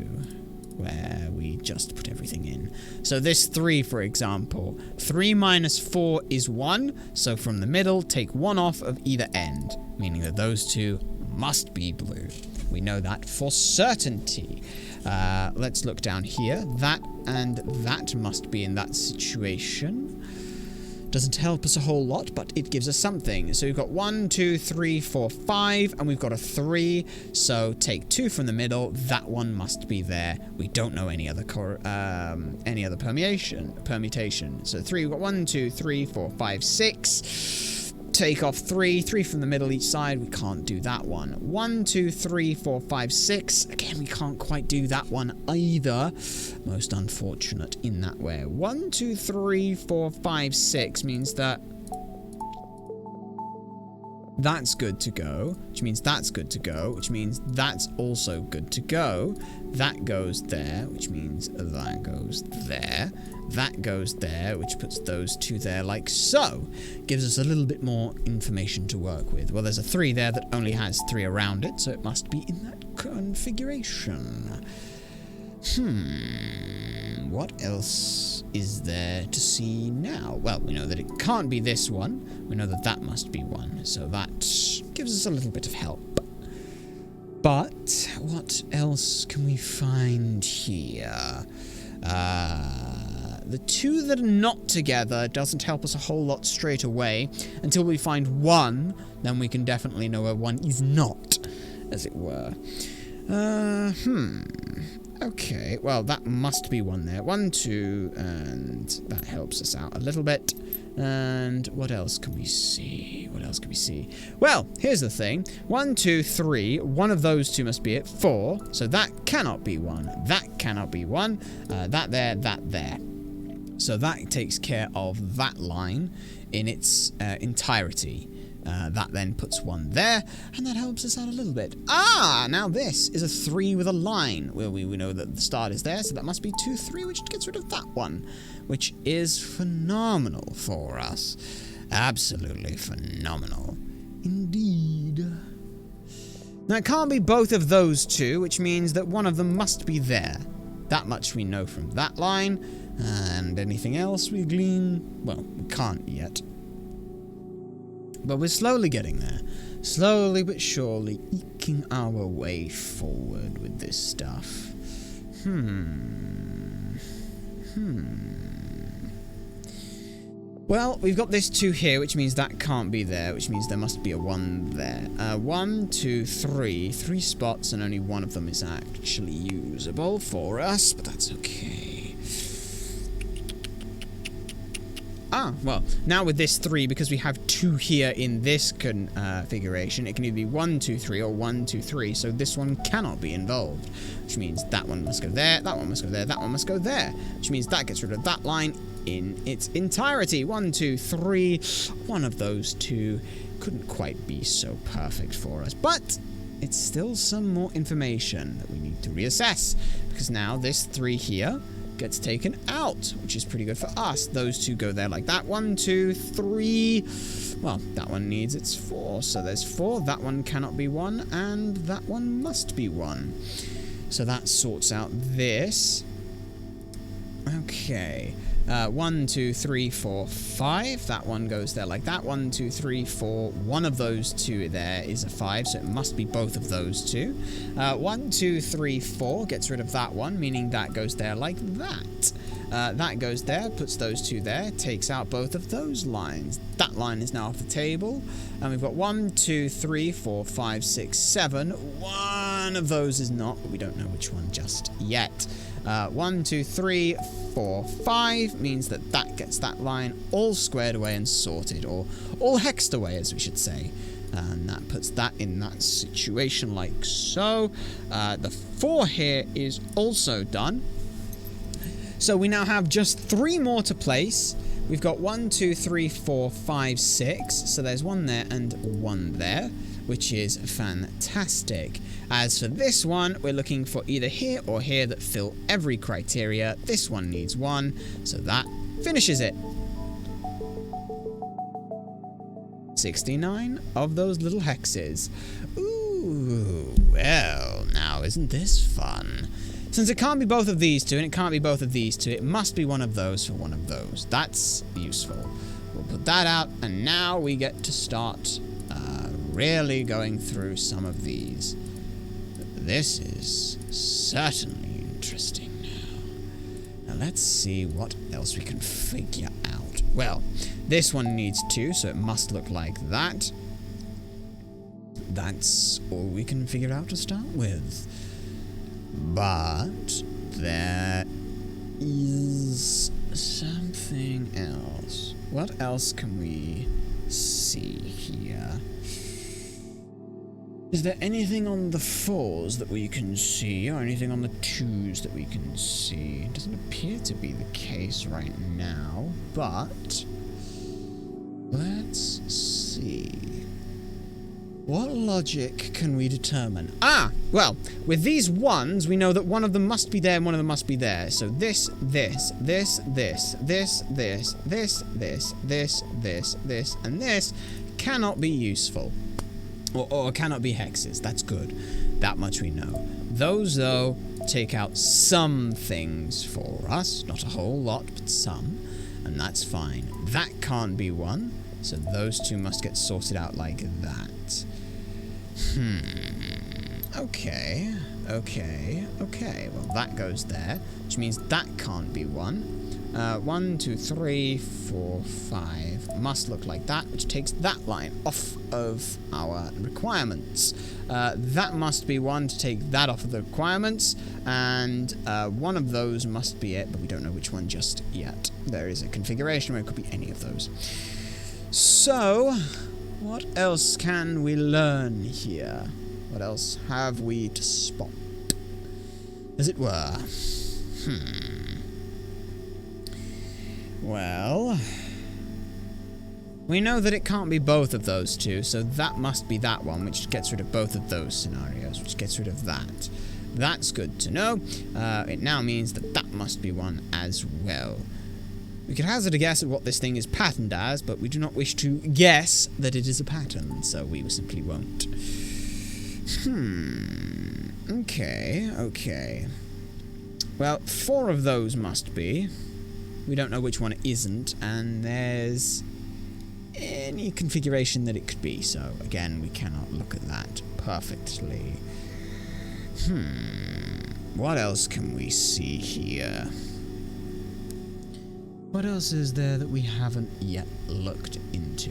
Where we just put everything in. So this 3, for example, 3 minus 4 is 1, so from the middle, take 1 off of either end, meaning that those 2 must be blue. We know that for certainty. Let's look down here. That and that must be in that situation. Doesn't help us a whole lot, but it gives us something. So we've got 1, 2, 3, 4, 5, and we've got a 3. So take 2 from the middle. That one must be there. We don't know any other permutation. So 3, we've got 1, 2, 3, 4, 5, 6. Take off 3 from the middle each side. We can't do that one. 1, 2, 3, 4, 5, 6. Again, we can't quite do that one either. Most unfortunate in that way. 1, 2, 3, 4, 5, 6 means that that's good to go, which means that's good to go, which means that's also good to go. That goes there, which means that goes there. That goes there, which puts those 2 there like so. Gives us a little bit more information to work with. Well, there's a 3 there that only has 3 around it, so it must be in that configuration. What else is there to see now? Well, we know that it can't be this one. We know that that must be 1, so that gives us a little bit of help. But what else can we find here? The 2 that are not together doesn't help us a whole lot straight away. Until we find 1, then we can definitely know where 1 is not, as it were. Okay, well, that must be 1 there. 1, 2, and that helps us out a little bit. And what else can we see? What else can we see? Well, here's the thing. 1, 2, 3. One of those 2 must be it. 4. So that cannot be 1. That cannot be 1. That there, that there. So that takes care of that line in its entirety. That then puts 1 there, and that helps us out a little bit. Ah, now this is a 3 with a line. Well, we know that the start is there, so that must be 2, 3, which gets rid of that one, which is phenomenal for us. Absolutely phenomenal. Indeed. Now, it can't be both of those 2, which means that one of them must be there. That much we know from that line, and anything else we glean, well, we can't yet. But we're slowly getting there. Slowly but surely eking our way forward with this stuff. Well, we've got this 2 here, which means that can't be there, which means there must be a 1 there. 1, 2, 3. 3 spots, and only one of them is actually usable for us, but that's okay. Ah, well, now with this 3, because we have 2 here in this configuration, it can either be 1, 2, 3 or 1, 2, 3, so this one cannot be involved, which means that one must go there, that one must go there, that one must go there, which means that gets rid of that line in its entirety. 1, 2, 3, one of those 2 couldn't quite be so perfect for us, but it's still some more information that we need to reassess, because now this 3 here gets taken out, which is pretty good for us. Those 2 go there like that. 1, 2, 3. Well, that one needs its 4, so there's 4. That one cannot be 1, and that one must be 1. So that sorts out this. Okay. 1, 2, 3, 4, 5. That one goes there like that. 1, 2, 3, 4. One of those 2 there is a 5, so it must be both of those 2. 1, 2, 3, 4 gets rid of that one, meaning that goes there like that. That goes there, puts those 2 there, takes out both of those lines. That line is now off the table. And we've got 1, 2, 3, 4, 5, 6, 7. One of those is not, but we don't know which one just yet. 1, 2, 3, 4, 5 means that that gets that line all squared away and sorted, or all hexed away, as we should say. And that puts that in that situation like so. The 4 here is also done. So we now have just 3 more to place. We've got 1, 2, 3, 4, 5, 6. So there's 1 there and 1 there, which is fantastic. As for this one, we're looking for either here or here that fill every criteria. This one needs 1, so that finishes it. 69 of those little hexes. Ooh, well, now isn't this fun? Since it can't be both of these 2, and it can't be both of these 2, it must be one of those for one of those. That's useful. We'll put that out, and now we get to start really going through some of these. This is certainly interesting now. Now let's see what else we can figure out. Well, this one needs 2, so it must look like that. That's all we can figure out to start with. But there is something else. What else can we see here? Is there anything on the 4s that we can see, or anything on the 2s that we can see? It doesn't appear to be the case right now, but let's see. What logic can we determine? Ah, well, with these 1s, we know that one of them must be there and one of them must be there. So this, and this cannot be useful. Or cannot be hexes. That's good. That much we know. Those, though, take out some things for us. Not a whole lot, but some. And that's fine. That can't be 1. So those two must get sorted out like that. Okay. Well, that goes there, which means that can't be 1. 1, 2, 3, 4, 5 must look like that, which takes that line off of our requirements. That must be 1 to take that off of the requirements, and one of those must be it, but we don't know which one just yet. There is a configuration where it could be any of those. So, what else can we learn here? What else have we to spot, as it were? Well, we know that it can't be both of those two, so that must be that one, which gets rid of both of those scenarios, which gets rid of that. That's good to know. It now means that that must be one as well. We could hazard a guess at what this thing is patterned as, but we do not wish to guess that it is a pattern, so we simply won't. Okay. Well, 4 of those must be. We don't know which one it isn't, and there's any configuration that it could be, so again, we cannot look at that perfectly. What else can we see here? What else is there that we haven't yet looked into?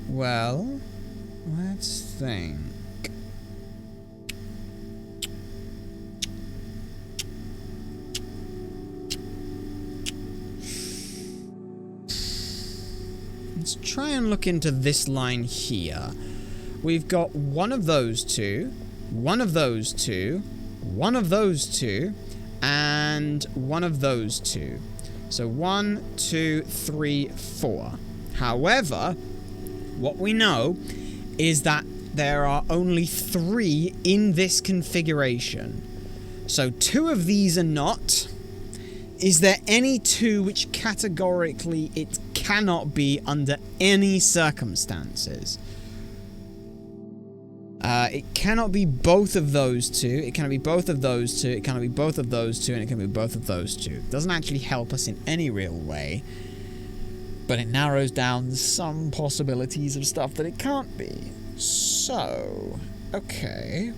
Well, let's think. Let's try and look into this line here. We've got one of those two, one of those two, one of those two, and one of those two. So 1, 2, 3, 4. However, what we know is that there are only 3 in this configuration. So 2 of these are not. Is there any 2 which categorically it cannot be under any circumstances? It cannot be both of those 2. It cannot be both of those 2. It cannot be both of those 2. And it can be both of those 2. It doesn't actually help us in any real way. But it narrows down some possibilities of stuff that it can't be. So, okay.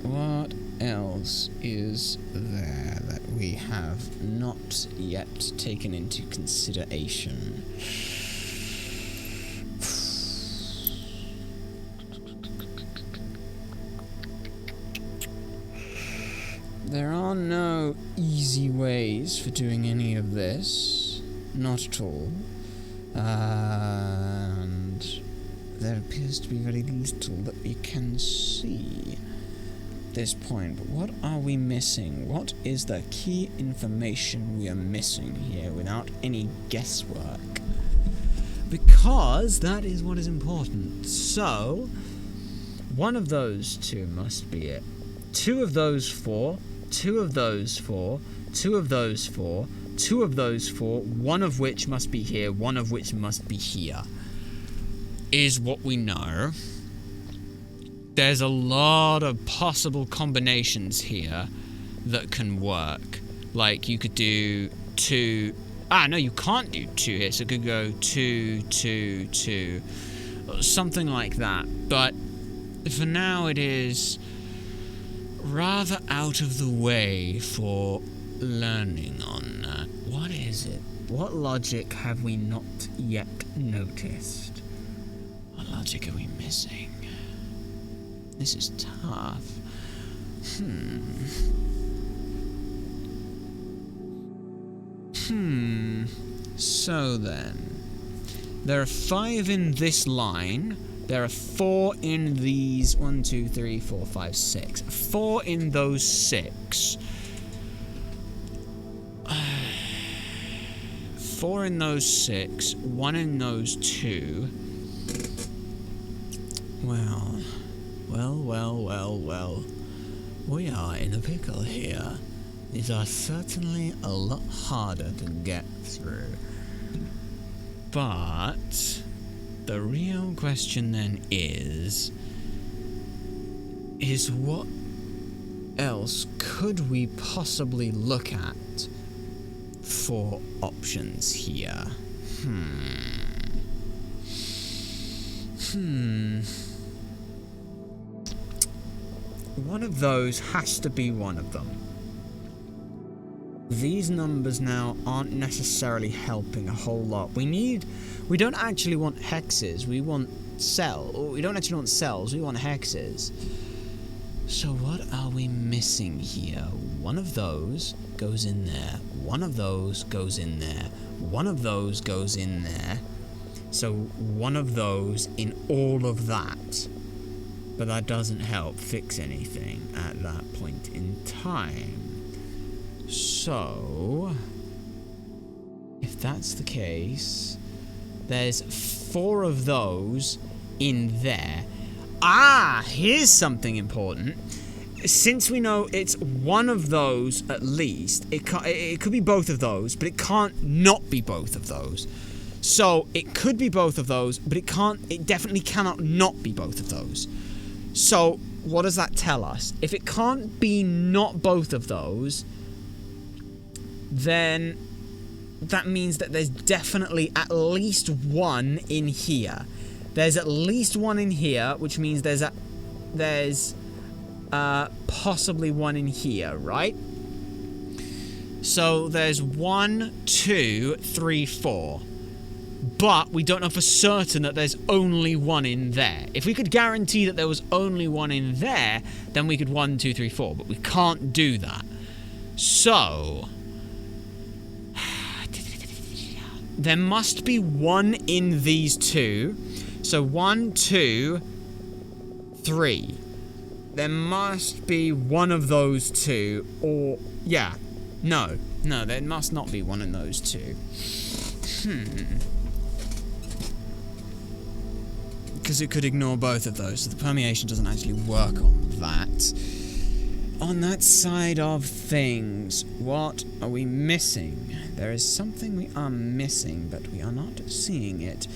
What else is there that we have not yet taken into consideration? There are no easy ways for doing any of this. Not at all. And there appears to be very little that we can see at this point. But what are we missing? What is the key information we are missing here without any guesswork? Because that is what is important. So, one of those 2 must be it. 2 of those 4, 2 of those 4, 2 of those 4, 2 of those 4, one of which must be here, one of which must be here, is what we know. There's a lot of possible combinations here that can work. Like, you could do 2... no, you can't do 2 here, so it could go 2, 2, 2, something like that. But for now, it is rather out of the way for learning on that. What is it? What logic have we not yet noticed? What logic are we missing? This is tough. So then, there are 5 in this line. There are 4 in these. 1, 2, 3, 4, 5, 6. 4 in those 6. 4 in those 6. 1 in those 2. Well. We are in a pickle here. These are certainly a lot harder to get through. But The real question then is what else could we possibly look at for options here? One of those has to be one of them. These numbers now aren't necessarily helping a whole lot. We don't actually want hexes, we want we don't actually want cells, we want hexes. So what are we missing here? One of those goes in there, one of those goes in there, one of those goes in there. So one of those in all of that. But that doesn't help fix anything at that point in time. So, if that's the case, there's 4 of those in there. Here's something important. Since we know it's one of those at least, it could be both of those, but it can't not be both of those. So, it could be both of those, but it definitely cannot not be both of those. So, what does that tell us? If it can't be not both of those, then that means that there's definitely at least one in here. There's at least one in here, which means there's possibly one in here, right? So there's 1, 2, 3, 4. But we don't know for certain that there's only one in there. If we could guarantee that there was only one in there, then we could 1, 2, 3, 4. But we can't do that. So there must be one in these 2. So 1, 2, 3. There must be one of those 2. Or, yeah. No, there must not be one in those 2. Because it could ignore both of those, so the permeation doesn't actually work on that. On that side of things, what are we missing? There is something we are missing, but we are not seeing it.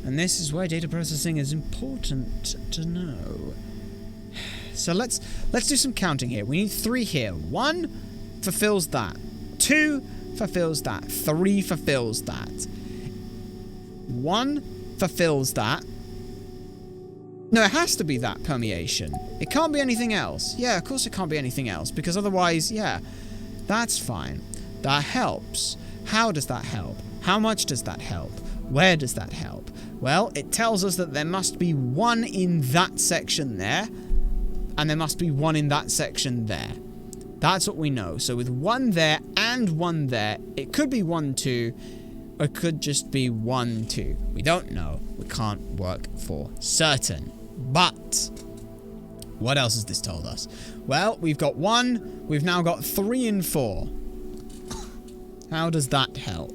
And this is why data processing is important to know. So let's do some counting here. We need 3 here. 1 fulfills that. 2 fulfills that. 3 fulfills that. 1 fulfills that. No, it has to be that permeation. It can't be anything else. Yeah, of course it can't be anything else, because otherwise, yeah, that's fine. That helps. How does that help? How much does that help? Where does that help? Well, it tells us that there must be one in that section there, and there must be one in that section there. That's what we know. So with 1 there and 1 there, it could be 1, 2, or it could just be 1, 2. We don't know. We can't work for certain. But what else has this told us? Well, we've got 1. We've now got 3 and 4. How does that help?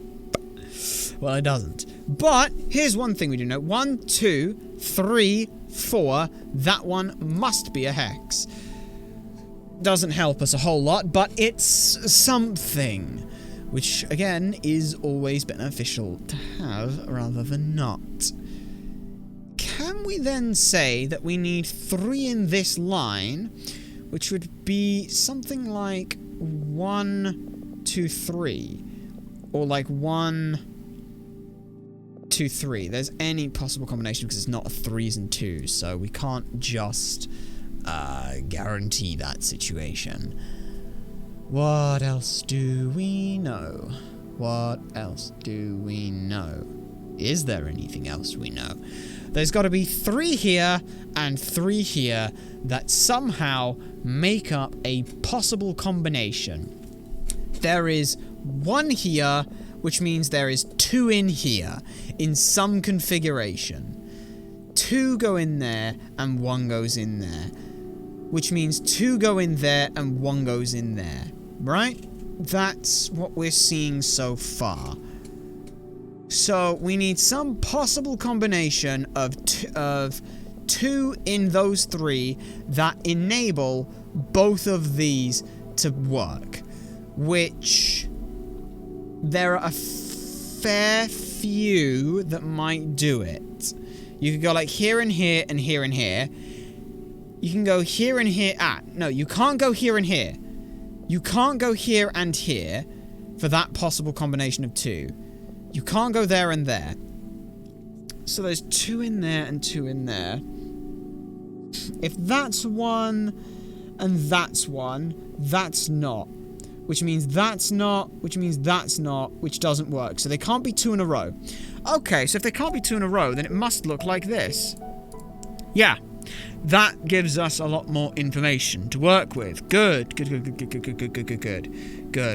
Well, it doesn't. But here's one thing we do know. 1, 2, 3, 4. That one must be a hex. Doesn't help us a whole lot, but it's something. Which, again, is always beneficial to have rather than not. Can we then say that we need 3 in this line, which would be something like 1, 2, 3, or like 1, 2, 3. There's any possible combination because it's not a 3s and 2s, so we can't just guarantee that situation. What else do we know? What else do we know? Is there anything else we know? There's got to be 3 here and 3 here that somehow make up a possible combination. There is 1 here, which means there is 2 in here, in some configuration. 2 go in there and 1 goes in there, which means 2 go in there and 1 goes in there, right? That's what we're seeing so far. So we need some possible combination of 2 in those 3 that enable both of these to work, which there are a fair few that might do it. You could go like here and here and here and here. You can go here and here. No, you can't go here and here. You can't go here and here for that possible combination of 2. You can't go there and there. So there's 2 in there and 2 in there. If that's 1 and that's 1, that's not. Which means that's not, which means that's not, which doesn't work. So they can't be 2 in a row. Okay, so if they can't be 2 in a row, then it must look like this. Yeah. That gives us a lot more information to work with. Good. Good.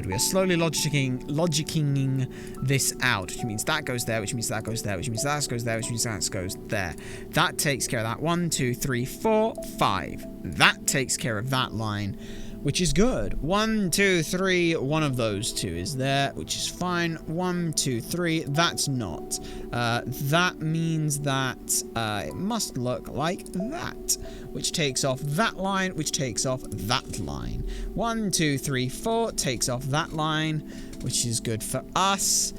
We are slowly logicking this out, which means that goes there, which means that goes there, which means that goes there, which means that goes there. That takes care of that. 1, 2, 3, 4, 5. That takes care of that line, which is good. 1, 2, 3, one of those 2 is there, which is fine. 1, 2, 3, that's not. That means that it must look like that, which takes off that line, which takes off that line. 1, 2, 3, 4 takes off that line, which is good for us.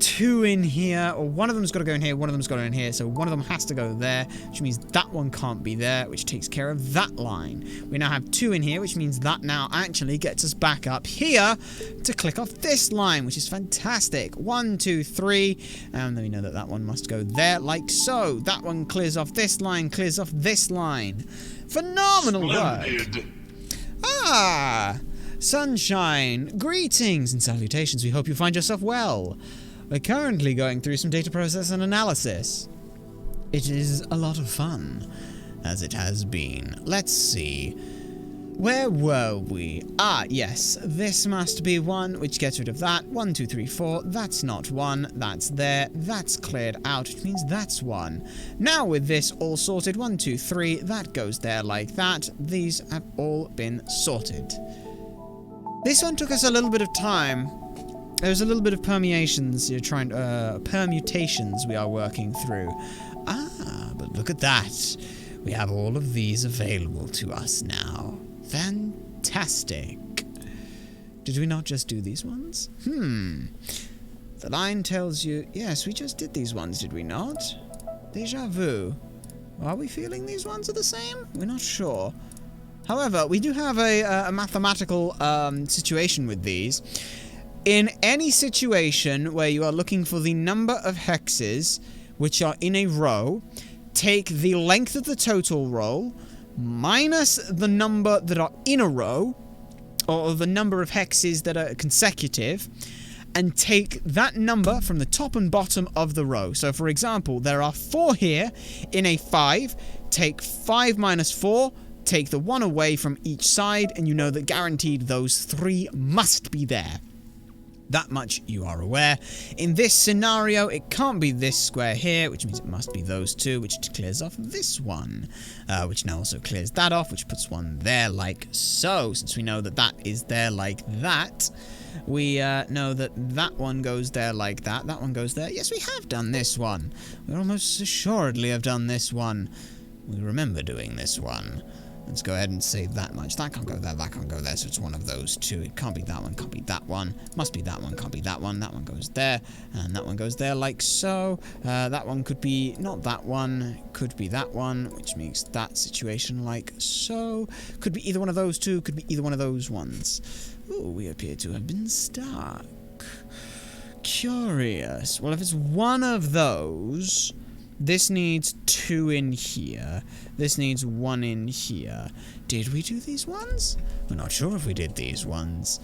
2 in here, or one of them's got to go in here, one of them's got to go in here, so one of them has to go there, which means that one can't be there, which takes care of that line. We now have 2 in here, which means that now actually gets us back up here to click off this line, which is fantastic. 1, 2, 3, and then we know that that one must go there, like so. That one clears off this line, clears off this line. Phenomenal work. Sunshine, greetings and salutations. We hope you find yourself well. We're currently going through some data process and analysis. It is a lot of fun, as it has been. Let's see. Where were we? Yes. This must be 1, which gets rid of that. 1, 2, 3, 4. That's not 1. That's there. That's cleared out, which means that's 1. Now with this all sorted, 1, 2, 3. That goes there like that. These have all been sorted. This one took us a little bit of time. There's a little bit of permutations we are working through. But look at that. We have all of these available to us now. Fantastic. Did we not just do these ones? The line tells you, yes, we just did these ones, did we not? Deja vu. Are we feeling these ones are the same? We're not sure. However, we do have a mathematical situation with these. In any situation where you are looking for the number of hexes which are in a row, take the length of the total row minus the number that are in a row, or the number of hexes that are consecutive, and take that number from the top and bottom of the row. So for example, there are 4 here in a 5. Take 5 minus 4, take the 1 away from each side, and you know that guaranteed those 3 must be there. That much you are aware. In this scenario, it can't be this square here, which means it must be those 2, which clears off this one, which now also clears that off, which puts 1 there like so. Since we know that that is there like that, we know that that one goes there like that, that one goes there. Yes, we have done this one. We almost assuredly have done this one. We remember doing this one. Let's go ahead and save that much. That can't go there, that can't go there, so it's one of those 2. It can't be that one, can't be that one. Must be that one, can't be that one. That one goes there, and that one goes there like so. That one could be not that one, could be that one, which makes that situation like so. Could be either one of those 2, could be either one of those ones. Ooh, we appear to have been stuck. Curious. Well, if it's one of those, this needs 2 in here. This needs 1 in here. Did we do these ones? We're not sure if we did these ones.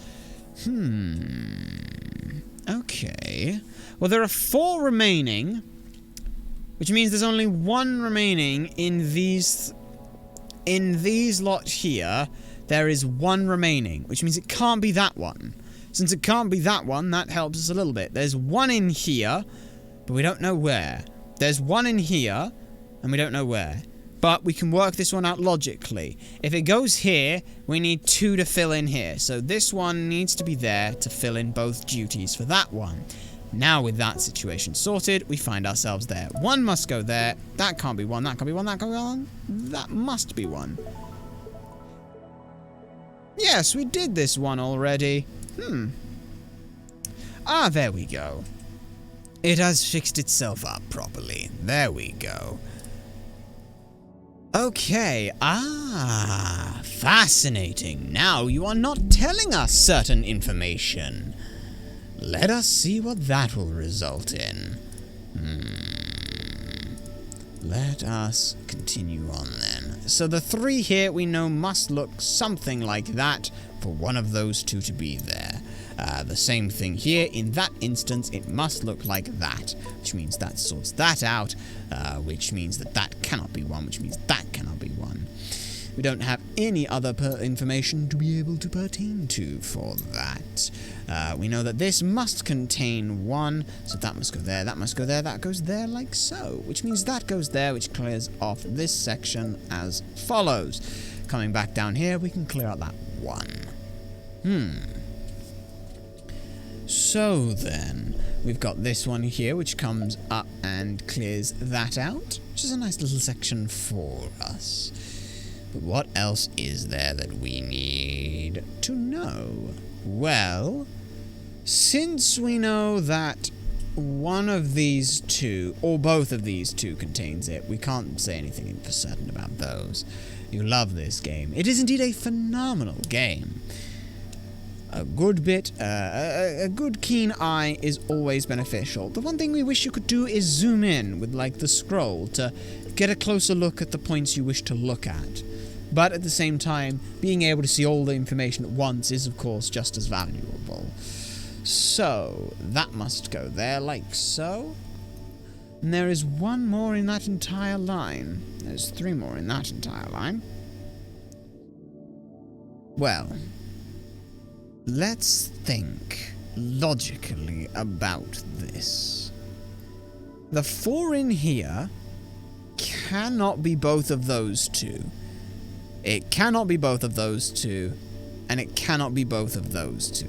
Okay. Well, there are 4 remaining, which means there's only 1 remaining in these lot here. There is 1 remaining, which means it can't be that one. Since it can't be that one, that helps us a little bit. There's 1 in here, but we don't know where. There's 1 in here, and we don't know where. But we can work this one out logically. If it goes here, we need 2 to fill in here. So this one needs to be there to fill in both duties for that one. Now with that situation sorted, we find ourselves there. 1 must go there. That can't be 1. That can't be 1. That can't be 1. That must be 1. Yes, we did this one already. There we go. It has fixed itself up properly. There we go. Okay, fascinating. Now you are not telling us certain information. Let us see what that will result in. Let us continue on then. So the 3 here we know must look something like that for one of those 2 to be there. The same thing here. In that instance, it must look like that, which means that sorts that out, which means that that cannot be 1, which means that cannot be 1. We don't have any other information to be able to pertain to for that. We know that this must contain 1, so that must go there, that must go there, that goes there like so, which means that goes there, which clears off this section as follows. Coming back down here, we can clear out that 1. So then, we've got this one here, which comes up and clears that out, which is a nice little section for us. But what else is there that we need to know? Well, since we know that one of these 2, or both of these 2 contains it, we can't say anything for certain about those. You love this game. It is indeed a phenomenal game. A good keen eye is always beneficial. The one thing we wish you could do is zoom in with, like, the scroll to get a closer look at the points you wish to look at. But at the same time, being able to see all the information at once is, of course, just as valuable. So, that must go there, like so. And there is 1 more in that entire line. There's 3 more in that entire line. Well, let's think logically about this. The 4 in here cannot be both of those 2. It cannot be both of those 2, and it cannot be both of those 2.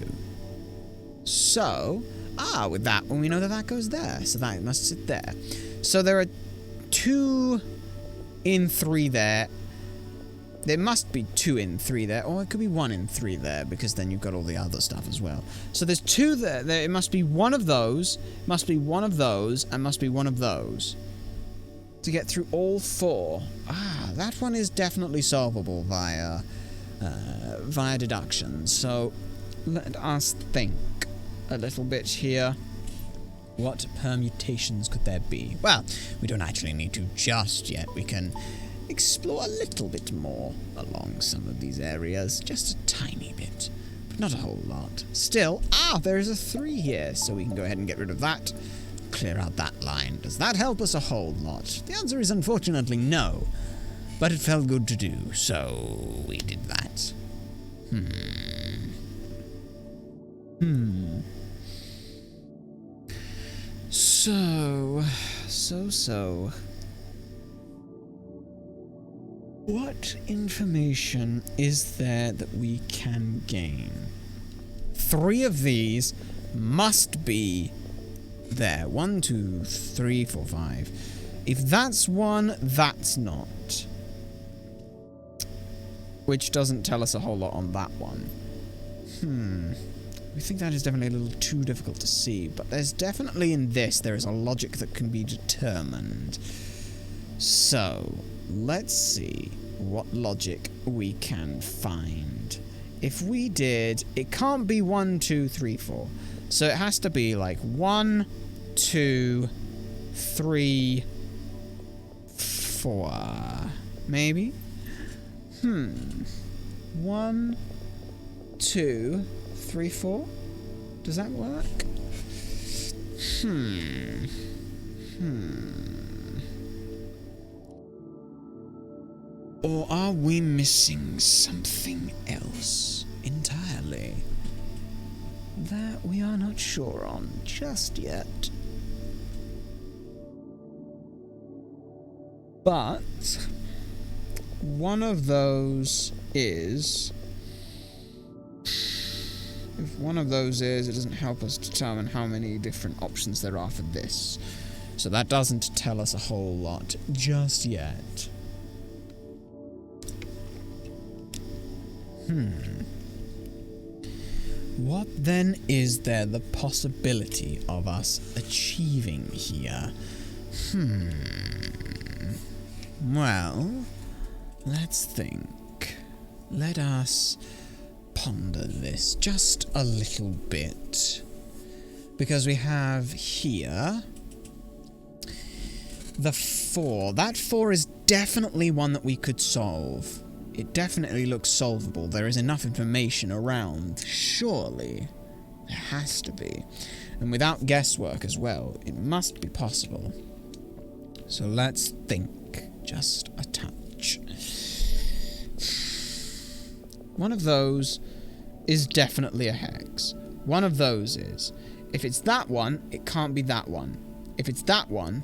So, with that one we know that that goes there, so that must sit there. So there are 2 in 3 there. There must be 2 in 3 there, or it could be 1 in 3 there, because then you've got all the other stuff as well. So there's 2 there. It must be 1 of those, must be 1 of those, and must be 1 of those. To get through all 4. That one is definitely solvable via deduction. So let us think a little bit here. What permutations could there be? Well, we don't actually need to just yet. We can explore a little bit more along some of these areas. Just a tiny bit, but not a whole lot. Still, there is a 3 here, so we can go ahead and get rid of that. Clear out that line. Does that help us a whole lot? The answer is unfortunately no. But it felt good to do, so we did that. So. What information is there that we can gain? 3 of these must be there. 1, 2, 3, 4, 5. If that's 1, that's not. Which doesn't tell us a whole lot on that one. We think that is definitely a little too difficult to see, but there's definitely in this, there is a logic that can be determined. So, let's see what logic we can find. If we did, it can't be 1, 2, 3, 4. So it has to be like 1, 2, 3, 4. Maybe? 1, 2, 3, 4? Does that work? Or are we missing something else entirely? That we are not sure on just yet. But one of those is... If one of those is, it doesn't help us determine how many different options there are for this. So that doesn't tell us a whole lot just yet. What then is there the possibility of us achieving here? Well, Let's think. Let us ponder this just a little bit. Because we have here the 4. That 4 is definitely one that we could solve. It definitely looks solvable. There is enough information around. Surely. There has to be. And without guesswork as well, it must be possible. So let's think. Just a touch. One of those is definitely a hex. One of those is. If it's that one, it can't be that one. If it's that one...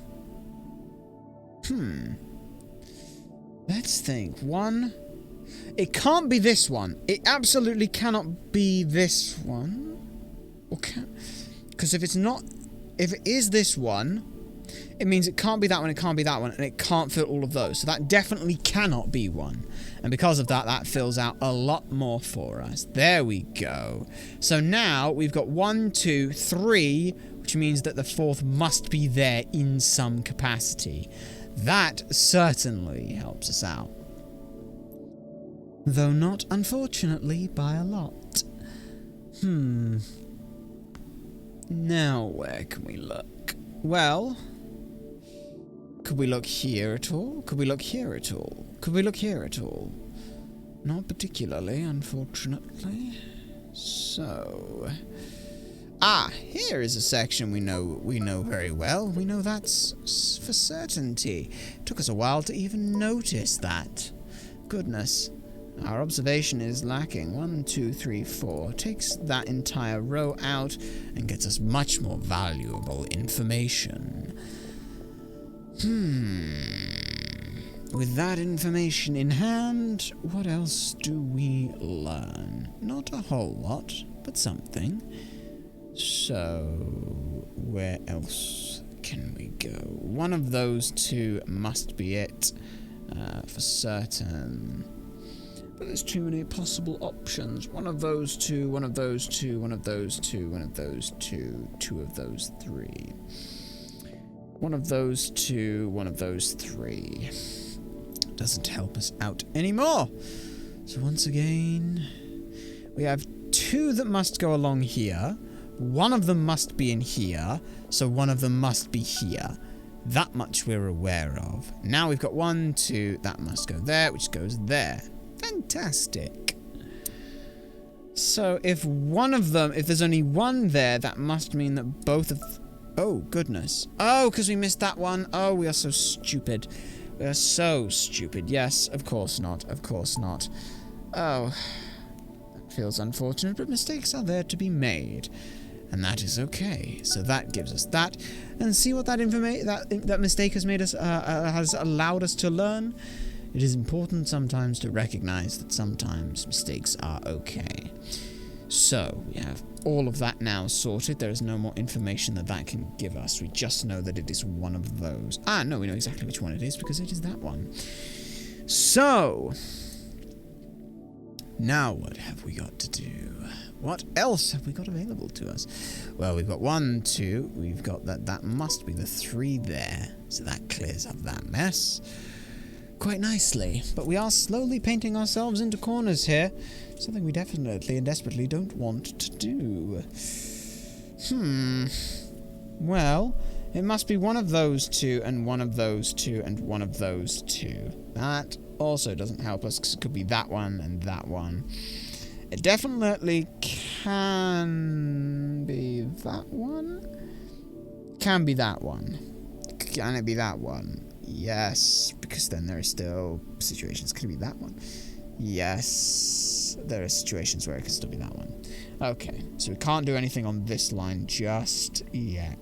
Let's think. One... It can't be this one. It absolutely cannot be this one. Or can... Because if it's not... If it is this one, it means it can't be that one, it can't be that one, and it can't fit all of those. So that definitely cannot be one. And because of that, that fills out a lot more for us. There we go. So now we've got 1, 2, 3, which means that the 4th must be there in some capacity. That certainly helps us out. Though not, unfortunately, by a lot. Now, where can we look? Well, could we look here at all? Could we look here at all? Could we look here at all? Not particularly, unfortunately. So... here is a section we know very well. We know that's for certainty. It took us a while to even notice that. Goodness. Our observation is lacking. 1, 2, 3, 4. Takes that entire row out and gets us much more valuable information. With that information in hand, what else do we learn? Not a whole lot, but something. So, where else can we go? One of those 2 must be it, for certain. But there's too many possible options. One of those 2, one of those 2, one of those 2, one of those 2, 2 of those 3. One of those 2, one of those 3. Doesn't help us out anymore. So once again, we have 2 that must go along here. One of them must be in here, so one of them must be here. That much we're aware of. Now we've got 1, 2, that must go there, which goes there. Fantastic. So if one of them, if there's only one there, that must mean that both of... Oh, goodness. Oh, because we missed that one. Oh, we are so stupid. We are so stupid. Yes, of course not. Of course not. Oh, that feels unfortunate, but mistakes are there to be made. And that is okay. So that gives us that. And see what that that mistake has made us, has allowed us to learn? It is important sometimes to recognize that sometimes mistakes are okay. So, we have all of that now sorted. There is no more information that can give us. We just know that it is one of those. No, we know exactly which one it is because it is that one. So, now what have we got to do? What else have we got available to us? Well, we've got 1, 2. We've got that must be the 3 there. So that clears up that mess quite nicely. But we are slowly painting ourselves into corners here. Something we definitely and desperately don't want to do. Well, it must be one of those 2 and one of those 2 and one of those 2. That also doesn't help us because it could be that one and that one. It definitely can be that one. Can be that one. Can it be that one? Yes, because then there are still situations. Could it be that one? Yes, there are situations where it could still be that one. Okay, so we can't do anything on this line just yet.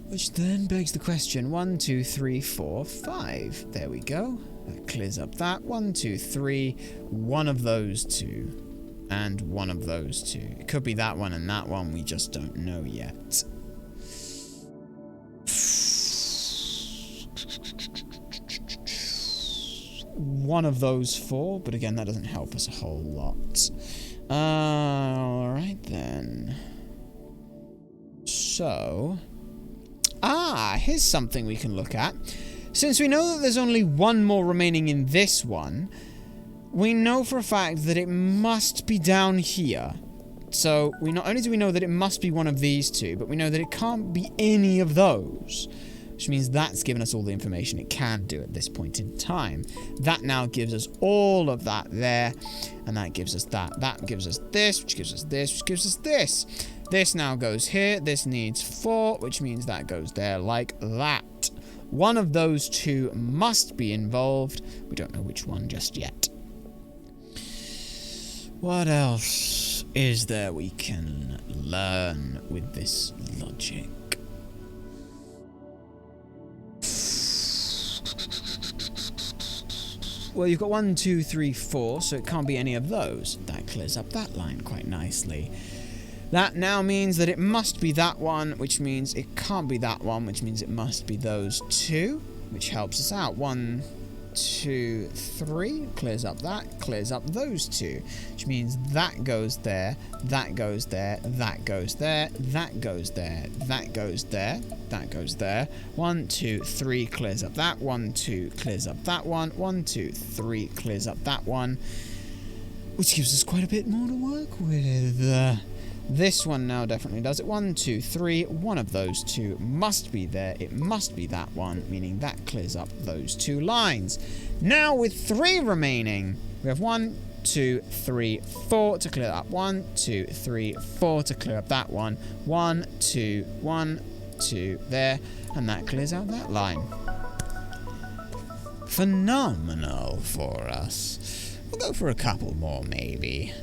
Which then begs the question, 1, 2, 3, 4, 5. There we go. That clears up that. 1, 2, 3. One of those 2. And one of those 2. It could be that one and that one. We just don't know yet. One of those 4. But again, that doesn't help us a whole lot. Alright then. So... here's something we can look at. Since we know that there's only one more remaining in this one, we know for a fact that it must be down here. So, not only do we know that it must be one of these two, but we know that it can't be any of those. Which means that's given us all the information it can do at this point in time. That now gives us all of that there, and that gives us that. That gives us this, which gives us this, which gives us this. This now goes here. This needs 4, which means that goes there like that. One of those two must be involved. We don't know which one just yet. What else is there we can learn with this logic? Well, you've got 1, 2, 3, 4, so it can't be any of those. That clears up that line quite nicely. That now means that it must be that one, which means it can't be that one, which means it must be those two, which helps us out. 1, 2, 3, clears up that, clears up those two, which means that goes there, that goes there, that goes there, that goes there, that goes there, that goes there. 1, 2, 3 clears up that, 1, 2 clears up that one, 1, 2, 3 clears up that one, which gives us quite a bit more to work with. This one now definitely does it. 1, 2, 3. One of those two must be there. It must be that one, meaning that clears up those two lines. Now with 3 remaining, we have 1, 2, 3, 4 to clear up 1, 2, 3, 4 to clear up that one. 1, 2, 1, 2 there, and that clears out that line. Phenomenal for us. We'll go for a couple more, maybe.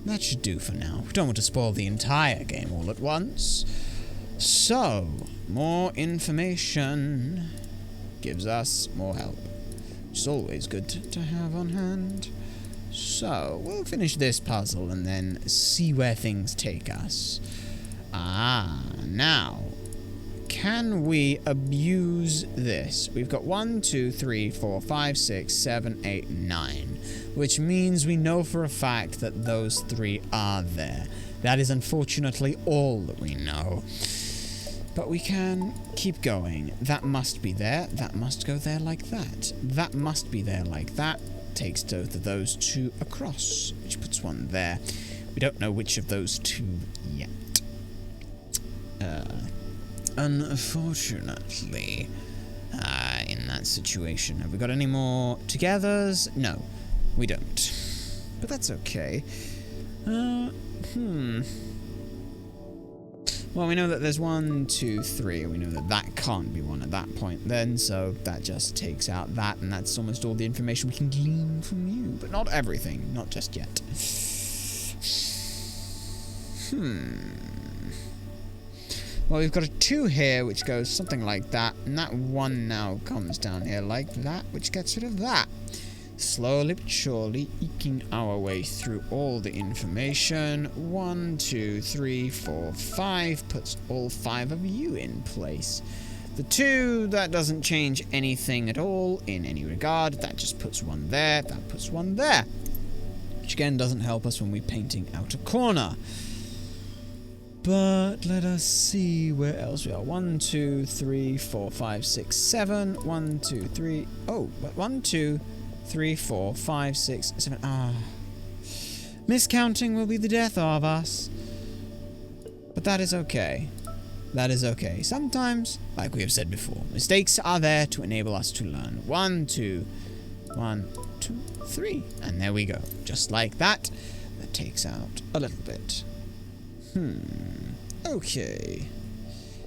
That should do for now. We don't want to spoil the entire game all at once. So, more information gives us more help. Which is always good to have on hand. So, we'll finish this puzzle and then see where things take us. Now, can we abuse this? We've got 1, 2, 3, 4, 5, 6, 7, 8, 9. Which means we know for a fact that those 3 are there. That is unfortunately all that we know. But we can keep going. That must be there. That must go there like that. That must be there like that. Takes both of those 2 across, which puts 1 there. We don't know which of those 2 yet. Unfortunately, in that situation. Have we got any more togethers? No. We don't. But that's okay. Well, we know that there's 1, 2, 3. We know that that can't be one at that point then, so that just takes out that, and that's almost all the information we can glean from you. But not everything. Not just yet. Well, we've got a 2 here, which goes something like that, and that 1 now comes down here like that, which gets rid of that. Slowly but surely eking our way through all the information. 1, 2, 3, 4, 5 puts all 5 of you in place. The 2, that doesn't change anything at all in any regard. That just puts 1 there, that puts 1 there. Which again doesn't help us when we're painting out a corner. But let us see where else we are. 1, 2, 3, 4, 5, 6, 7. 1, 2, 3. Oh, but 1, 2, 3, 4, 5, 6, 7. Miscounting will be the death of us. But that is okay. That is okay. Sometimes, like we have said before, mistakes are there to enable us to learn. 1, 2, 1, 2, 3. And there we go. Just like that. That takes out a little bit. Okay.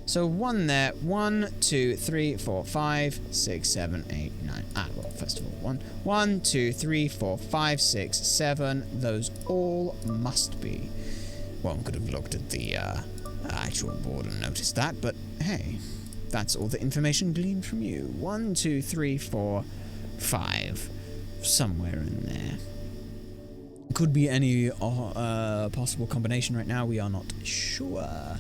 So 1 there. 1, 2, 3, 4, 5, 6, 7, 8, 9. Well, first of all, 1, 2, 3, 4, 5, 6, 7. Those all must be. One could have looked at the actual board and noticed that, but hey, that's all the information gleaned from you. 1, 2, 3, 4, 5. Somewhere in there. Could be any possible combination right now. We are not sure.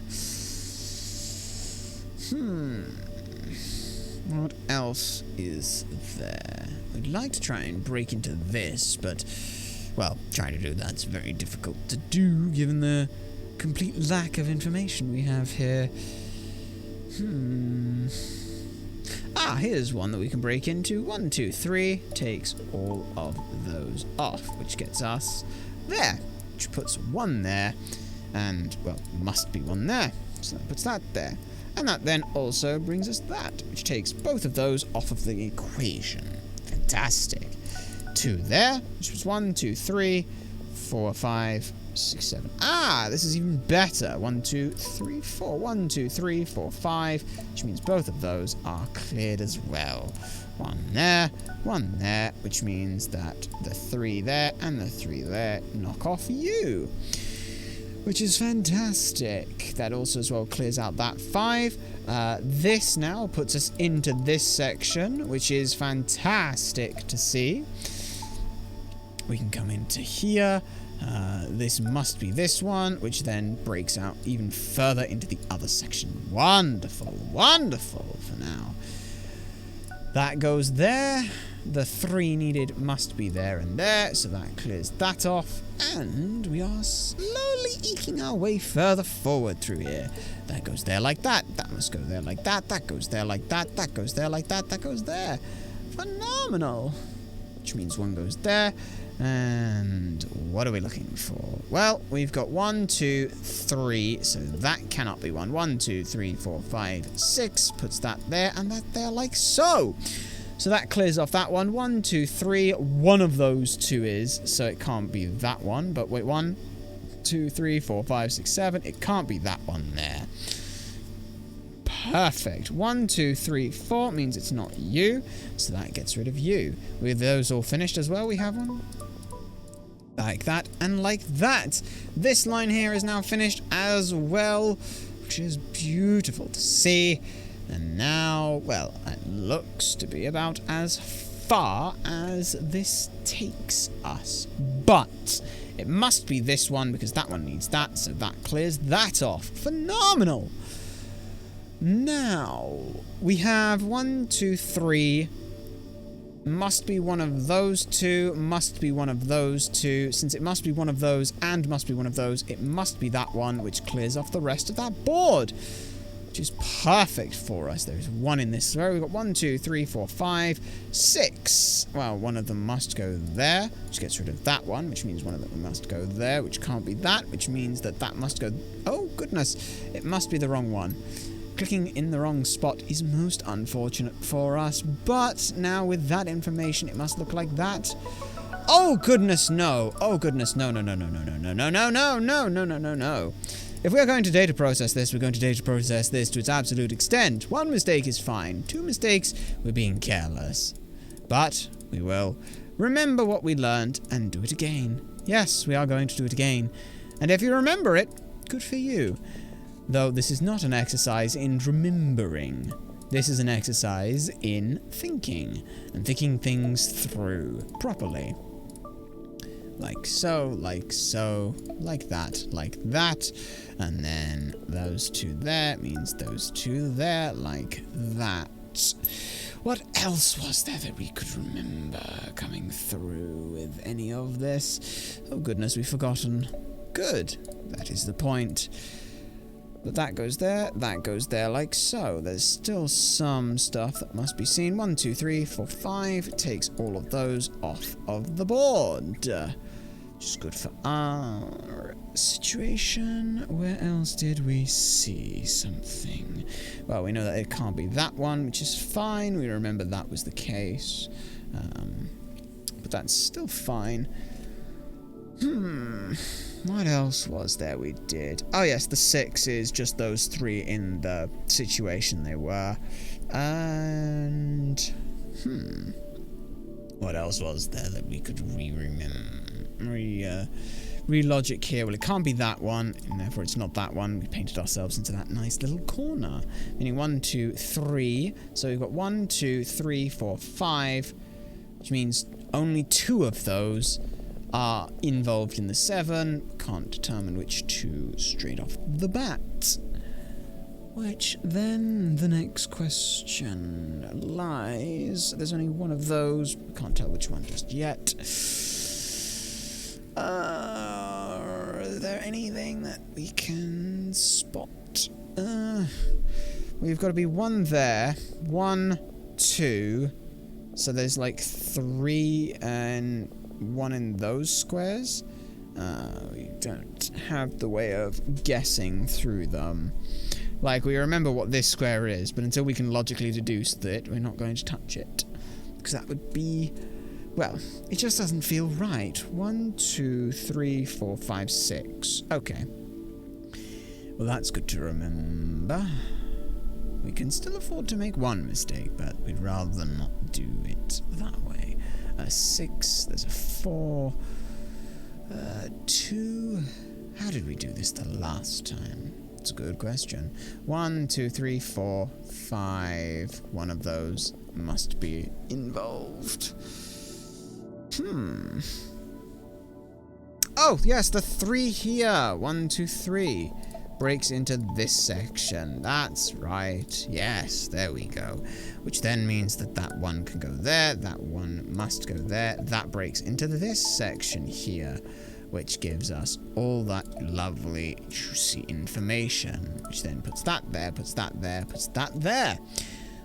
What else is there? I'd like to try and break into this, but, well, trying to do that's very difficult to do given the complete lack of information we have here. here's one that we can break into. 1, 2, 3 takes all of those off, which gets us there, which puts 1 there, and, well, must be 1 there, so that puts that there. And that then also brings us that, which takes both of those off of the equation. Fantastic. 2 there, which was 1, 2, 3, 4, 5, 6, 7. Ah, this is even better. 1, 2, 3, 4. 1, 2, 3, 4, 5, which means both of those are cleared as well. 1 there, 1 there, which means that the 3 there and the 3 there knock off you, which is fantastic. That also as well clears out that 5. This now puts us into this section, which is fantastic to see. We can come into here. This must be this one, which then breaks out even further into the other section. Wonderful, wonderful for now. That goes there. The 3 needed must be there and there, so that clears that off. And we are slowly eking our way further forward through here. That goes there like that. That must go there like that. That goes there like that. That goes there like that. That goes there. Phenomenal. Which means 1 goes there. And what are we looking for? Well, we've got 1, 2, 3, so that cannot be 1. 1, 2, 3, 4, 5, 6, puts that there, and that there like so. So that clears off that one. 1, 2, 3, one of those 2 is, so it can't be that one. But wait, 1, 2, 3, 4, 5, 6, 7, it can't be that one there. Perfect. 1, 2, 3, 4 means it's not you, so that gets rid of you. With those all finished as well, we have one like that and like that. This line here is now finished as well, which is beautiful to see. And now, well, it looks to be about as far as this takes us. But it must be this one because that one needs that, so that clears that off. Phenomenal. Now, we have 1, 2, 3. Must be one of those 2, must be one of those 2. Since it must be one of those and must be one of those, it must be that one, which clears off the rest of that board, which is perfect for us. There's 1 in this row. We've got 1, 2, 3, 4, 5, 6. Well, one of them must go there, which gets rid of that one, which means one of them must go there, which can't be that, which means that that must go... Oh, goodness. It must be the wrong one. Clicking in the wrong spot is most unfortunate for us, but now with that information, it must look like that. Oh, goodness, no. Oh, goodness, no, no, no, no, no, no, no, no, no, no, no, no, no, no, no. If we're going to data process this, we're going to data process this to its absolute extent. 1 mistake is fine. 2 mistakes, we're being careless. But we will remember what we learned and do it again. Yes, we are going to do it again. And if you remember it, good for you. Though this is not an exercise in remembering. This is an exercise in thinking, and thinking things through properly. Like so, like so, like that, and then those 2 there means those 2 there, like that. What else was there that we could remember coming through with any of this? Oh goodness, we've forgotten. Good, that is the point. But that goes there like so. There's still some stuff that must be seen. 1, 2, 3, 4, 5. It takes all of those off of the board. Which is good for our situation. Where else did we see something? Well, we know that it can't be that one, which is fine. We remember that was the case. But that's still fine. What else was there we did? Oh yes, the 6 is just those 3 in the situation they were. And... what else was there that we could re-logic here? Well, it can't be that one, and therefore it's not that one. We painted ourselves into that nice little corner. Meaning 1, 2, 3. So we've got 1, 2, 3, 4, 5, which means only 2 of those are involved in the 7. Can't determine which 2 straight off the bat. Which then the next question lies. There's only 1 of those. Can't tell which one just yet. Is there anything that we can spot? We've got to be 1 there, 1 2. So there's like 3 and 1 in those squares. We don't have the way of guessing through them. Like, we remember what this square is, but until we can logically deduce that, we're not going to touch it. Because that would be... well, it just doesn't feel right. 1, 2, 3, 4, 5, 6. Okay. Well, that's good to remember. We can still afford to make one mistake, but we'd rather not do it that way. 6, there's a 4, 2... How did we do this the last time? That's a good question. 1, 2, 3, 4, 5. One of those must be involved. Oh, yes, the 3 here. 1, 2, 3. Breaks into this section. That's right. Yes, there we go. Which then means that that 1 can go there. That 1 must go there. That breaks into this section here, which gives us all that lovely, juicy information. Which then puts that there, puts that there, puts that there.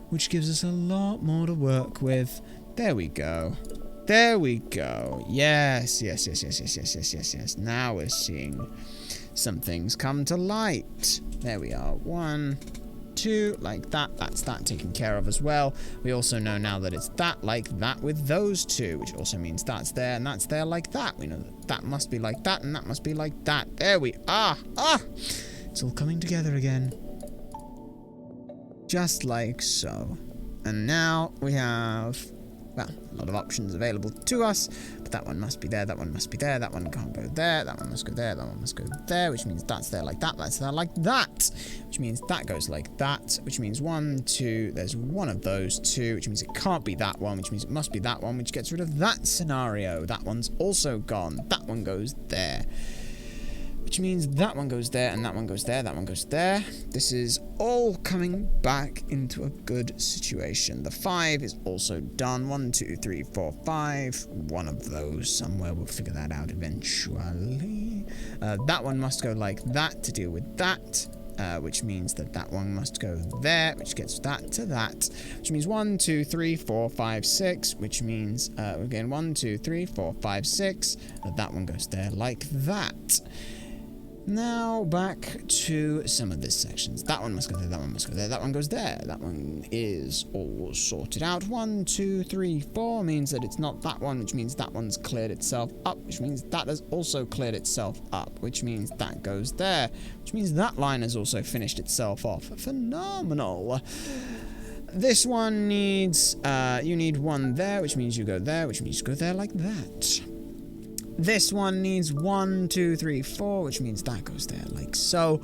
Which gives us a lot more to work with. There we go. There we go. Yes, yes, yes, yes, yes, yes, yes, yes, yes. Now we're seeing some things come to light. There we are. 1, 2, like that. That's that taken care of as well. We also know now that it's that like that with those 2, which also means that's there and that's there like that. We know that that must be like that and that must be like that. There we are. It's all coming together again. Just like so. And now we have... well, a lot of options available to us, but that one must be there, that one must be there, that one can't go there, that one must go there, that one must go there, which means that's there like that, that's there like that, which means that goes like that, which means 1, 2, there's one of those 2, which means it can't be that one, which means it must be that one, which gets rid of that scenario. That one's also gone. That one goes there. Which means that one goes there, and that one goes there, that one goes there. This is all coming back into a good situation. The 5 is also done. 1, 2, 3, 4, 5. One of those somewhere. We'll figure that out eventually. That one must go like that to deal with that. Which means that that one must go there, which gets that to that. Which means 1, 2, 3, 4, 5, 6. Which means, again, 1, 2, 3, 4, 5, 6. That one goes there like that. Now, back to some of these sections. That one must go there, that one must go there, that one goes there. That one is all sorted out. 1, 2, 3, 4 means that it's not that one, which means that one's cleared itself up, which means that has also cleared itself up, which means that goes there, which means that line has also finished itself off. Phenomenal. This one needs, you need 1 there, which means you go there, which means you go there like that. This one needs 1, 2, 3, 4, which means that goes there like so.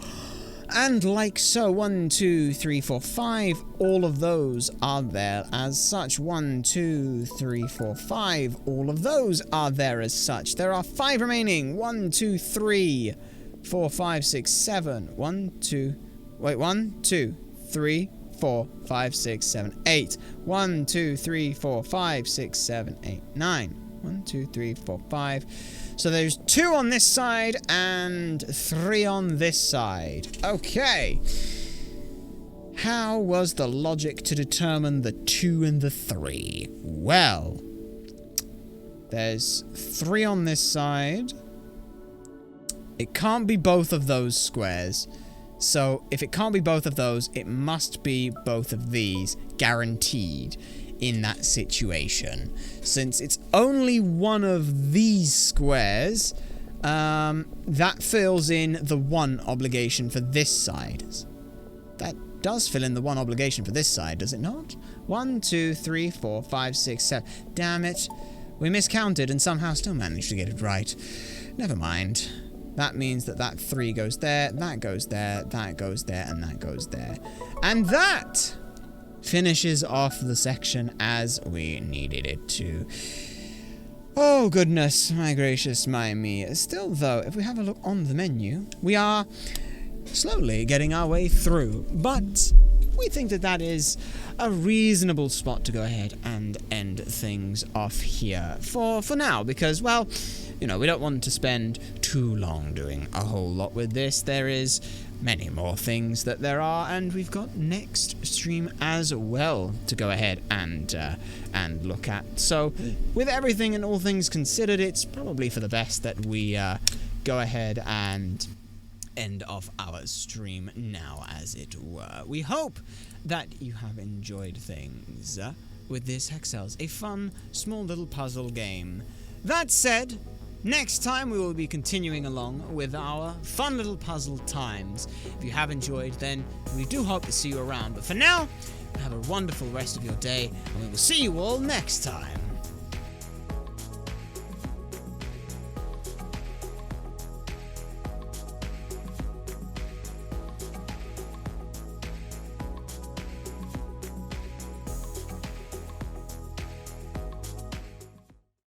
And like so, 1, 2, 3, 4, 5, all of those are there as such. 1, 2, 3, 4, 5, all of those are there as such. There are 5 remaining. 1, 2, 3, 4, 5, 6, 7. 1, 2, 3, 4, 5, 6, 7, 8. 1, 2, 3, 4, 5, 6, 7, 8, 9. 1, 2, 3, 4, 5. So there's 2 on this side and 3 on this side. Okay. How was the logic to determine the 2 and the 3? Well, there's 3 on this side. It can't be both of those squares. So if it can't be both of those, it must be both of these, guaranteed. In that situation, since it's only one of these squares, that fills in the 1 obligation for this side. That does fill in the 1 obligation for this side, does it not? 1, 2, 3, 4, 5, 6, 7. Damn it. We miscounted and somehow still managed to get it right. Never mind. That means that that 3 goes there, that goes there, that goes there, and that goes there. And that finishes off the section as we needed it to. Oh goodness, my gracious, my me. Still though, if we have a look on the menu, we are slowly getting our way through, but we think that that is a reasonable spot to go ahead and end things off here for now, because, well, you know, we don't want to spend too long doing a whole lot with this. There is many more things that there are, and we've got next stream as well to go ahead and look at. So, with everything and all things considered, it's probably for the best that we go ahead and end off our stream now, as it were. We hope that you have enjoyed things with this Hexcells, a fun, small little puzzle game. That said, next time we will be continuing along with our fun little puzzle times. If you have enjoyed, then we do hope to see you around. But for now, have a wonderful rest of your day, and we will see you all next time.